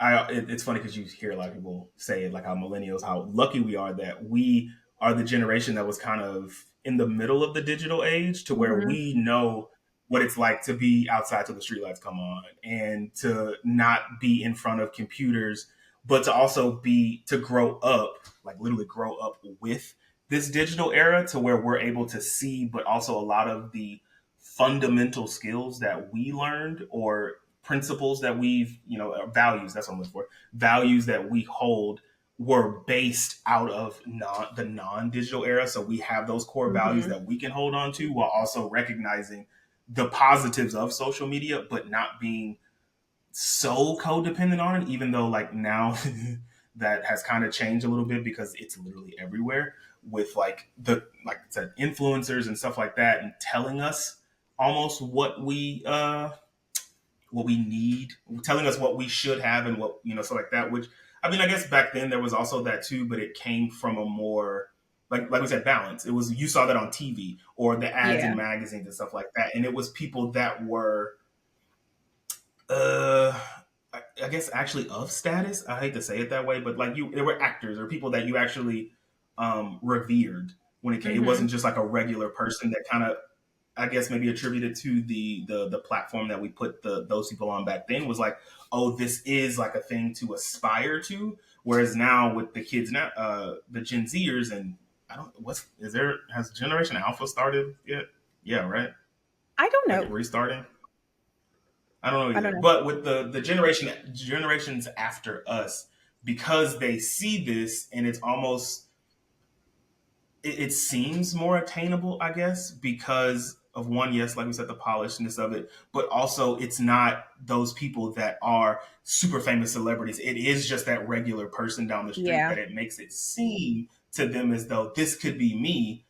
it's funny because you hear a lot of people say it, like how millennials, how lucky we are that we are the generation that was kind of in the middle of the digital age to where Mhm. we know what it's like to be outside till the streetlights come on and to not be in front of computers, but to also to grow up, like literally grow up with this digital era to where we're able to see, but also a lot of the fundamental skills that we learned or principles that we've, values, that's what I'm looking for, values that we hold were based out of the non-digital era. So we have those core values Mhm. that we can hold on to while also recognizing the positives of social media, but not being so codependent on it, even though like now that has kind of changed a little bit because it's literally everywhere with like I said, influencers and stuff like that and telling us almost what we need, telling us what we should have and what, so like that, which I mean, I guess back then there was also that too, but it came from a more, like we said, balance. It was, you saw that on TV or the ads Yeah. in magazines and stuff like that. And it was people that were, uh, I guess actually of status. I hate to say it that way, but like there were actors or people that you actually revered when it came. It Mhm. wasn't just like a regular person that kind of, I guess maybe attributed to the platform that we put those people on back then was like, oh, this is like a thing to aspire to. Whereas now with the kids now, the Gen Zers, and I don't has Generation Alpha started yet? Yeah, right. I don't Like know. restarting. I don't know I don't either. know. But with the generations after us, because they see this and it's almost it seems more attainable, I guess, because of one, yes, like we said, the polishness of it, but also it's not those people that are super famous celebrities. It is just that regular person down the street Yeah, that it makes it seem to them as though this could be me,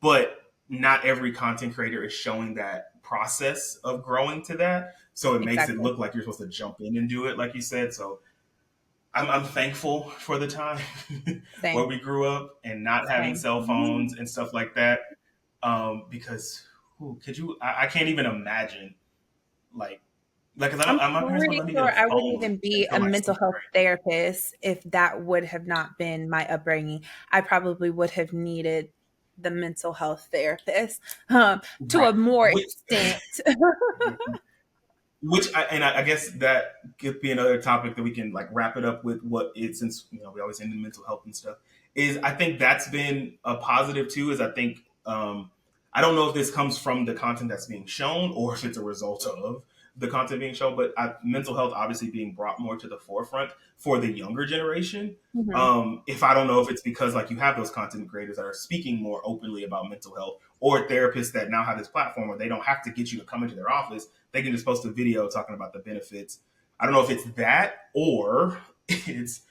but not every content creator is showing that process of growing to that. So it makes it exactly. look like you're supposed to jump in and do it, like you said. So I'm thankful for the time where Same, we grew up and not having same. cell phones and stuff like that. Because could you? I can't even imagine like because I'm my parents won't pretty let me get sure a I wouldn't phone even be a until like mental sixth health grade. therapist if that would have not been my upbringing. I probably would have needed the mental health therapist to Right. a more Which, extent. I guess that could be another topic that we can like wrap it up with. What it since we always end in mental health and stuff is I think that's been a positive too. Is I think I don't know if this comes from the content that's being shown or if it's a result of the content being shown, but mental health obviously being brought more to the forefront for the younger generation. Mhm. If I don't know if it's because like you have those content creators that are speaking more openly about mental health or therapists that now have this platform where they don't have to get you to come into their office, they can just post a video talking about the benefits. I don't know if it's that or it's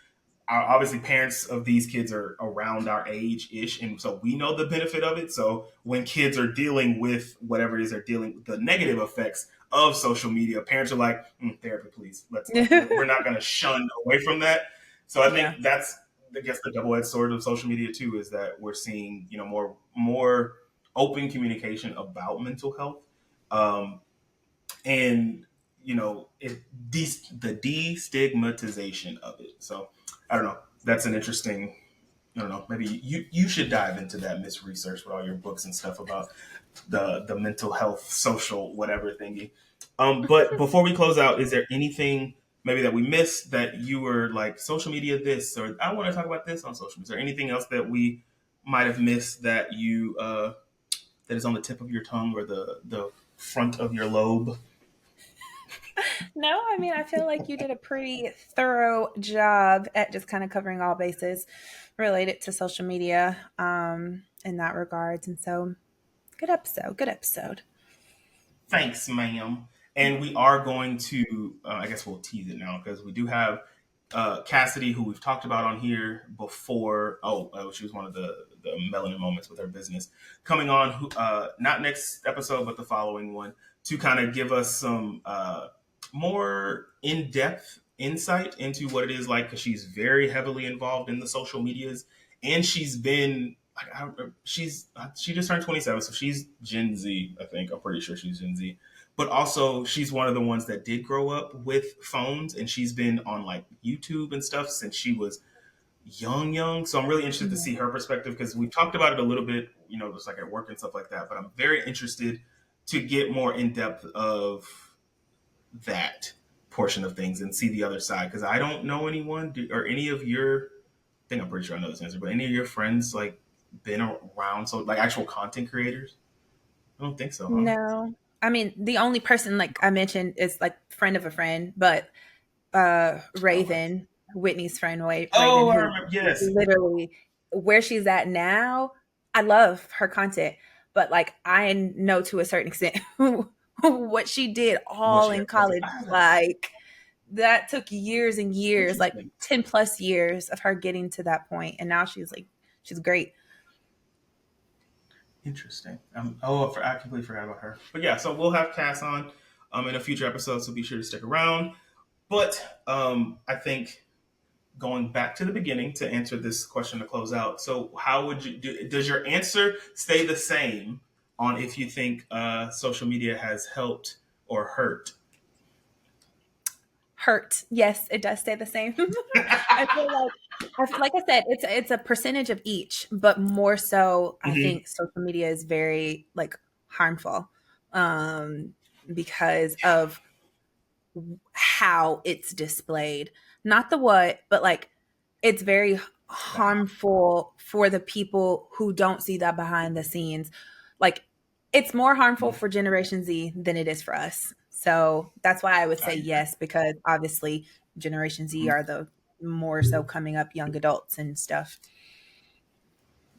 obviously parents of these kids are around our age ish, and so we know the benefit of it. So when kids are dealing with whatever it is they're dealing with, the negative effects of social media, parents are like, therapy, please. We're not going to shun away from that. So I Yeah. think that's I guess the double edged sword of social media too is that we're seeing more open communication about mental health. Um, and the destigmatization of it. So I don't know. That's an interesting. I don't know. Maybe you should dive into that, Miss Research, with all your books and stuff about the mental health, social, whatever thingy. But before we close out, is there anything maybe that we missed that you were like social media this or I want to talk about this on social media? Is there anything else that we might have missed that you that is on the tip of your tongue or the front of your lobe? No, I mean, I feel like you did a pretty thorough job at just kind of covering all bases related to social media in that regards. And so, good episode. Good episode. Thanks, ma'am. And we are going to, I guess we'll tease it now because we do have Cassidy, who we've talked about on here before. She was one of the melanin moments with her business coming on. Not next episode, but the following one to kind of give us some more in depth insight into what it is like because she's very heavily involved in the social medias and she's been she just turned 27, so she's Gen Z. I think I'm pretty sure she's Gen Z, but also she's one of the ones that did grow up with phones, and she's been on like YouTube and stuff since she was young. So I'm really interested to Mhm. see her perspective because we've talked about it a little bit, just like at work and stuff like that. But I'm very interested to get more in depth of that portion of things and see the other side because I don't know anyone or any of your. I think I'm pretty sure I know this answer, but any of your friends like been around so like actual content creators? I don't think so, huh? No. I mean, the only person like I mentioned is like friend of a friend, but Okay. Raven, Whitney's friend Raven, Oh, I who remember. Yes. literally where she's at now, I love her content, but like I know to a certain extent what she did What all she in has to. college. Like that took years and years, like Interesting. 10 plus years of her getting to that point. And now she's great. Interesting. I completely forgot about her. But yeah, so we'll have Cass on in a future episode, so be sure to stick around. But I think going back to the beginning to answer this question to close out. So how would you do? Does your answer stay the same on if you think social media has helped or hurt? Hurt. Yes, it does stay the same. I feel like I said, it's a percentage of each, but more so, I Hmm. think social media is very like harmful because of how it's displayed. Not the what, but like it's very Wow. harmful for the people who don't see that behind the scenes. Like it's more harmful for Generation Z than it is for us. So that's why I would say yes, because obviously Generation Z are the more so coming up young adults and stuff.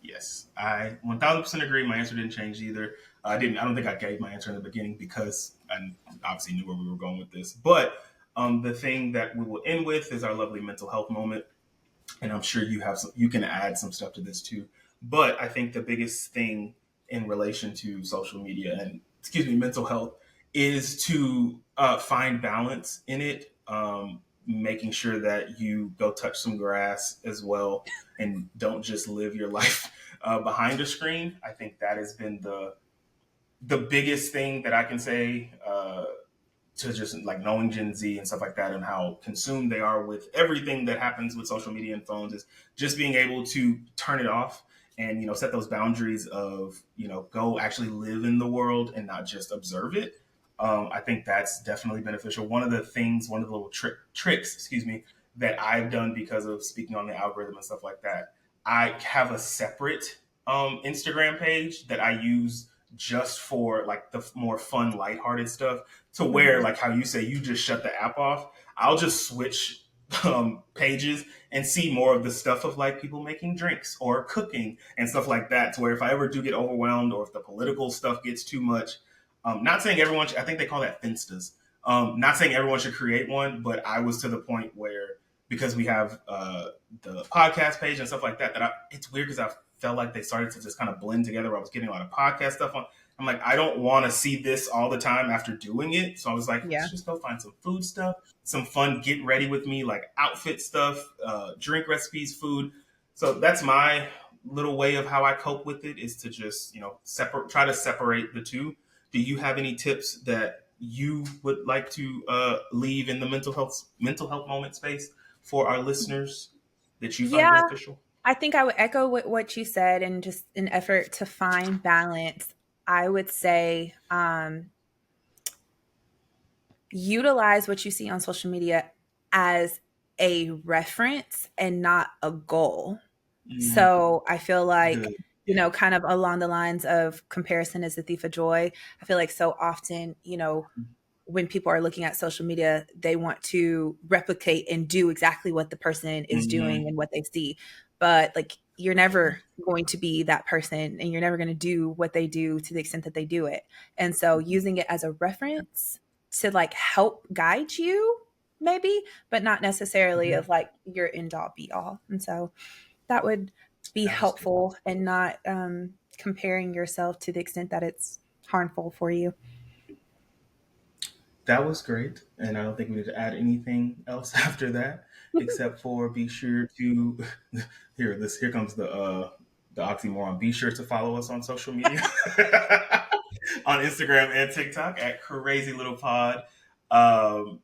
Yes, I 1000% agree. My answer didn't change either. I don't think I gave my answer in the beginning because I obviously knew where we were going with this. But the thing that we will end with is our lovely mental health moment, and I'm sure you can add some stuff to this too. But I think the biggest thing in relation to social media and mental health is to find balance in it. Making sure that you go touch some grass as well and don't just live your life behind a screen. I think that has been the biggest thing that I can say to just like knowing Gen Z and stuff like that and how consumed they are with everything that happens with social media and phones is just being able to turn it off and, set those boundaries of, go actually live in the world and not just observe it. I think that's definitely beneficial. One of the little tricks, that I've done because of speaking on the algorithm and stuff like that, I have a separate Instagram page that I use just for like the more fun, lighthearted stuff to where, like how you say, you just shut the app off. I'll just switch pages and see more of the stuff of like people making drinks or cooking and stuff like that, to where if I ever do get overwhelmed or if the political stuff gets too much, not saying everyone I think they call that finstas, not saying everyone should create one, but I was to the point where, because we have the podcast page and stuff like that, it's weird because I felt like they started to just kind of blend together. I was getting a lot of podcast stuff on. I'm like, I don't want to see this all the time after doing it. So I was like, let's just go find some food stuff, some fun get ready with me, like outfit stuff, drink recipes, food. So that's my little way of how I cope with it, is to just, try to separate the two. Do you have any tips that you would like to leave in the mental health moment space for our listeners that you find beneficial? I think I would echo what you said, and just an effort to find balance. I would say utilize what you see on social media as a reference and not a goal. So I feel like, kind of along the lines of comparison is the thief of joy. I feel like so often, when people are looking at social media, they want to replicate and do exactly what the person is doing and what they see. But like, you're never going to be that person, and you're never going to do what they do to the extent that they do it. And so using it as a reference to like help guide you maybe, but not necessarily of like your end all be all. And so that would be helpful, and not comparing yourself to the extent that it's harmful for you. That was great. And I don't think we need to add anything else after that, except for be sure to here comes the oxymoron. Be sure to follow us on social media on Instagram and TikTok at Crazy Little Pod. Follow,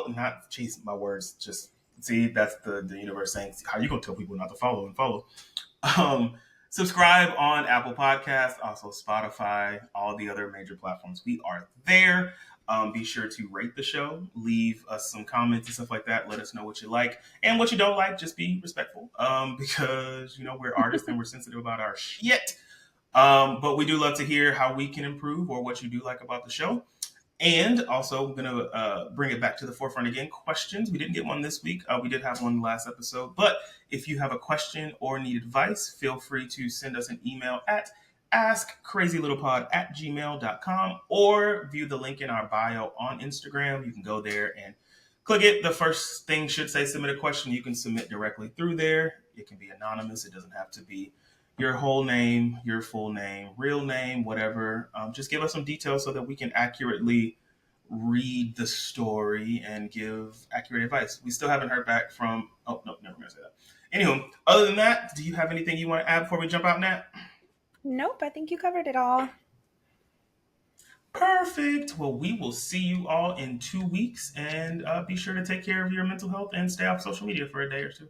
not geez, my words. Just see, that's the universe saying, how you gonna tell people not to follow and follow? Subscribe on Apple Podcasts, also Spotify, all the other major platforms. We are there. Be sure to rate the show, leave us some comments and stuff like that. Let us know what you like and what you don't like. Just be respectful, because we're artists and we're sensitive about our shit. But we do love to hear how we can improve or what you do like about the show. And also, we're going to bring it back to the forefront again. Questions. We didn't get one this week. We did have one last episode. But if you have a question or need advice, feel free to send us an email at askcrazylittlepod@gmail.com, or view the link in our bio on Instagram. You can go there and click it. The first thing should say submit a question. You can submit directly through there. It can be anonymous. It doesn't have to be your whole name, your full name, real name, whatever. Just give us some details so that we can accurately read the story and give accurate advice. We still haven't heard back from... Oh, no, never going to say that. Anywho, other than that, do you have anything you want to add before we jump out, Nat? Nope, I think you covered it all. Perfect. Well, we will see you all in 2 weeks, and be sure to take care of your mental health and stay off social media for a day or two.